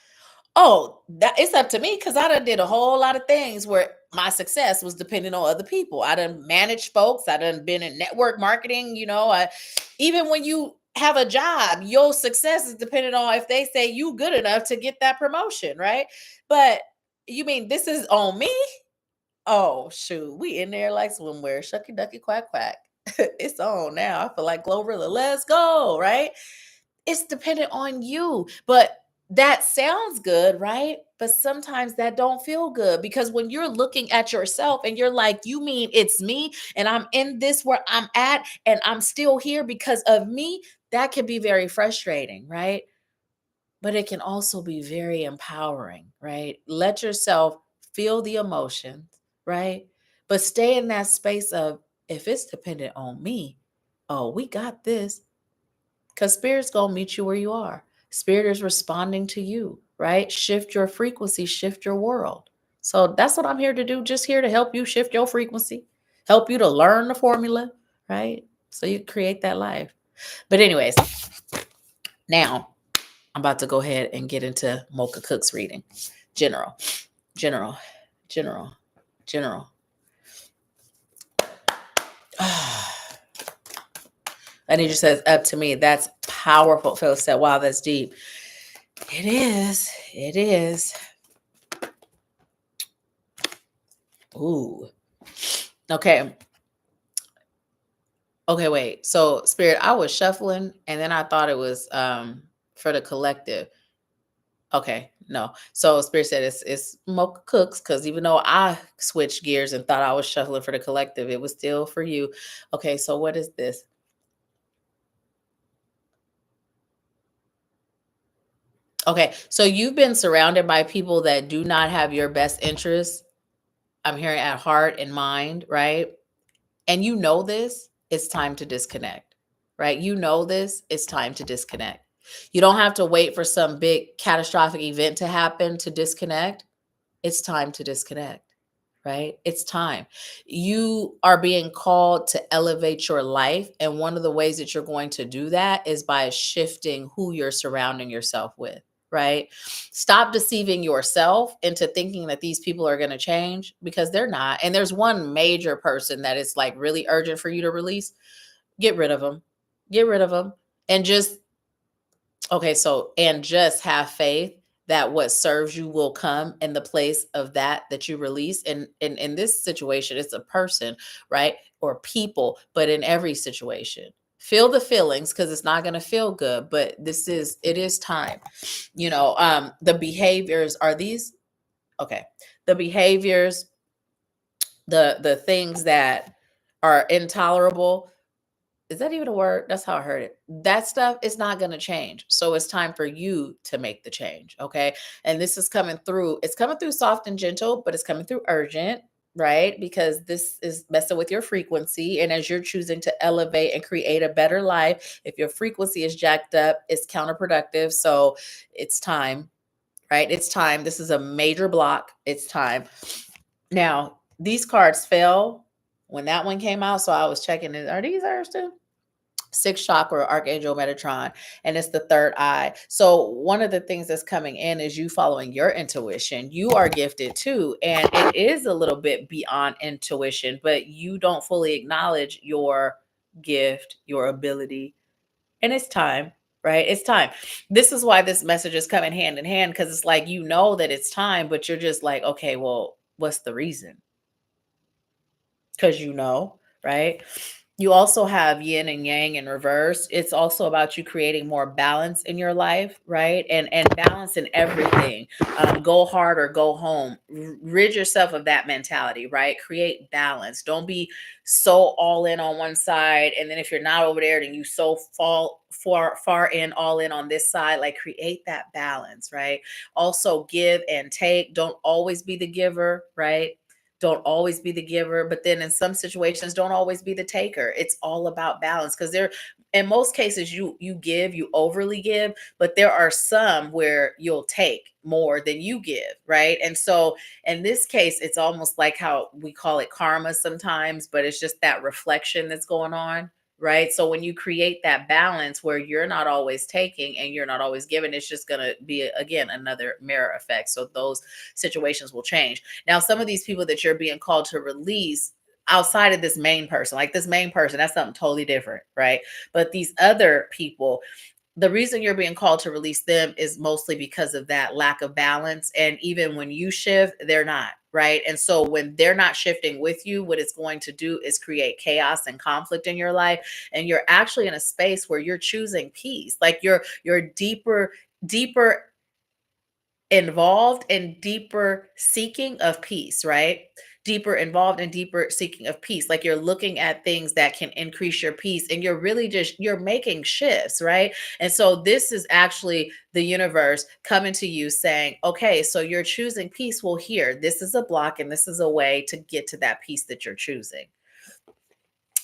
Oh, that it's up to me because I done did a whole lot of things where my success was dependent on other people. I done managed folks. I done been in network marketing. Even when you have a job, your success is dependent on if they say you good enough to get that promotion, right? But you mean this is on me? Oh shoot, we in there like swimwear, shucky ducky quack quack. It's on now. I feel like Glorilla. Let's go, right? It's dependent on you. But that sounds good, right? But sometimes that don't feel good because when you're looking at yourself and you're like, you mean it's me and I'm in this where I'm at and I'm still here because of me, that can be very frustrating, right? But it can also be very empowering, right? Let yourself feel the emotions, right? But stay in that space of if it's dependent on me, oh, we got this. Because spirit's going to meet you where you are. Spirit is responding to you, right? Shift your frequency, shift your world. So that's what I'm here to do. Just here to help you shift your frequency, help you to learn the formula, right? So you create that life. But, anyways, now I'm about to go ahead and get into Mocha Cook's reading. General, general, general, general. Anita says, up to me. That's powerful. Phil said, wow, that's deep. It is. It is. Ooh. Okay. Okay, wait. So, Spirit, I was shuffling and then I thought it was for the collective. Okay, no. So Spirit said it's Mocha Cooks because even though I switched gears and thought I was shuffling for the collective, it was still for you. Okay, so what is this? Okay, so you've been surrounded by people that do not have your best interests. I'm hearing at heart and mind, right? And you know this, it's time to disconnect, right? You know this, it's time to disconnect. You don't have to wait for some big catastrophic event to happen to disconnect. It's time to disconnect. right? It's time. You are being called to elevate your life. And one of the ways that you're going to do that is by shifting who you're surrounding yourself with, right? Stop deceiving yourself into thinking that these people are going to change, because they're not. And there's one major person that is like really urgent for you to release. Get rid of them. Get rid of them. And just Okay, so and just have faith that what serves you will come in the place of that you release. And in this situation, it's a person, right? Or people, but in every situation. Feel the feelings, because it's not going to feel good, but it is time. The behaviors are these okay. The behaviors, the things that are intolerable, is that even a word? That's how I heard it. That stuff is not going to change. So it's time for you to make the change. Okay. And this is coming through. It's coming through soft and gentle, but it's coming through urgent, right? Because this is messing with your frequency. And as you're choosing to elevate and create a better life, if your frequency is jacked up, it's counterproductive. So it's time, right? It's time. This is a major block. It's time. Now, these cards fell when that one came out. So I was checking it. Are these hers too? Sixth chakra, Archangel Metatron, and it's the third eye. So one of the things that's coming in is you following your intuition. You are gifted too, and it is a little bit beyond intuition, but you don't fully acknowledge your gift, your ability, and it's time. Right? It's time. This is why this message is coming hand in hand, because it's like, that it's time, but you're just like, okay, well, what's the reason? Because right? You also have yin and yang in reverse. It's also about you creating more balance in your life, right? And balance in everything. Go hard or go home. Rid yourself of that mentality, right? Create balance. Don't be so all in on one side, and then if you're not over there, then you so fall far in, all in on this side. Like, create that balance, right? Also, give and take. Don't always be the giver, right? Don't always be the giver, but then in some situations, don't always be the taker. It's all about balance, because in most cases, you overly give, but there are some where you'll take more than you give, right? And so in this case, it's almost like how we call it karma sometimes, but it's just that reflection that's going on. Right. So when you create that balance where you're not always taking and you're not always giving, it's just going to be, again, another mirror effect. So those situations will change. Now, some of these people that you're being called to release outside of this main person, like this main person, that's something totally different, right? But these other people, the reason you're being called to release them is mostly because of that lack of balance. And even when you shift, they're not, right? And so when they're not shifting with you, what it's going to do is create chaos and conflict in your life. And you're actually in a space where you're choosing peace. Like, you're deeper involved in deeper seeking of peace, right? Deeper involved in deeper seeking of peace. Like, you're looking at things that can increase your peace, and you're making shifts, right? And so this is actually the universe coming to you saying, okay, so you're choosing peace. Well, here, this is a block, and this is a way to get to that peace that you're choosing.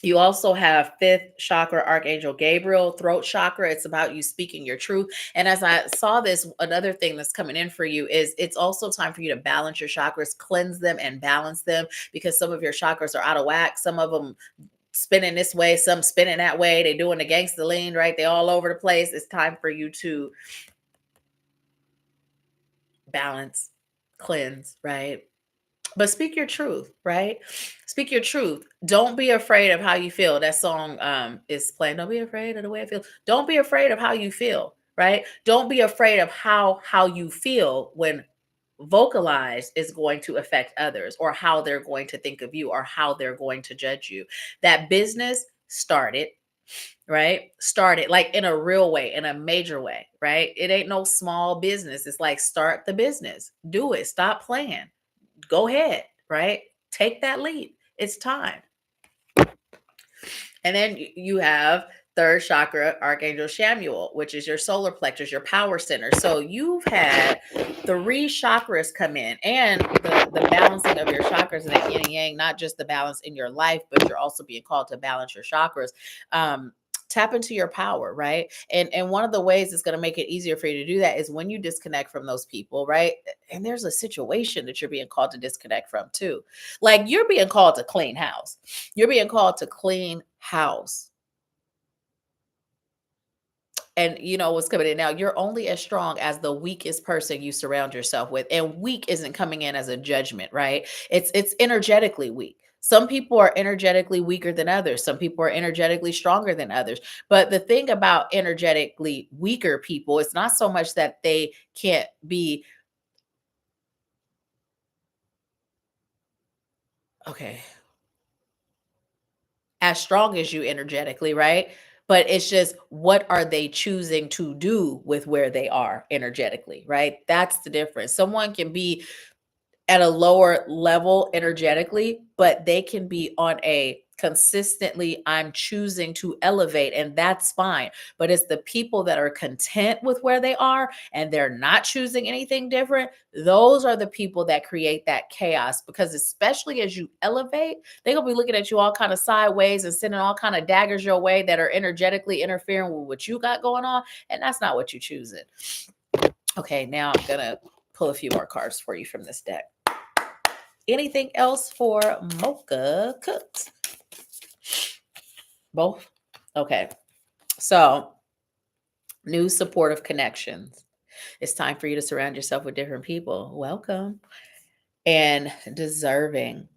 You also have fifth chakra, Archangel Gabriel, throat chakra. It's about you speaking your truth. And as I saw this, another thing that's coming in for you is it's also time for you to balance your chakras, cleanse them and balance them, because some of your chakras are out of whack. Some of them spinning this way, some spinning that way. They're doing the gangster lean, right? They all over the place. It's time for you to balance, cleanse, right? But speak your truth, right? Speak your truth. Don't be afraid of how you feel. That song is playing. Don't be afraid of the way I feel. Don't be afraid of how you feel, right? Don't be afraid of how you feel when vocalized is going to affect others, or how they're going to think of you, or how they're going to judge you. That business started, right? Started like in a real way, in a major way, right? It ain't no small business. It's like, start the business. Do it. Stop playing. Go ahead, right? Take that leap. It's time. And then you have third chakra, Archangel Shamuel, which is your solar plexus, your power center. So you've had 3 chakras come in, and the balancing of your chakras and the yin and yang, not just the balance in your life, but you're also being called to balance your chakras. tap into your power, right? And one of the ways it's going to make it easier for you to do that is when you disconnect from those people, right? And there's a situation that you're being called to disconnect from too. Like you're being called to clean house. You're being called to clean house. And you know what's coming in now. You're only as strong as the weakest person you surround yourself with. And weak isn't coming in as a judgment, right? It's energetically weak. Some people are energetically weaker than others. Some people are energetically stronger than others. But the thing about energetically weaker people, it's not so much that they can't be okay, as strong as you energetically, right? But it's just what are they choosing to do with where they are energetically, right? That's the difference. Someone can be at a lower level energetically, but they can be on a consistently, I'm choosing to elevate, and that's fine. But it's the people that are content with where they are and they're not choosing anything different. Those are the people that create that chaos because, especially as you elevate, they're gonna be looking at you all kind of sideways and sending all kind of daggers your way that are energetically interfering with what you got going on. And that's not what you choosing. Okay, now I'm gonna pull a few more cards for you from this deck. Anything else for Mocha Cooks? Both? Okay. So, new supportive connections. It's time for you to surround yourself with different people. Welcome. And deserving.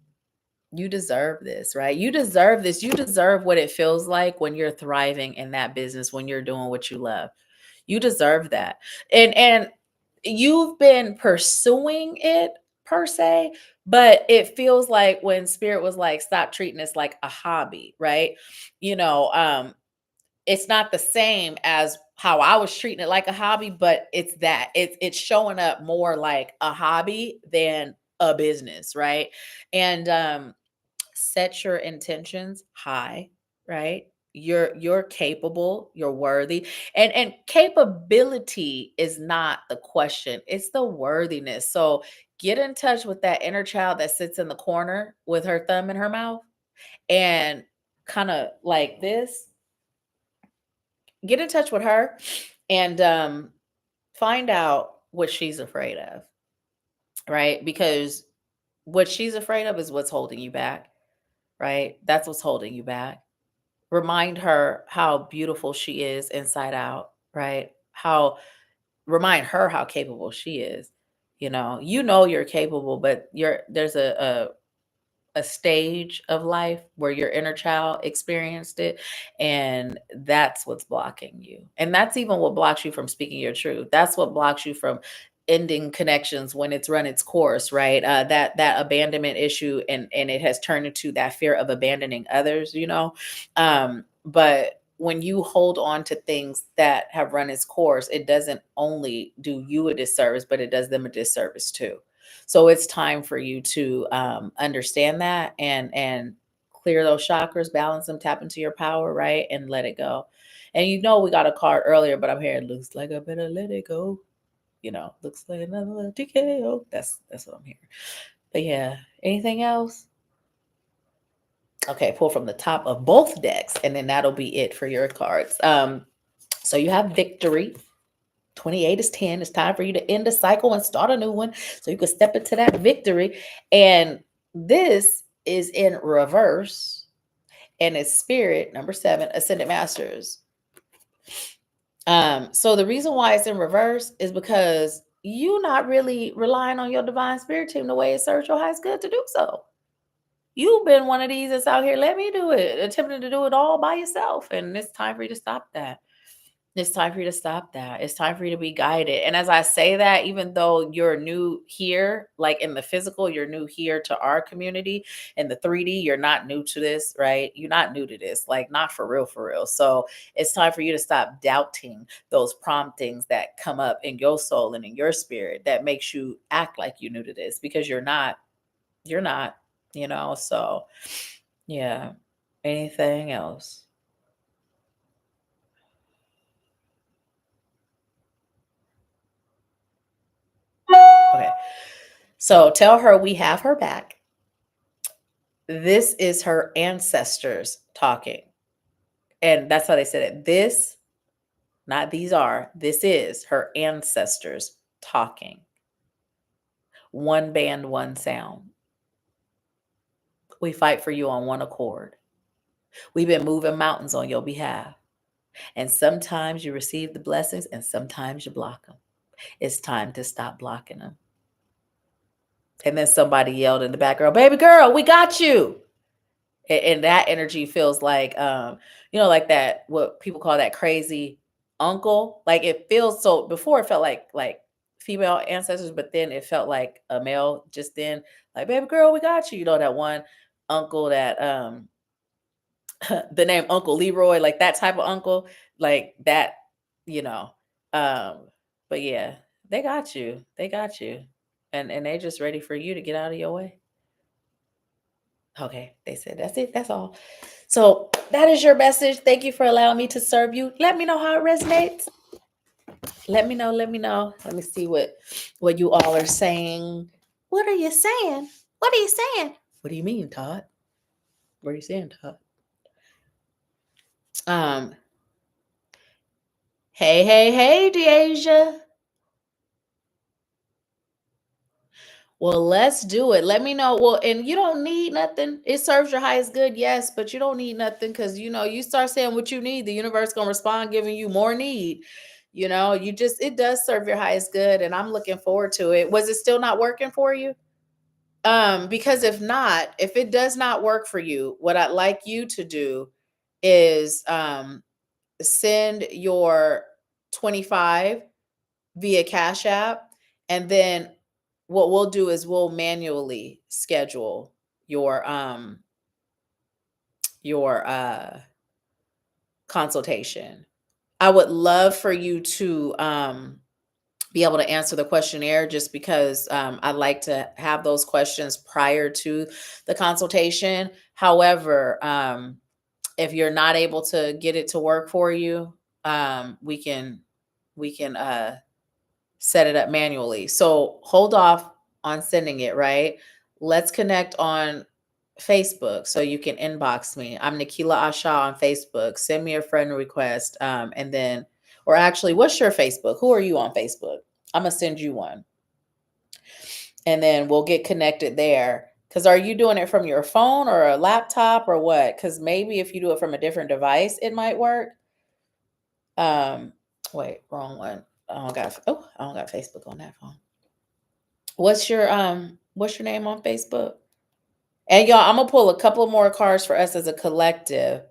You deserve this, right? You deserve this. You deserve what it feels like when you're thriving in that business, when you're doing what you love. You deserve that. And you've been pursuing it per se, but it feels like when spirit was like, stop treating this like a hobby, right? You know, it's not the same as how I was treating it like a hobby, but it's showing up more like a hobby than a business, right? And set your intentions high, right? You're capable, you're worthy. And capability is not the question, it's the worthiness. So get in touch with that inner child that sits in the corner with her thumb in her mouth and kind of like this. Get in touch with her and find out what she's afraid of, right? Because what she's afraid of is what's holding you back, right? That's what's holding you back. Remind her how beautiful she is inside out, right? How remind her how capable she is. You know you're capable, but there's a stage of life where your inner child experienced it, and that's what's blocking you. And that's even what blocks you from speaking your truth. That's what blocks you from ending connections when it's run its course, right? That abandonment issue, and it has turned into that fear of abandoning others, but when you hold on to things that have run its course, it doesn't only do you a disservice, but it does them a disservice too. So it's time for you to understand that and clear those chakras, balance them, tap into your power, right, and let it go. And we got a card earlier, but I'm hearing looks like I better let it go. Looks like another TKO. That's what I'm hearing. But yeah, anything else? Okay, pull from the top of both decks, and then that'll be it for your cards. So you have victory. 28 is 10. It's time for you to end a cycle and start a new one so you can step into that victory. And this is in reverse. And it's spirit, number 7, ascended masters. So the reason why it's in reverse is because you're not really relying on your divine spirit team the way it serves your highest good to do so. You've been one of these that's out here, let me do it, attempting to do it all by yourself. And it's time for you to stop that. It's time for you to stop that. It's time for you to be guided. And as I say that, even though you're new here, like in the physical, you're new here to our community. In the 3D, you're not new to this, right? You're not new to this, like not for real, for real. So it's time for you to stop doubting those promptings that come up in your soul and in your spirit that makes you act like you're new to this because you're not. You're not, so yeah. Anything else? Okay. So tell her we have her back. This is her ancestors talking. And that's how they said it. This, not these are, this is her ancestors talking. One band, one sound. We fight for you on one accord. We've been moving mountains on your behalf. And sometimes you receive the blessings and sometimes you block them. It's time to stop blocking them. And then somebody yelled in the background, baby girl, we got you. And that energy feels like, like that, what people call that crazy uncle. Like it feels so, before it felt like female ancestors, but then it felt like a male just then, like, baby girl, we got you. That one uncle that, the name Uncle Leroy, like that type of uncle, like that, you know. Um, but yeah, they got you. They got you. And they just ready for you to get out of your way. Okay, they said that's it. That's all. So that is your message. Thank you for allowing me to serve you. Let me know how it resonates. Let me know. Let me know. Let me see what you all are saying. What are you saying? What are you saying? What do you mean, Todd? What are you saying, Todd? Um, hey, Deasia. Well, let's do it. Let me know. Well, and you don't need nothing. It serves your highest good, yes, but you don't need nothing because you start saying what you need, the universe gonna respond, giving you more need. It does serve your highest good, and I'm looking forward to it. Was it still not working for you? Because if it does not work for you, what I'd like you to do is send your 25 via Cash App, and then what we'll do is we'll manually schedule your consultation. I would love for you to be able to answer the questionnaire, just because I like to have those questions prior to the consultation. However, if you're not able to get it to work for you, we can set it up manually. So hold off on sending it, right? Let's connect on Facebook so you can inbox me. I'm Nahkila Isha on Facebook. Send me a friend request. And then, or actually, what's your Facebook? Who are you on Facebook? I'm going to send you one. And then we'll get connected there. Because are you doing it from your phone or a laptop or what? Because maybe if you do it from a different device, it might work. Wait, wrong one. I don't got Facebook on that phone. What's your name on Facebook? And y'all, I'm gonna pull a couple more cards for us as a collective.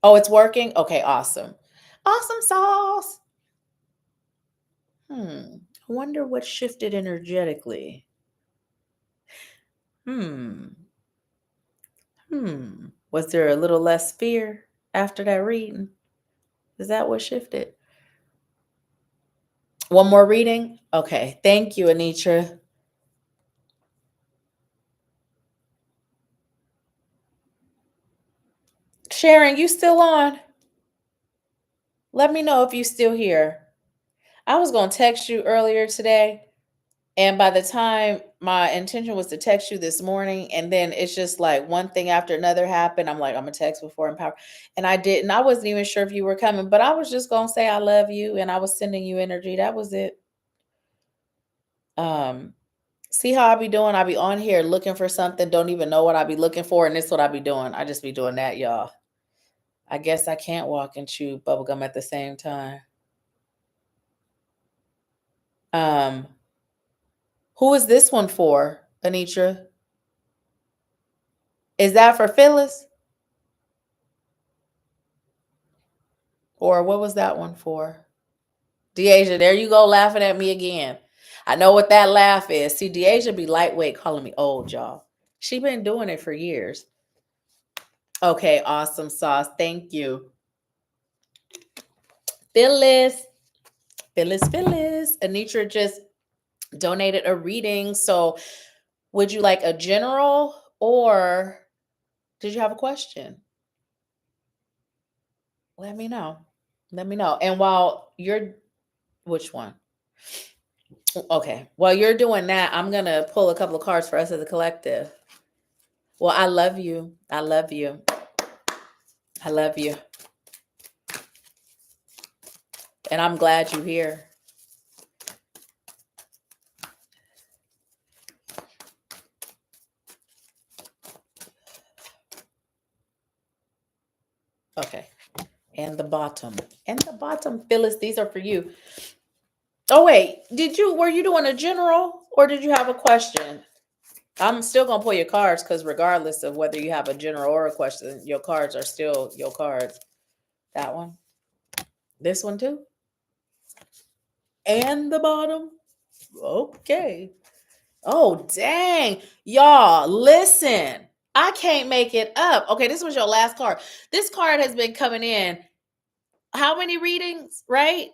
Oh, it's working? Okay, awesome. Awesome sauce. I wonder what shifted energetically. Hmm. Was there a little less fear after that reading? Is that what shifted? One more reading? Okay. Thank you, Anitra. Sharon, you still on? Let me know if you still here. I was going to text you earlier today, and by the time my intention was to text you this morning, and then it's just like one thing after another happened. I'm like, I'm going to text before Empower. And I didn't. I wasn't even sure if you were coming, but I was just going to say I love you, and I was sending you energy. That was it. See how I be doing? I be on here looking for something, don't even know what I be looking for, and this is what I be doing. I just be doing that, y'all. I guess I can't walk and chew bubblegum at the same time. Um, who is this one for, Anitra? Is that for Phyllis? Or what was that one for? Deasia, there you go laughing at me again. I know what that laugh is. See, Deasia be lightweight calling me old, y'all. She been doing it for years. Okay, awesome sauce. Thank you. Phyllis. Anitra just donated a reading. So would you like a general or did you have a question? Let me know. And while you're, which one? Okay. While you're doing that, I'm going to pull a couple of cards for us as a collective. Well, I love you. I love you. I love you. And I'm glad you're here. Okay. And the bottom. And the bottom, Phyllis, these are for you. Oh wait, were you doing a general or did you have a question? I'm still gonna pull your cards because regardless of whether you have a general or a question, your cards are still your cards. That one, this one too, and the bottom. Okay. Oh dang, y'all, listen. I can't make it up. Okay, this was your last card. This card has been coming in. How many readings? Right?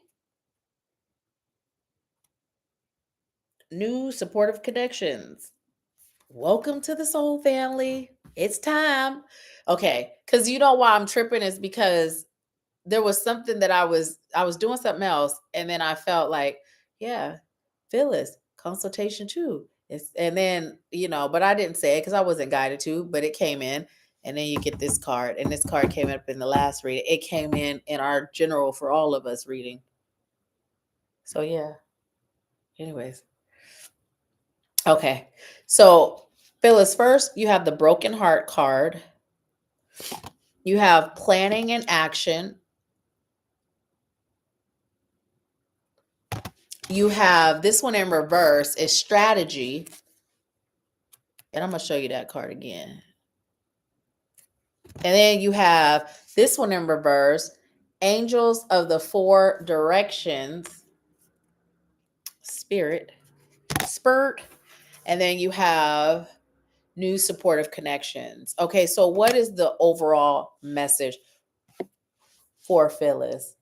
New supportive connections. Welcome to the soul family. It's time. Okay, because you know why I'm tripping is because there was something that I was doing something else, and then I felt like, yeah, Phyllis, consultation too. And then, but I didn't say it because I wasn't guided to, but it came in. And then you get this card, and this card came up in the last reading. It came in our general for all of us reading. So yeah. Anyways. Okay. So Phyllis, first you have the broken heart card. You have planning and action. You have this one in reverse is strategy. And I'm going to show you that card again. And then you have this one in reverse, angels of the four directions, spirit, spurt. And then you have new supportive connections. Okay, so what is the overall message for Phyllis?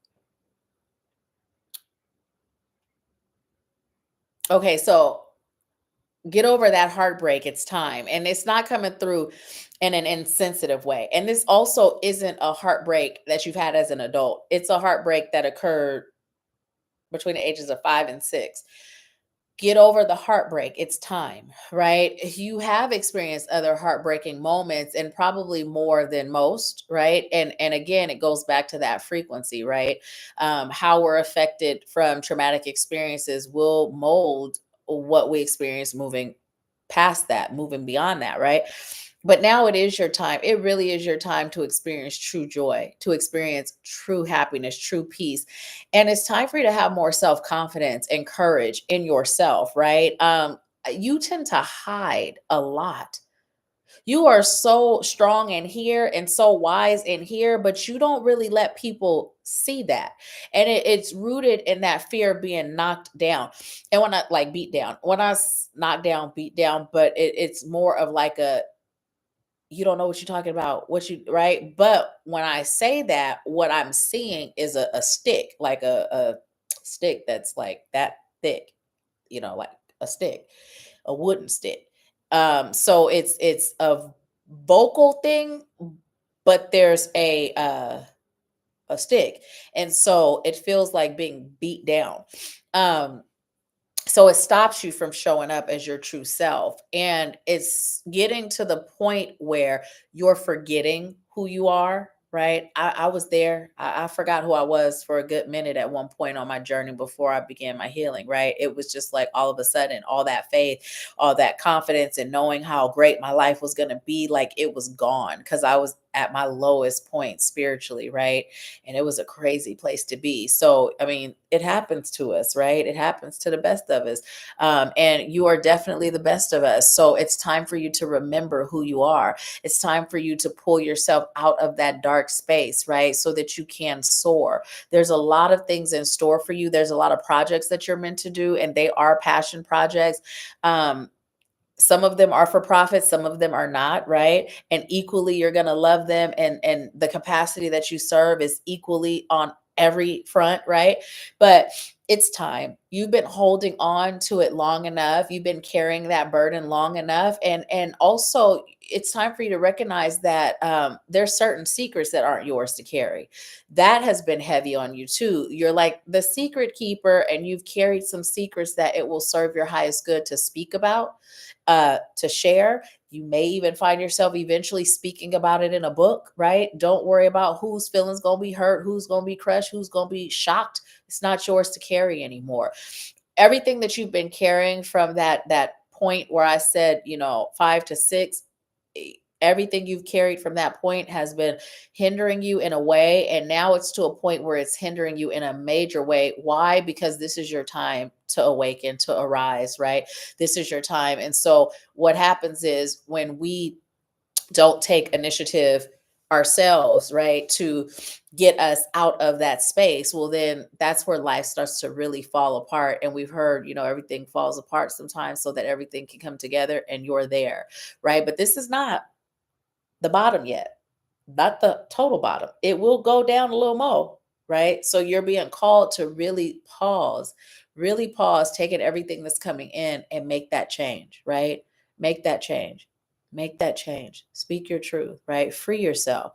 Okay, so get over that heartbreak. It's time. And it's not coming through in an insensitive way. And this also isn't a heartbreak that you've had as an adult. It's a heartbreak that occurred between the ages of 5 and 6. Get over the heartbreak. It's time, right? You have experienced other heartbreaking moments and probably more than most, right? And again, it goes back to that frequency, right? How we're affected from traumatic experiences will mold what we experience moving past that, moving beyond that, right? But now it is your time. It really is your time to experience true joy, to experience true happiness, true peace. And it's time for you to have more self-confidence and courage in yourself, right? You tend to hide a lot. You are so strong in here and so wise in here, but you don't really let people see that. And it's rooted in that fear of being knocked down. And when I like beat down, when I knock down, beat down, but it's more of like a, you don't know what you're talking about, right? But when I say that, what I'm seeing is a stick, like a stick that's like that thick, like a stick, a wooden stick. So it's a vocal thing, but there's a stick. And so it feels like being beat down. Um, so it stops you from showing up as your true self. And it's getting to the point where you're forgetting who you are, right? I was there. I forgot who I was for a good minute at one point on my journey before I began my healing, right? It was just like all of a sudden, all that faith, all that confidence, and knowing how great my life was going to be, like it was gone because I was at my lowest point spiritually, right? And it was a crazy place to be. So, I mean, it happens to us, right? It happens to the best of us. And you are definitely the best of us. So it's time for you to remember who you are. It's time for you to pull yourself out of that dark space, right? So that you can soar. There's a lot of things in store for you. There's a lot of projects that you're meant to do, and they are passion projects. Some of them are for profit, some of them are not, right? And equally you're going to love them, and the capacity that you serve is equally on every front, right? But it's time. You've been holding on to it long enough. You've been carrying that burden long enough, and also it's time for you to recognize that there's certain secrets that aren't yours to carry. That has been heavy on you too. You're like the secret keeper, and you've carried some secrets that it will serve your highest good to speak about, to share. You may even find yourself eventually speaking about it in a book, right? Don't worry about whose feelings going to be hurt, who's going to be crushed, who's going to be shocked. It's not yours to carry anymore. Everything that you've been carrying from that point where I said, 5 to 6, everything you've carried from that point has been hindering you in a way, and now it's to a point where it's hindering you in a major way. Why? Because this is your time to awaken, to arise, right? This is your time. And so what happens is when we don't take initiative ourselves, right, to get us out of that space, well, then that's where life starts to really fall apart. And we've heard, everything falls apart sometimes so that everything can come together and you're there, right? But this is not the bottom yet, not the total bottom. It will go down a little more, right? So you're being called to really pause, taking everything that's coming in and make that change, right? Make that change. Make that change. Speak your truth, right? Free yourself.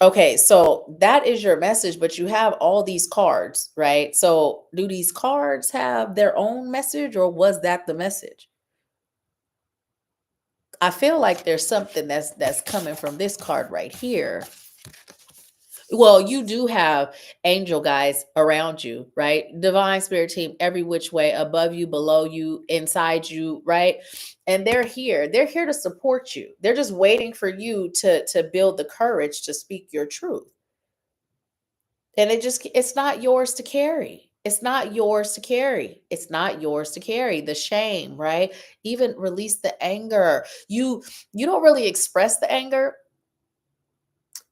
Okay, so that is your message, but you have all these cards, right? So do these cards have their own message, or was that the message? I feel like there's something that's coming from this card right here. Well, you do have angel guides around you, right? Divine spirit team, every which way, above you, below you, inside you, right? And they're here. They're here to support you. They're just waiting for you to build the courage to speak your truth. And it's not yours to carry. It's not yours to carry. It's not yours to carry. The shame, right? Even release the anger. You don't really express the anger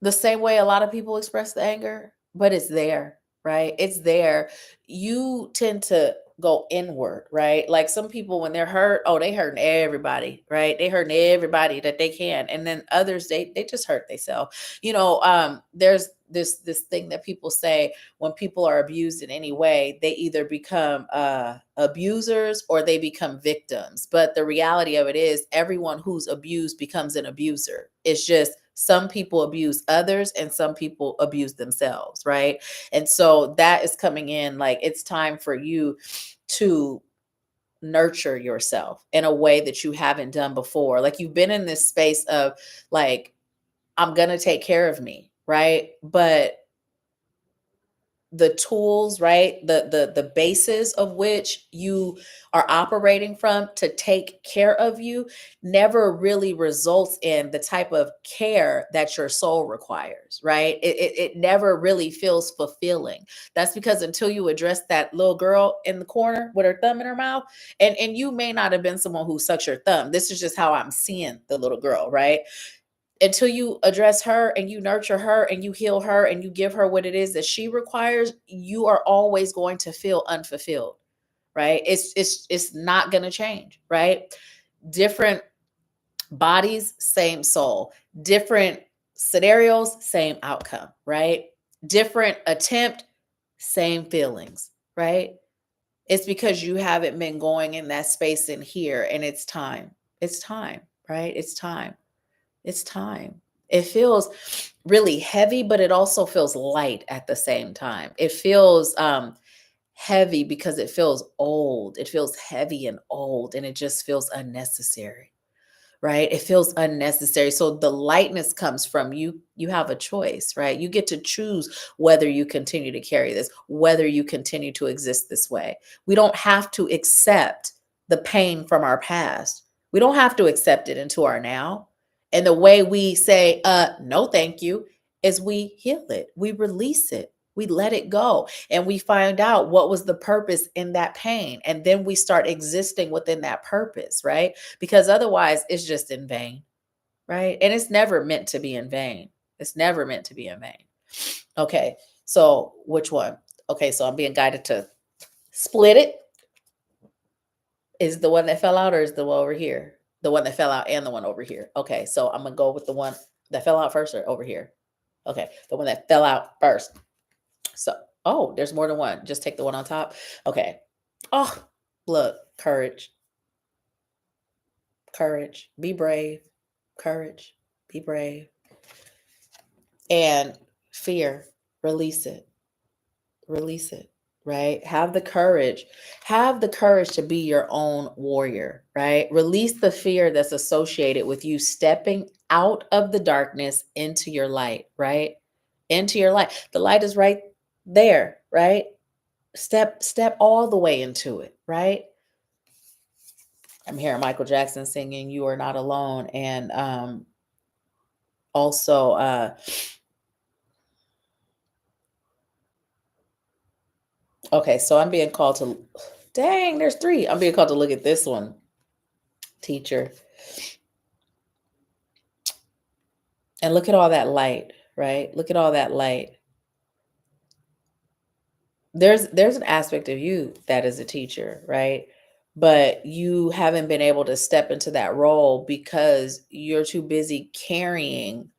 the same way a lot of people express the anger, but it's there, right? It's there. You tend to go inward, right? Like some people, when they're hurt, oh, they hurting everybody, right? They hurting everybody that they can, and then others, they just hurt themselves. There's this thing that people say when people are abused in any way, they either become abusers or they become victims. But the reality of it is, everyone who's abused becomes an abuser. It's just some people abuse others and some people abuse themselves, right? And so that is coming in, like it's time for you to nurture yourself in a way that you haven't done before. Like you've been in this space of like, I'm going to take care of me, right? But the tools, right, the basis of which you are operating from to take care of you never really results in the type of care that your soul requires, right? It never really feels fulfilling. That's because until you address that little girl in the corner with her thumb in her mouth, and you may not have been someone who sucks your thumb, this is just how I'm seeing the little girl, right? Until you address her and you nurture her and you heal her and you give her what it is that she requires, you are always going to feel unfulfilled, right? It's not going to change, right? Different bodies, same soul. Different scenarios, same outcome, right? Different attempt, same feelings, right? It's because you haven't been going in that space in here, and it's time. It's time, right? It's time. It's time. It feels really heavy, but it also feels light at the same time. It feels heavy because it feels old. It feels heavy and old, and it just feels unnecessary, right? It feels unnecessary. So the lightness comes from you. You have a choice, right? You get to choose whether you continue to carry this, whether you continue to exist this way. We don't have to accept the pain from our past. We don't have to accept it into our now. And the way we say, no, thank you, is we heal it, we release it, we let it go, and we find out what was the purpose in that pain. And then we start existing within that purpose, right? Because otherwise it's just in vain, right? And it's never meant to be in vain. It's never meant to be in vain. Okay, so which one? Okay, so I'm being guided to split it. Is the one that fell out, or is the one over here? The one that fell out and the one over here. Okay, so I'm gonna go with the one that fell out first, or over here. Okay, the one that fell out first. So, oh, there's more than one. Just take the one on top. Okay. Oh, look, courage. Courage. Be brave. Courage. Be brave. And fear. Release it. Release it. right? Have the courage. Have the courage to be your own warrior, right? Release the fear that's associated with you stepping out of the darkness into your light, right? Into your light. The light is right there, right? Step all the way into it, right? I'm hearing Michael Jackson singing "You Are Not Alone," and also okay, so I'm being called to, dang, there's three. I'm being called to look at this one, teacher. And look at all that light, right? Look at all that light. There's an aspect of you that is a teacher, right? But you haven't been able to step into that role because you're too busy carrying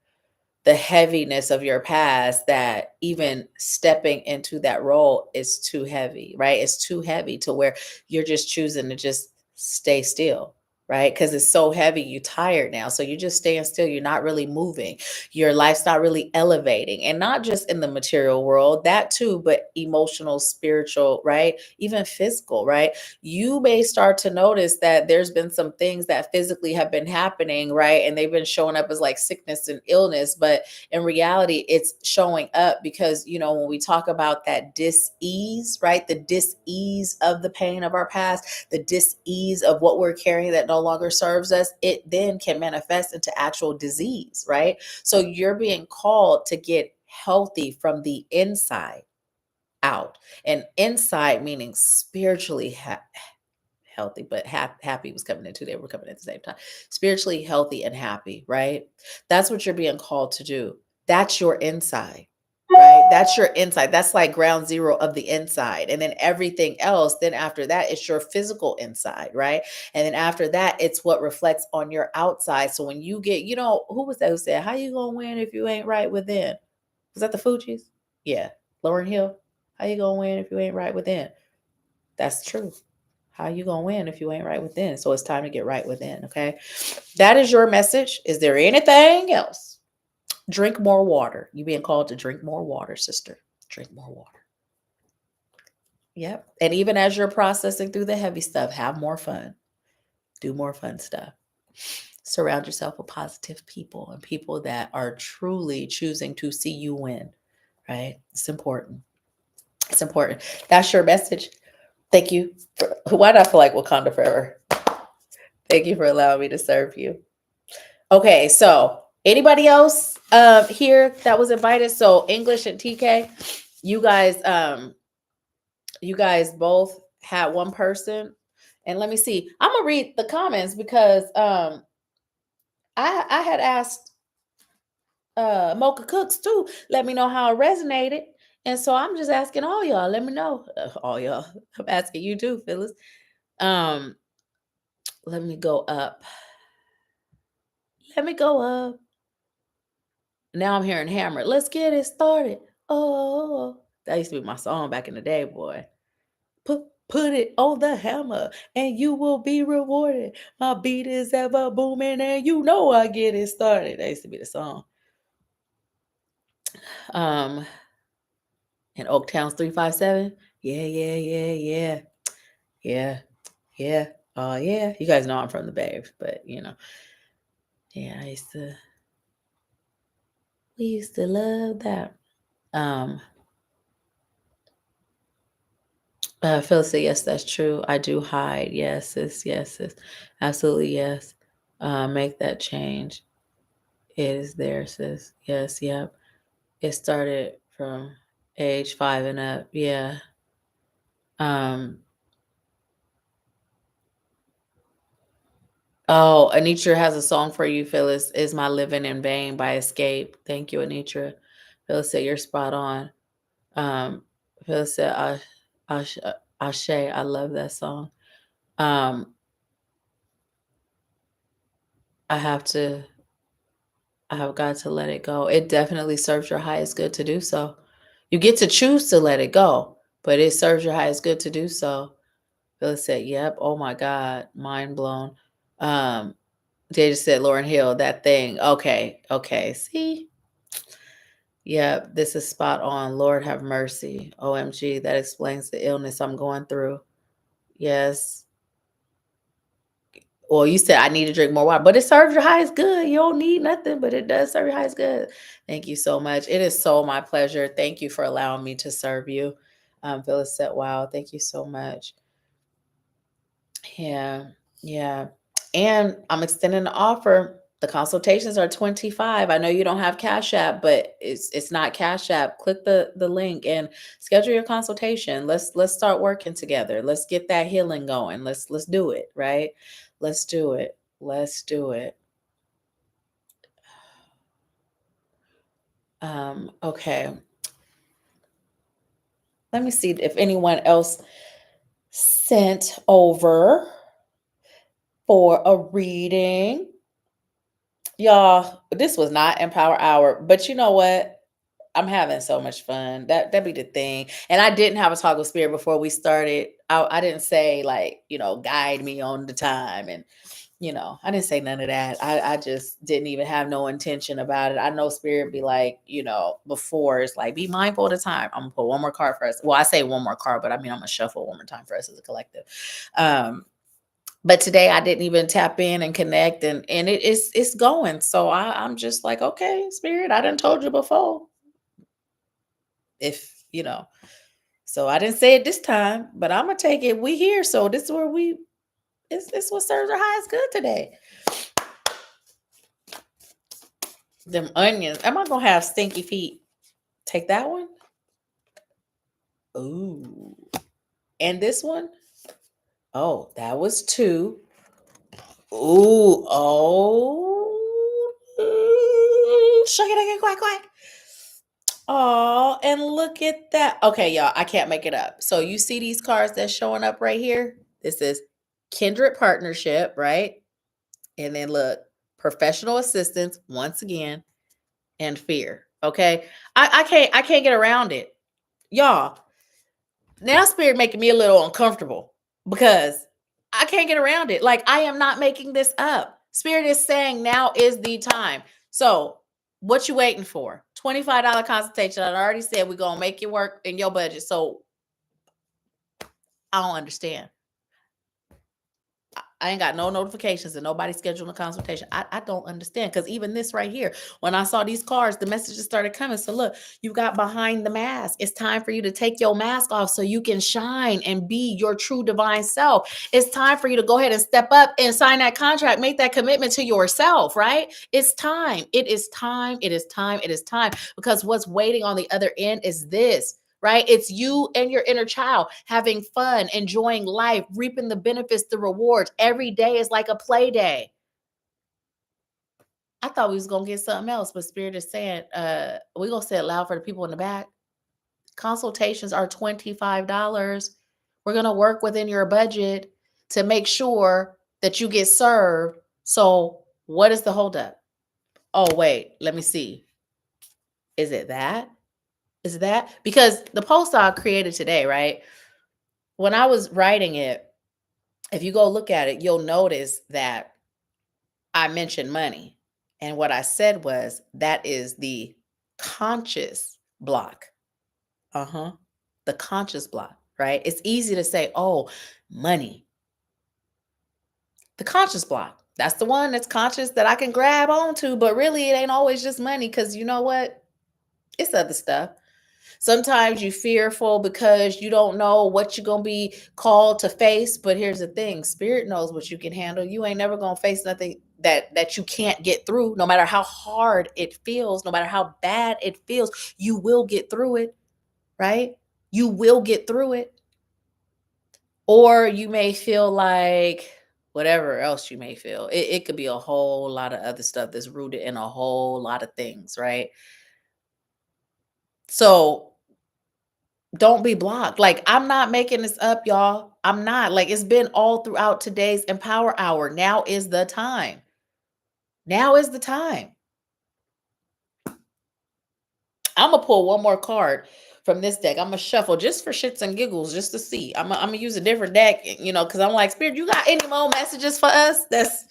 the heaviness of your past, that even stepping into that role is too heavy, right? It's too heavy to where you're just choosing to just stay still, right? Because it's so heavy, you're tired now. So you're just staying still. You're not really moving. Your life's not really elevating. And not just in the material world, that too, but emotional, spiritual, right? Even physical, right? You may start to notice that there's been some things that physically have been happening, right? And they've been showing up as like sickness and illness, but in reality, it's showing up because, when we talk about that dis-ease, right? The dis-ease of the pain of our past, the dis-ease of what we're carrying that no longer serves us, it then can manifest into actual disease, right? So you're being called to get healthy from the inside out, and inside meaning spiritually healthy, but happy was coming in too. They were coming at the same time. Spiritually healthy and happy, right? That's what you're being called to do. That's your inside, right? That's your inside. That's like ground zero of the inside. And then everything else, then after that, it's your physical inside, right? And then after that, it's what reflects on your outside. So when you get, who was that who said, how you gonna win if you ain't right within? Was that the Fugees? Yeah. Lauryn Hill. How you gonna win if you ain't right within? That's true. How you gonna win if you ain't right within? So it's time to get right within. Okay, that is your message. Is there anything else? Drink more water. You being called to drink more water, sister. Drink more water. Yep. And even as you're processing through the heavy stuff, have more fun. Do more fun stuff. Surround yourself with positive people and people that are truly choosing to see you win. Right? It's important. It's important. That's your message. Thank you. Why do I feel like Wakanda forever? Thank you for allowing me to serve you. Okay, so anybody else here that was invited? So English and TK, you guys, you guys both had one person. And let me see. I'm gonna read the comments because I had asked Mocha Cooks too. Let me know how it resonated. And so I'm just asking all y'all. Let me know. All y'all. I'm asking you too, Phyllis. Um, let me go up. Let me go up. Now I'm hearing Hammer. Let's get it started. Oh, that used to be my song back in the day, boy. Put it on the hammer and you will be rewarded. My beat is ever booming and you know I get it started. That used to be the song. Um, in Oaktown's 357. Yeah, yeah, yeah, yeah. Yeah, yeah. Oh, yeah. You guys know I'm from the Babes, but yeah, we used to love that. Um, Phil said, yes, that's true. I do hide. Yes, sis. Yes, sis. Absolutely, yes. Make that change. It is there, sis. Yes, yep. It started from age 5 and up. Yeah. Um, oh, Anitra has a song for you, Phyllis. Is My Living in Vain by Escape. Thank you, Anitra. Phyllis said, you're spot on. Um, Phyllis said, Ashe, Ashe, I love that song. Um, I have to I have got to let it go. It definitely serves your highest good to do so. You get to choose to let it go, but it serves your highest good to do so. Phyllis said, yep. Oh my God. Mind blown. Um, they just said Lauren Hill, that thing. Okay. Okay. See? Yeah, this is spot on. Lord have mercy. OMG, that explains the illness I'm going through. Yes. Well, you said I need to drink more water, but it serves your highest good. You don't need nothing, but it does serve your highest good. Thank you so much. It is so my pleasure. Thank you for allowing me to serve you. Phyllis said, wow, thank you so much. Yeah, yeah. And I'm extending the offer. The consultations are 25. I know you don't have Cash App, but it's not Cash App. Click the link and schedule your consultation. Let's start working together. Let's get that healing going. Let's do it, right? Let's do it. Let's do it. Okay. Let me see if anyone else sent over for a reading. Y'all, this was not Empower Hour, but you know what? I'm having so much fun. That'd be the thing. And I didn't have a talk with spirit before we started. I didn't say like, guide me on the time and I didn't say none of that. I just didn't even have no intention about it. I know spirit be like, before it's like be mindful of the time. I'm gonna put one more card for us. Well, I say one more card, but I mean I'm gonna shuffle one more time for us as a collective. But today I didn't even tap in and connect and it's going. So I'm just like, okay, spirit, I done told you before. If so I didn't say it this time, but I'm gonna take it. We here, so this is where it's what serves our highest good today. Them onions. Am I gonna have stinky feet? Take that one. Ooh. And this one? Oh, that was 2. Ooh. Oh. Shuck it again, quack, quack. Oh, and look at that. Okay, y'all, I can't make it up. So you see these cards that's showing up right here? This is kindred partnership, right? And then look, professional assistance once again, and fear. Okay. I can't get around it. Y'all, now spirit making me a little uncomfortable because I can't get around it. Like I am not making this up. Spirit is saying now is the time. So what you waiting for? $25 consultation. I already said we're gonna make it work in your budget. So I don't understand. I ain't got no notifications and nobody scheduling a consultation. I don't understand because even this right here, when I saw these cards, the messages started coming. So look, you got behind the mask. It's time for you to take your mask off so you can shine and be your true divine self. It's time for you to go ahead and step up and sign that contract, make that commitment to yourself, right? It's time. It is time. It is time. It is time because what's waiting on the other end is this, right? It's you and your inner child having fun, enjoying life, reaping the benefits, the rewards. Every day is like a play day. I thought we was gonna get something else, but Spirit is saying, we're gonna say it loud for the people in the back. Consultations are $25. We're gonna work within your budget to make sure that you get served. So what is the holdup? Oh, wait, let me see. Is it that? Is that? Because the post I created today, right? When I was writing it, if you go look at it, you'll notice that I mentioned money. And what I said was that is the conscious block. Uh-huh. The conscious block, right? It's easy to say, oh, money. The conscious block. That's the one that's conscious that I can grab onto, but really it ain't always just money because you know what? It's other stuff. Sometimes you're fearful because you don't know what you're going to be called to face. But here's the thing, spirit knows what you can handle. You ain't never going to face nothing that you can't get through. No matter how hard it feels, no matter how bad it feels, you will get through it, right? You will get through it. Or you may feel like whatever else you may feel. It could be a whole lot of other stuff that's rooted in a whole lot of things, right? So don't be blocked. Like, I'm not making this up, y'all. I'm not. Like, it's been all throughout today's Empower Hour. Now is the time. Now is the time. I'm going to pull one more card from this deck. I'm going to shuffle just for shits and giggles, just to see. I'm going to use a different deck, because I'm like, Spirit, you got any more messages for us? That's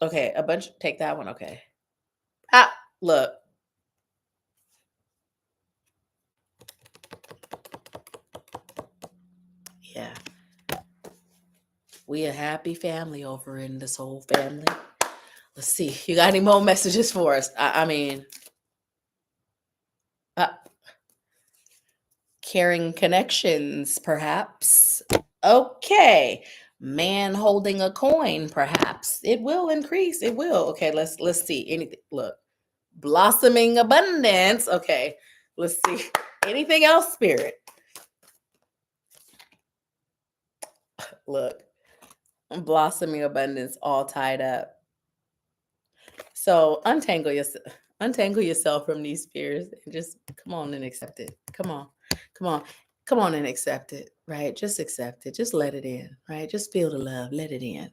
okay. Take that one. Okay. Look. We a happy family over in this whole family. Let's see. You got any more messages for us? I mean, uh, caring connections, perhaps. Okay. Man holding a coin, perhaps. It will increase. It will. Okay, let's see. Anything. Look. Blossoming abundance. Okay. Let's see. Anything else, spirit? Look. Blossoming abundance all tied up. So untangle yourself from these fears and just come on and accept it. Come on. Come on. Come on and accept it. Right? Just accept it. Just let it in. Right? Just feel the love. Let it in.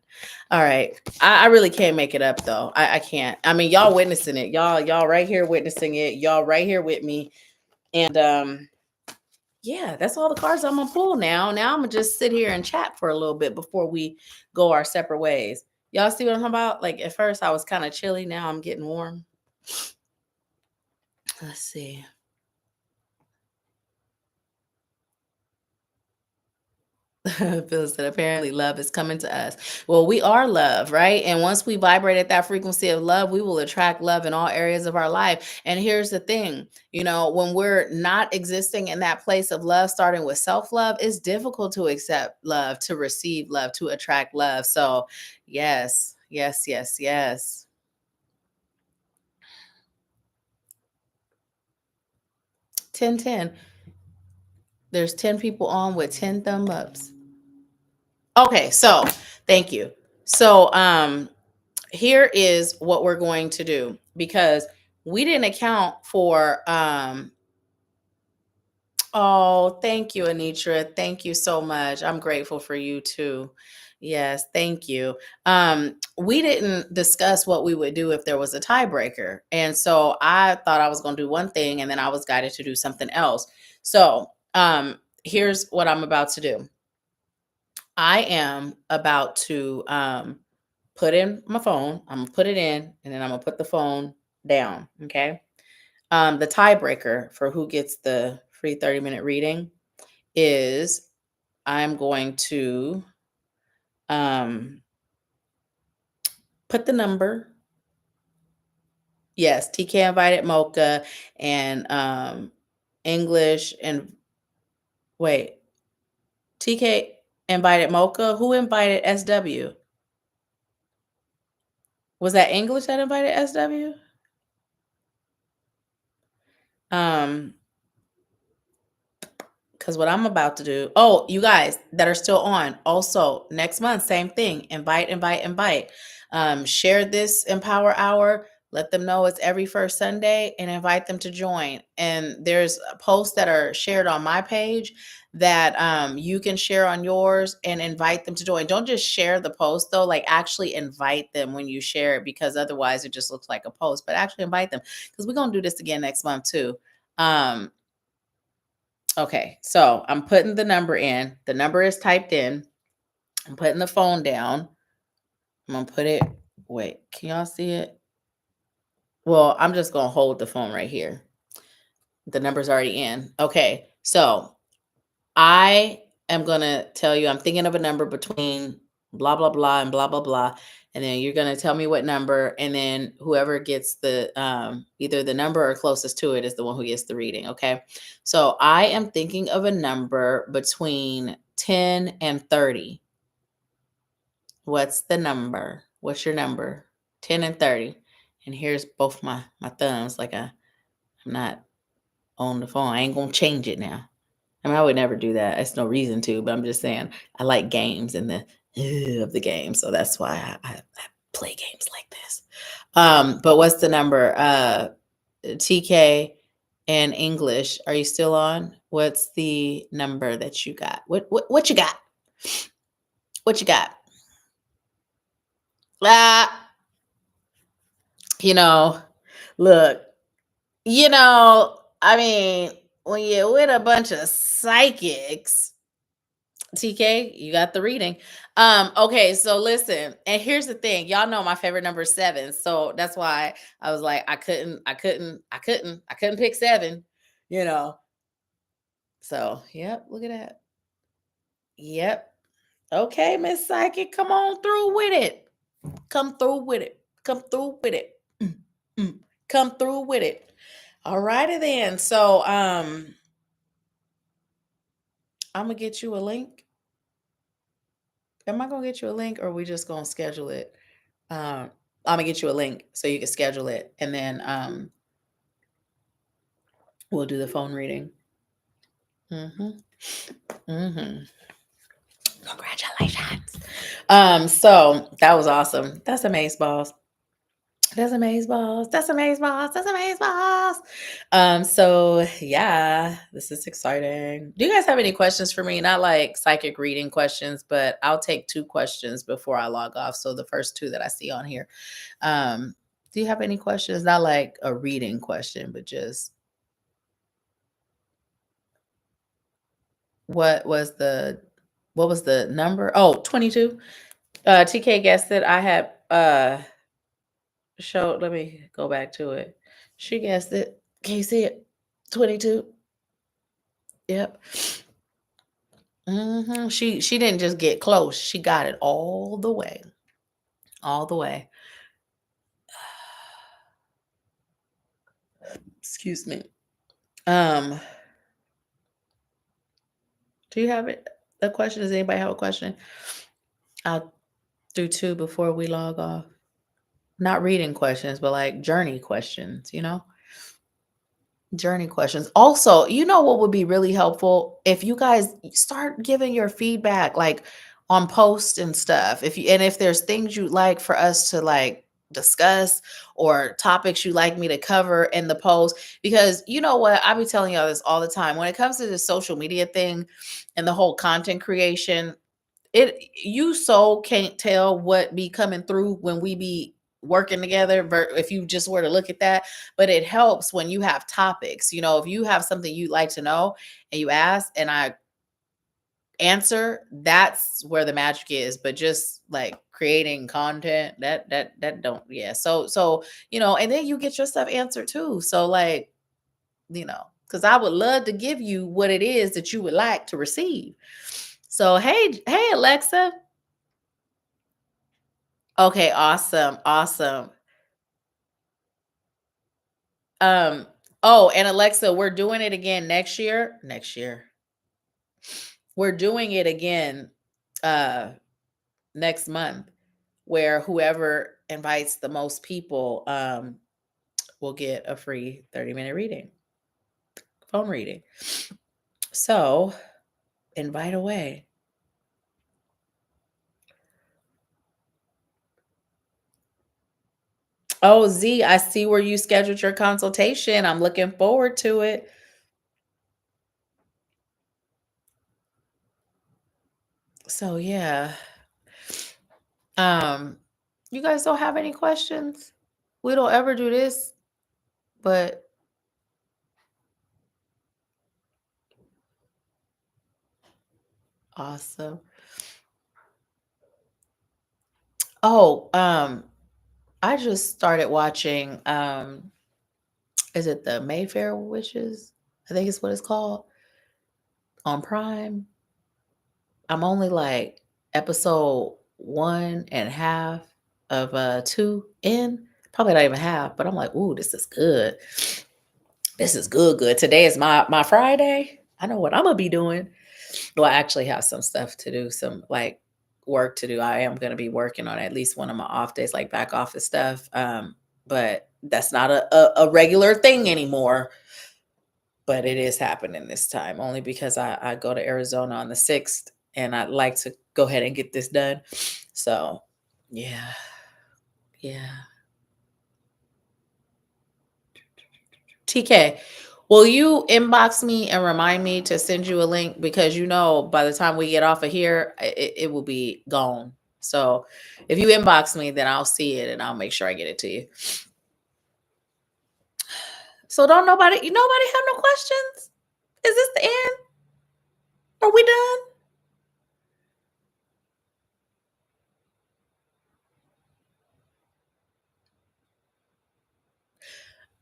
All right. I really can't make it up though. I can't. I mean, y'all witnessing it. Y'all right here witnessing it. Y'all right here with me. And yeah, that's all the cards I'm gonna pull now. Now I'm gonna just sit here and chat for a little bit before we go our separate ways. Y'all see what I'm talking about? Like at first I was kind of chilly, now I'm getting warm. Let's see. Phyllis said apparently love is coming to us. Well, we are love, right? And once we vibrate at that frequency of love, we will attract love in all areas of our life. And here's the thing, when we're not existing in that place of love, starting with self-love, it's difficult to accept love, to receive love, to attract love. So yes, yes, yes, yes. 10, 10. There's 10 people on with 10 thumb ups. Okay, so thank you. So here is what we're going to do, because we didn't account for oh, thank you, Anitra. Thank you so much. I'm grateful for you too. Yes, thank you. We didn't discuss what we would do if there was a tiebreaker. And so I thought I was going to do one thing and then I was guided to do something else. So here's what I'm about to do. I am about to put in my phone. I'm gonna put it in and then I'm gonna put the phone down. Okay. The tiebreaker for who gets the free 30-minute reading is I'm going to put the number. Yes, TK invited Mocha and English and wait, TK invited Mocha. Who invited SW? Was that English that invited SW? Because what I'm about to do, oh, you guys that are still on, also next month, same thing, invite, invite, invite. Share this Empower Hour, let them know it's every first Sunday and invite them to join. And there's posts that are shared on my page that you can share on yours and invite them to join. Don't just share the post though, like actually invite them when you share it, because otherwise it just looks like a post, but actually invite them, because we're going to do this again next month too. Okay, so I'm putting the number in. The number is typed in. I'm putting the phone down. I'm gonna put it. Wait, can y'all see it? Well, I'm just gonna hold the phone right here. The number's already in. Okay, so I am gonna tell you. I'm thinking of a number between blah blah blah and blah blah blah, and then you're gonna tell me what number, and then whoever gets the either the number or closest to it is the one who gets the reading. Okay, so I am thinking of a number between 10 and 30. What's the number? What's your number? 10 and 30. And here's both my thumbs. Like I'm not on the phone. I ain't gonna change it now. I mean, I would never do that. It's no reason to, but I'm just saying I like games and the of the game. So that's why I play games like this. But what's the number? TK and English. Are you still on? What's the number that you got? What you got? What you got? Ah, you know, look, I mean, when you're with a bunch of psychics, TK, you got the reading. Okay, so listen, and here's the thing. Y'all know my favorite number is 7. So that's why I was like, I couldn't pick 7, you know. So, yep, look at that. Yep. Okay, Miss Psychic, come on through with it. Come through with it. Come through with it. Mm, mm. Come through with it. All righty then. So I'm gonna get you a link. Am I gonna get you a link or are we just gonna schedule it? I'm gonna get you a link so you can schedule it and then we'll do the phone reading. Mm-hmm. Mm-hmm. Congratulations. So that was awesome. That's amazing, balls. That's amazing, balls. That's amazing, balls. That's amazing, balls. So yeah, this is exciting. Do you guys have any questions for me? Not like psychic reading questions, but I'll take 2 questions before I log off. So the first 2 that I see on here. Do you have any questions? Not like a reading question, but just what was the what was the number? Oh, 22. TK guessed it. I had showed, let me go back to it. She guessed it. Can you see it? 22. Yep. She didn't just get close. She got it all the way. All the way. Excuse me. Um, do you have it? A question? Does anybody have a question? I'll do 2 before we log off. Not reading questions, but like journey questions, you know? Journey questions. Also, you know what would be really helpful if you guys start giving your feedback like on posts and stuff. If there's things you'd like for us to like discuss or topics you'd like me to cover in the post, because you know what, I be telling y'all this all the time when it comes to this social media thing and the whole content creation. It You so can't tell what be coming through when we be working together if you just were to look at that. But it helps when you have topics, you know, if you have something you'd like to know and you ask and I answer, that's where the magic is. But just like creating content, that don't, yeah. So you know, and then you get your stuff answered too. So like, you know, because I would love to give you what it is that you would like to receive. So hey Alexa. Okay, awesome, awesome. Um, oh, and Alexa, we're doing it again next year. Next year. We're doing it again uh next month where whoever invites the most people will get a free 30-minute reading, phone reading. So, invite away. Oh, Z, I see where you scheduled your consultation. I'm looking forward to it. So, yeah. Um, you guys don't have any questions? We don't ever do this, but awesome. Oh, I just started watching is it the Mayfair Witches? I think it's what it's called on Prime. I'm only like episode 1.5 of 2 in. Probably not even half, but I'm like, ooh, this is good. This is good, good. Today is my Friday. I know what I'm gonna be doing. Well, I actually have some stuff to do, some like work to do. I am going to be working on at least one of my off days, like back office stuff. But that's not a regular thing anymore. But it is happening this time only because I go to Arizona on the 6th and I'd like to go ahead and get this done. So, yeah, yeah. TK, will you inbox me and remind me to send you a link? Because you know, by the time we get off of here, it will be gone. So if you inbox me, then I'll see it and I'll make sure I get it to you. So don't nobody have no questions? Is this the end? Are we done?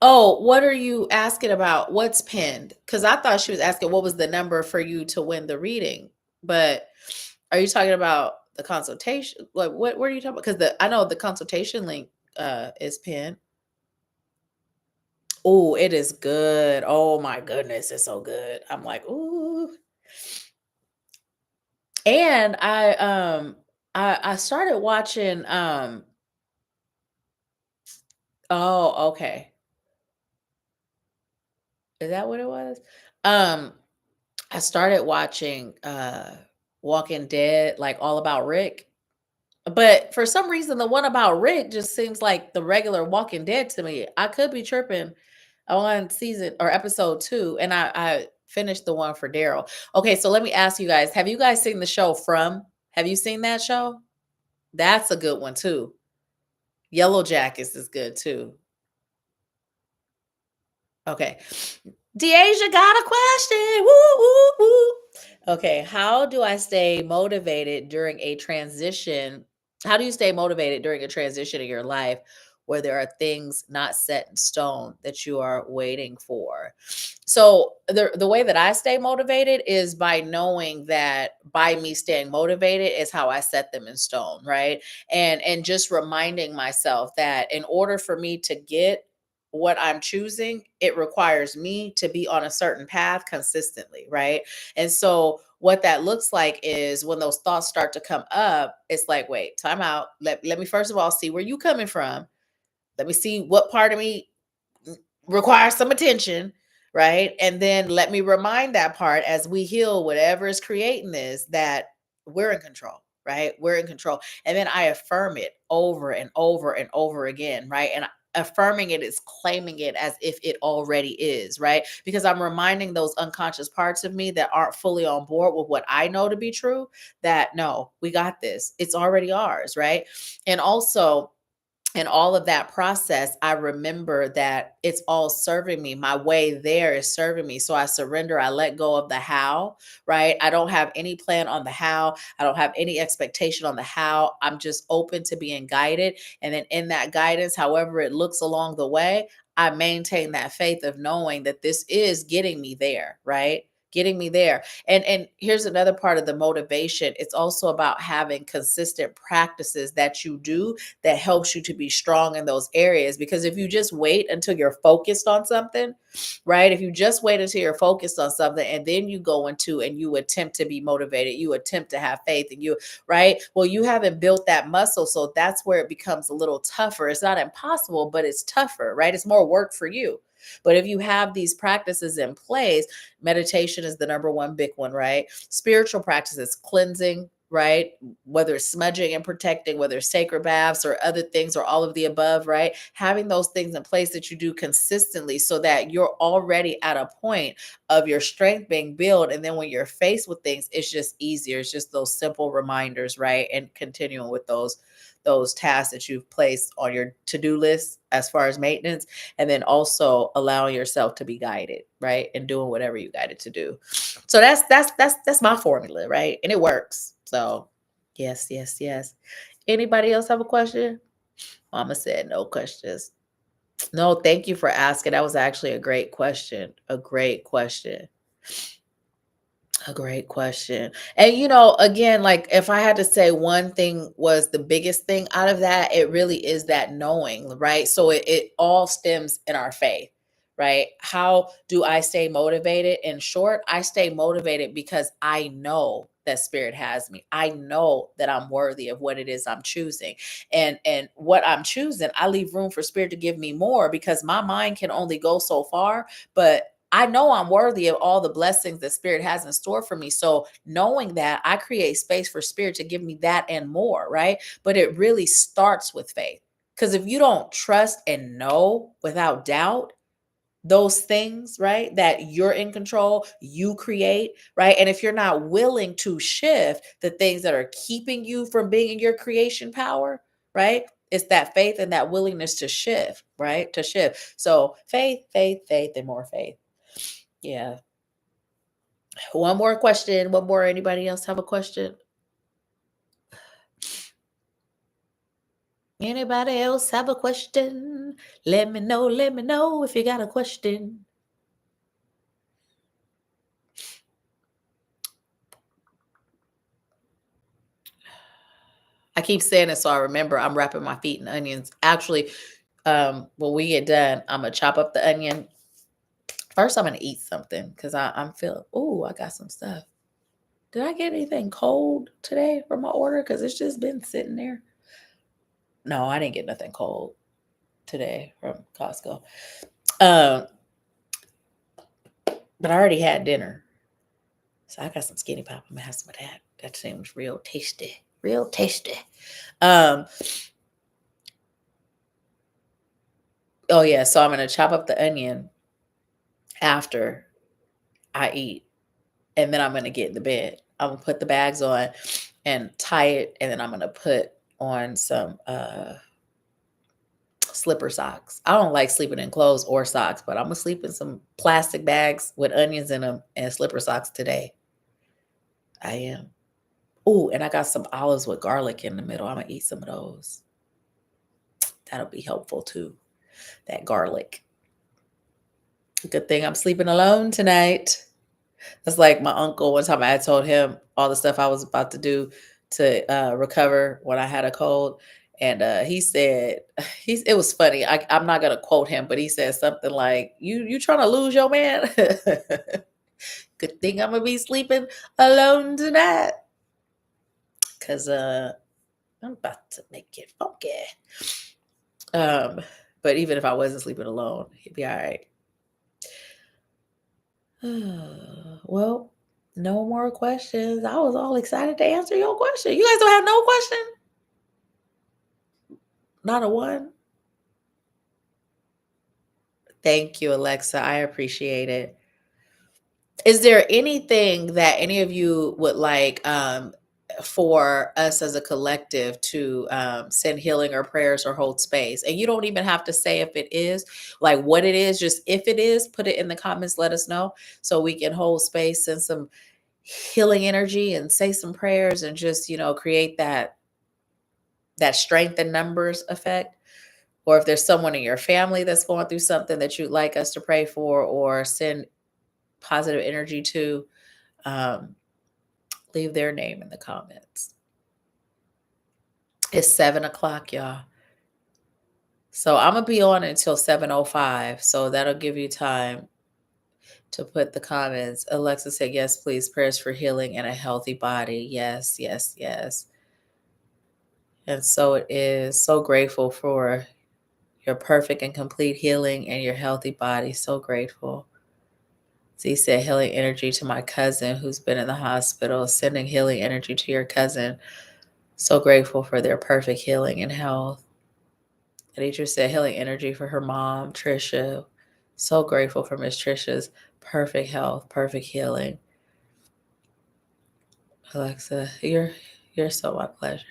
Oh, what are you asking about? What's pinned? Because I thought she was asking what was the number for you to win the reading. But Are you talking about the consultation? Like, what are you talking about? Because I know the consultation link is pinned. Oh, it is good. Oh my goodness, it's so good. I'm like, ooh. And I started watching oh, okay. Is that what it was? Um I started watching Walking Dead, like All About Rick. But for some reason, the one about Rick just seems like the regular Walking Dead to me. I could be tripping on season or episode 2, and I finished the one for Daryl. Okay, so let me ask you guys: have you guys seen the show From? Have you seen that show? That's a good one too. Yellow Jackets is good too. Okay. Deasia got a question. Woo, woo, woo. Okay. How do I stay motivated during a transition? How do you stay motivated during a transition in your life where there are things not set in stone that you are waiting for? So the way that I stay motivated is by knowing that by me staying motivated is how I set them in stone, right? And just reminding myself that in order for me to get what I'm choosing, it requires me to be on a certain path consistently, right? And so what that looks like is when those thoughts start to come up, it's like, wait, time out. Let me first of all see where you coming from. Let me see what part of me requires some attention, right? And then let me remind that part as we heal whatever is creating this that we're in control, right? We're in control. And then I affirm it over and over and over again, right? And affirming it is claiming it as if it already is, right? Because I'm reminding those unconscious parts of me that aren't fully on board with what I know to be true that no, we got this. It's already ours, right? And also, and all of that process, I remember that it's all serving me. My way there is serving me. So I surrender. I let go of the how, right? I don't have any plan on the how. I don't have any expectation on the how. I'm just open to being guided. And then in that guidance, however it looks along the way, I maintain that faith of knowing that this is getting me there, right? Getting me there. And here's another part of the motivation. It's also about having consistent practices that you do that helps you to be strong in those areas. Because if you just wait until you're focused on something, right? If you just wait until you're focused on something and then you go into and you attempt to be motivated, you attempt to have faith and you, right? Well, you haven't built that muscle. So that's where it becomes a little tougher. It's not impossible, but it's tougher, right? It's more work for you. But if you have these practices in place, meditation is the number one big one, right? Spiritual practices, cleansing, right? Whether it's smudging and protecting, whether it's sacred baths or other things or all of the above, right? Having those things in place that you do consistently so that you're already at a point of your strength being built. And then when you're faced with things, it's just easier. It's just those simple reminders, right? And continuing with those tasks that you've placed on your to-do list as far as maintenance, and then also allowing yourself to be guided, right? And doing whatever you guided to do. So that's my formula, right? And it works. So yes, yes, yes. Anybody else have a question? Mama said no questions. No, thank you for asking. That was actually a great question. A great question. A great question. And again, like if I had to say one thing was the biggest thing out of that, it really is that knowing, right? So it all stems in our faith, right? How do I stay motivated? In short, I stay motivated because I know that spirit has me. I know that I'm worthy of what it is I'm choosing. And what I'm choosing, I leave room for spirit to give me more because my mind can only go so far, but I know I'm worthy of all the blessings that spirit has in store for me. So knowing that, I create space for spirit to give me that and more, right? But it really starts with faith. Because if you don't trust and know without doubt, those things, right, that you're in control, you create, right? And if you're not willing to shift the things that are keeping you from being in your creation power, right? It's that faith and that willingness to shift, right? To shift. So faith, faith, faith, and more faith. Yeah. One more question. One more. Anybody else have a question? Anybody else have a question? Let me know. Let me know if you got a question. I keep saying it so I remember I'm wrapping my feet in onions. Actually, when we get done, I'm gonna chop up the onion. First, I'm gonna eat something because I'm feeling. Oh, I got some stuff. Did I get anything cold today for my order? Because it's just been sitting there. No, I didn't get nothing cold today from Costco. Um, but I already had dinner, so I got some skinny pop. I'm gonna have some of that. That seems real tasty, real tasty. Um, oh yeah, so I'm gonna chop up the onion after I eat, and then I'm gonna get in the bed. I'm gonna put the bags on and tie it, and then I'm gonna put on some slipper socks. I don't like sleeping in clothes or socks, but I'm gonna sleep in some plastic bags with onions in them and slipper socks today. I am. Oh, and I got some olives with garlic in the middle. I'm gonna eat some of those. That'll be helpful too. That garlic. Good thing I'm sleeping alone tonight. That's like my uncle. One time I told him all the stuff I was about to do to recover when I had a cold. And he said, it was funny. I'm not gonna quote him, but he said something like, "You trying to lose your man?" Good thing I'm gonna be sleeping alone tonight, cause I'm about to make it funky. Um, but even if I wasn't sleeping alone, he'd be all right. Well, no more questions. I was all excited to answer your question. You guys don't have no question? Not a one? Thank you, Alexa. I appreciate it. Is there anything that any of you would like for us as a collective to send healing or prayers or hold space? And you don't even have to say if it is, like what it is, just if it is, put it in the comments, let us know so we can hold space, send some healing energy and say some prayers and just, create that strength in numbers effect. Or if there's someone in your family that's going through something that you'd like us to pray for or send positive energy to, um, leave their name in the comments. It's 7 o'clock, y'all. So I'm gonna be on until 7:05. So that'll give you time to put the comments. Alexa said, yes, please. Prayers for healing and a healthy body. Yes, yes, yes. And so it is. So grateful for your perfect and complete healing and your healthy body. So grateful. Z said, healing energy to my cousin who's been in the hospital, sending healing energy to your cousin. So grateful for their perfect healing and health. Anitra said, healing energy for her mom, Trisha. So grateful for Miss Trisha's perfect health, perfect healing. Alexa, you're so my pleasure.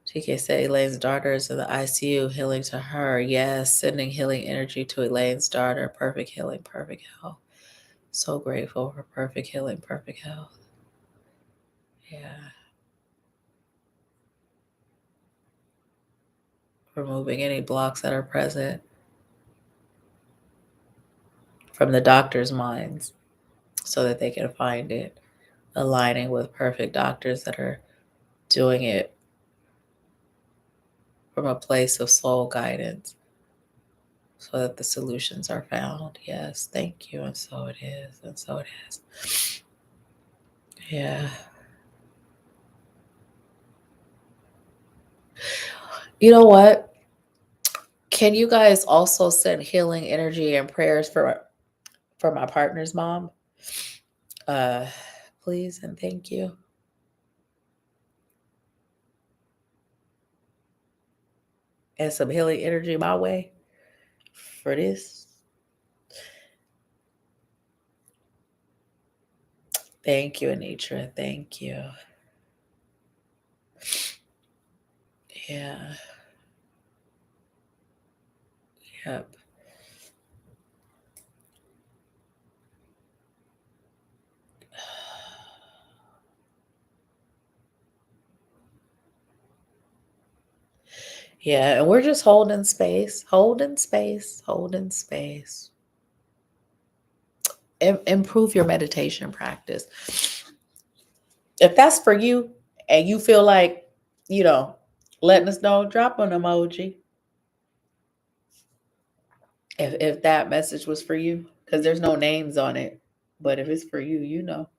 TK said Elaine's daughter is in the ICU, healing to her. Yes, sending healing energy to Elaine's daughter. Perfect healing, perfect health. So grateful for perfect healing, perfect health. Yeah. Removing any blocks that are present from the doctor's minds so that they can find it. Aligning with perfect doctors that are doing it from a place of soul guidance so that the solutions are found. Yes, thank you. And so it is. And so it is. Yeah. You know what? Can you guys also send healing energy and prayers for my partner's mom? Uh please and thank you. And some healing energy my way for this. Thank you, Anitra. Thank you. Yeah. Yep. Yeah, and we're just holding space, holding space, holding space. Improve your meditation practice. If that's for you and you feel like you know, letting us know, drop an emoji if that message was for you, because there's no names on it. But if it's for you, you know.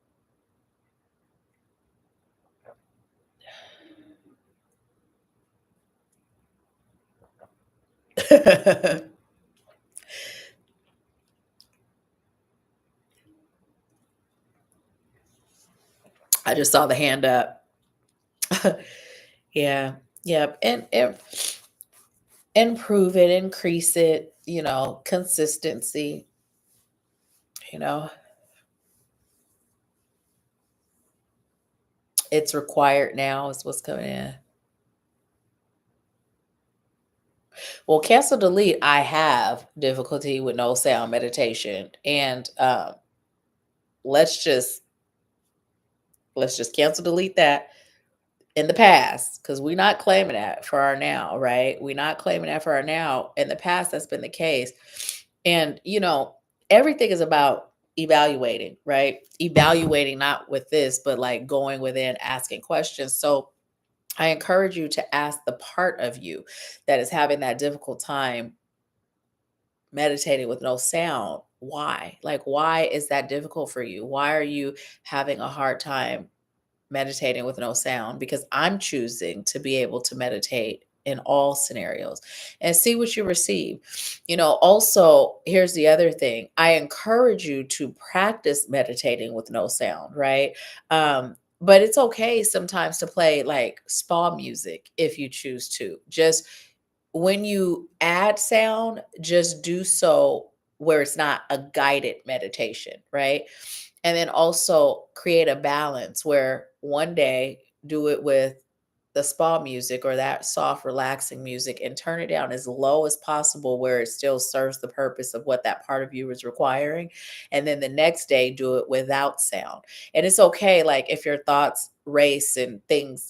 I just saw the hand up. Yeah. Yep. And improve it, increase it, consistency, you know, it's required now is what's coming in. Well, cancel delete, I have difficulty with no sound meditation. And let's just let's just cancel delete that in the past, because we're not claiming that for our now, right? We're not claiming that for our now. In the past, that's been the case. And everything is about evaluating, right? Evaluating, not with this, but like going within, asking questions. So I encourage you to ask the part of you that is having that difficult time meditating with no sound. Why? Like, why is that difficult for you? Why are you having a hard time meditating with no sound? Because I'm choosing to be able to meditate in all scenarios and see what you receive. Also, here's the other thing. I encourage you to practice meditating with no sound, right? But it's okay sometimes to play like spa music if you choose to. Just when you add sound, just do so where it's not a guided meditation, right? And then also create a balance where one day do it with the spa music or that soft, relaxing music and turn it down as low as possible where it still serves the purpose of what that part of you is requiring. And then the next day, do it without sound. And it's okay, like if your thoughts race and things,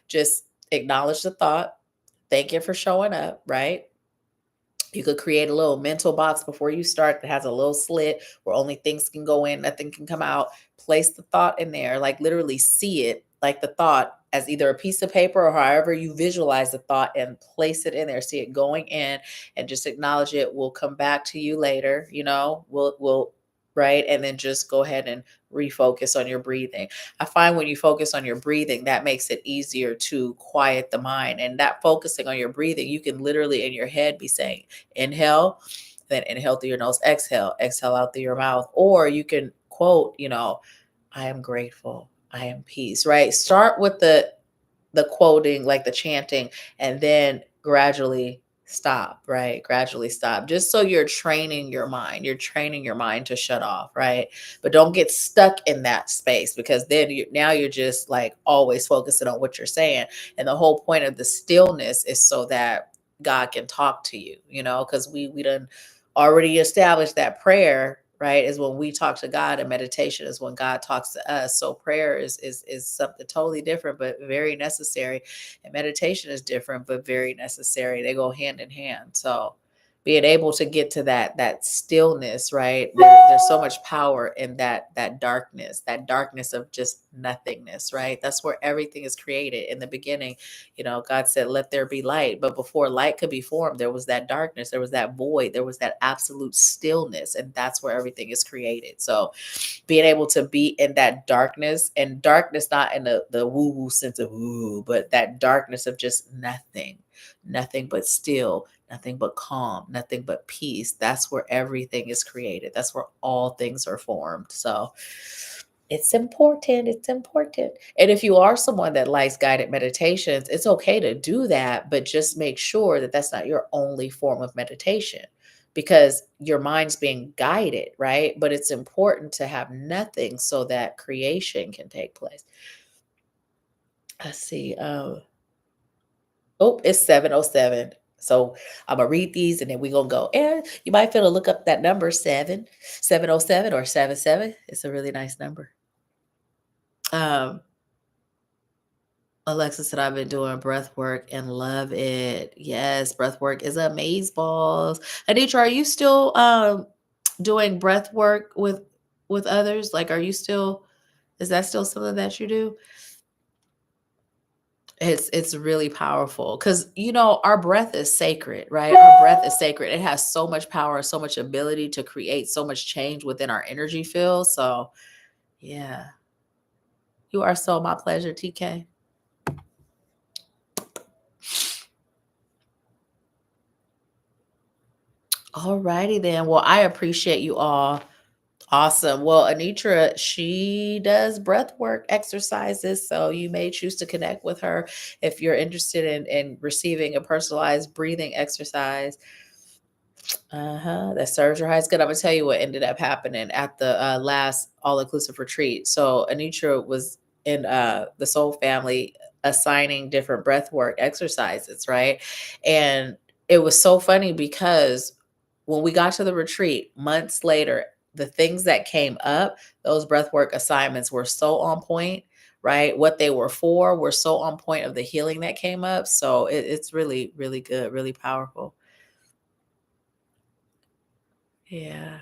just acknowledge the thought. Thank you for showing up, right? You could create a little mental box before you start that has a little slit where only things can go in, nothing can come out. Place the thought in there, like literally see it, like the thought as either a piece of paper or however you visualize the thought and place it in there. See it going in and just acknowledge it. We'll come back to you later, we'll right. And then just go ahead and refocus on your breathing. I find when you focus on your breathing, that makes it easier to quiet the mind. And that focusing on your breathing, you can literally in your head be saying, inhale, then inhale through your nose, exhale out through your mouth. Or you can quote, I am grateful, I am peace, right? Start with the quoting, like the chanting, and then gradually stop, right? Gradually stop. Just so you're training your mind. You're training your mind to shut off, right? But don't get stuck in that space because then now you're just like always focusing on what you're saying. And the whole point of the stillness is so that God can talk to you, because we done already established that prayer, right, is when we talk to God, and meditation is when God talks to us. So prayer is something totally different but very necessary, and meditation is different but very necessary. They go hand in hand. So being able to get to that stillness, right, there's so much power in that darkness of just nothingness, right? That's where everything is created. In the beginning, God said, let there be light. But before light could be formed, there was that darkness, there was that void, there was that absolute stillness. And that's where everything is created. So being able to be in that darkness, and darkness not in the woo-woo sense of woo, but that darkness of just nothing but still, nothing but calm, nothing but peace. That's where everything is created. That's where all things are formed. So it's important. It's important. And if you are someone that likes guided meditations, it's okay to do that, but just make sure that that's not your only form of meditation because your mind's being guided, right? But it's important to have nothing so that creation can take place. Let's see. Oh, it's 7:07. So I'm gonna read these and then we're gonna go. And you might feel to look up that number 707 or 77. It's a really nice number. Um, Alexa said, I've been doing breath work and love it. Yes, breath work is amaze balls. Anitra, are you still doing breath work with others? Like, is that still something that you do? It's really powerful because our breath is sacred, right? Our breath is sacred. It has so much power, so much ability to create so much change within our energy field. So yeah, you are so my pleasure, TK. All righty then. Well, I appreciate you all. Awesome. Well, Anitra, she does breath work exercises. So you may choose to connect with her if you're interested in receiving a personalized breathing exercise. That serves your highest good. I'm gonna tell you what ended up happening at the last all-inclusive retreat. So Anitra was in the Soul Family assigning different breath work exercises, right? And it was so funny because when we got to the retreat months later, the things that came up, those breath work assignments were so on point, right? What they were for were so on point of the healing that came up. So it's really, really good, really powerful. Yeah.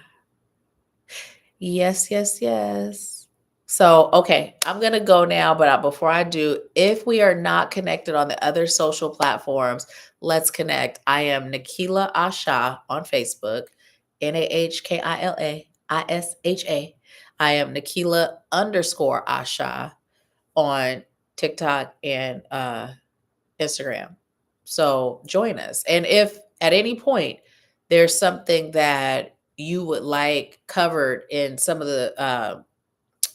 Yes, yes, yes. So, okay, I'm going to go now, but before I do, if we are not connected on the other social platforms, let's connect. I am Nahkila Isha on Facebook, Nahkila Isha. I am Nahkila_Isha on TikTok and Instagram. So join us. And if at any point there's something that you would like covered in some of the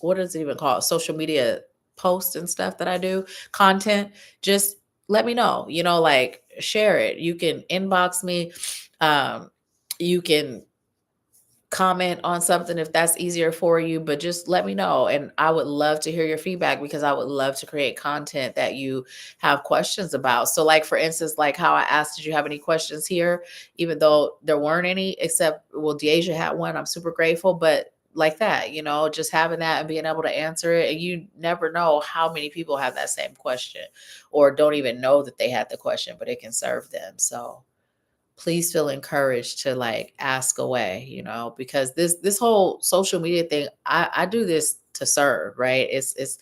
what is it even called? Social media posts and stuff that I do, content, just let me know. Like share it. You can inbox me. You can comment on something if that's easier for you, but just let me know. And I would love to hear your feedback because I would love to create content that you have questions about. So, like, for instance, like how I asked, did you have any questions here? Even though there weren't any, except, well, Deasia had one. I'm super grateful. But like that, just having that and being able to answer it. And you never know how many people have that same question or don't even know that they had the question, but it can serve them. So, please feel encouraged to like ask away, because this whole social media thing, I do this to serve, right? It's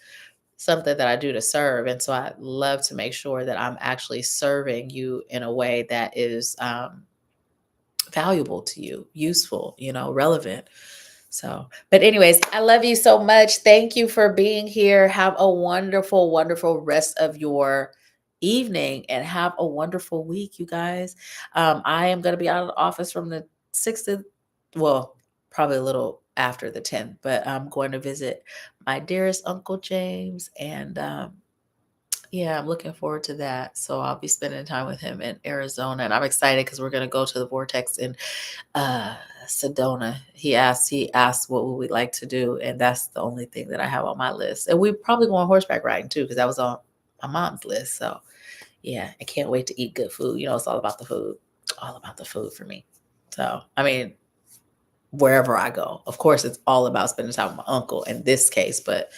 something that I do to serve. And so I love to make sure that I'm actually serving you in a way that is valuable to you, useful, relevant. So, but anyways, I love you so much. Thank you for being here. Have a wonderful, wonderful rest of your evening and have a wonderful week, you guys. I am going to be out of the office from the 6th to, well, probably a little after the 10th, but I'm going to visit my dearest Uncle James. And yeah, I'm looking forward to that. So I'll be spending time with him in Arizona. And I'm excited because we're going to go to the Vortex in uh Sedona. He asked what would we like to do, and that's the only thing that I have on my list. And we probably go on horseback riding too, because that was on my mom's list. So yeah, I can't wait to eat good food. It's all about the food. All about the food for me. So I mean, wherever I go, of course it's all about spending time with my uncle in this case, but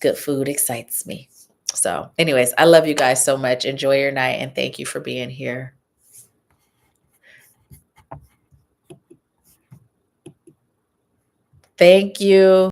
good food excites me. So anyways, I love you guys so much. Enjoy your night and thank you for being here. Thank you.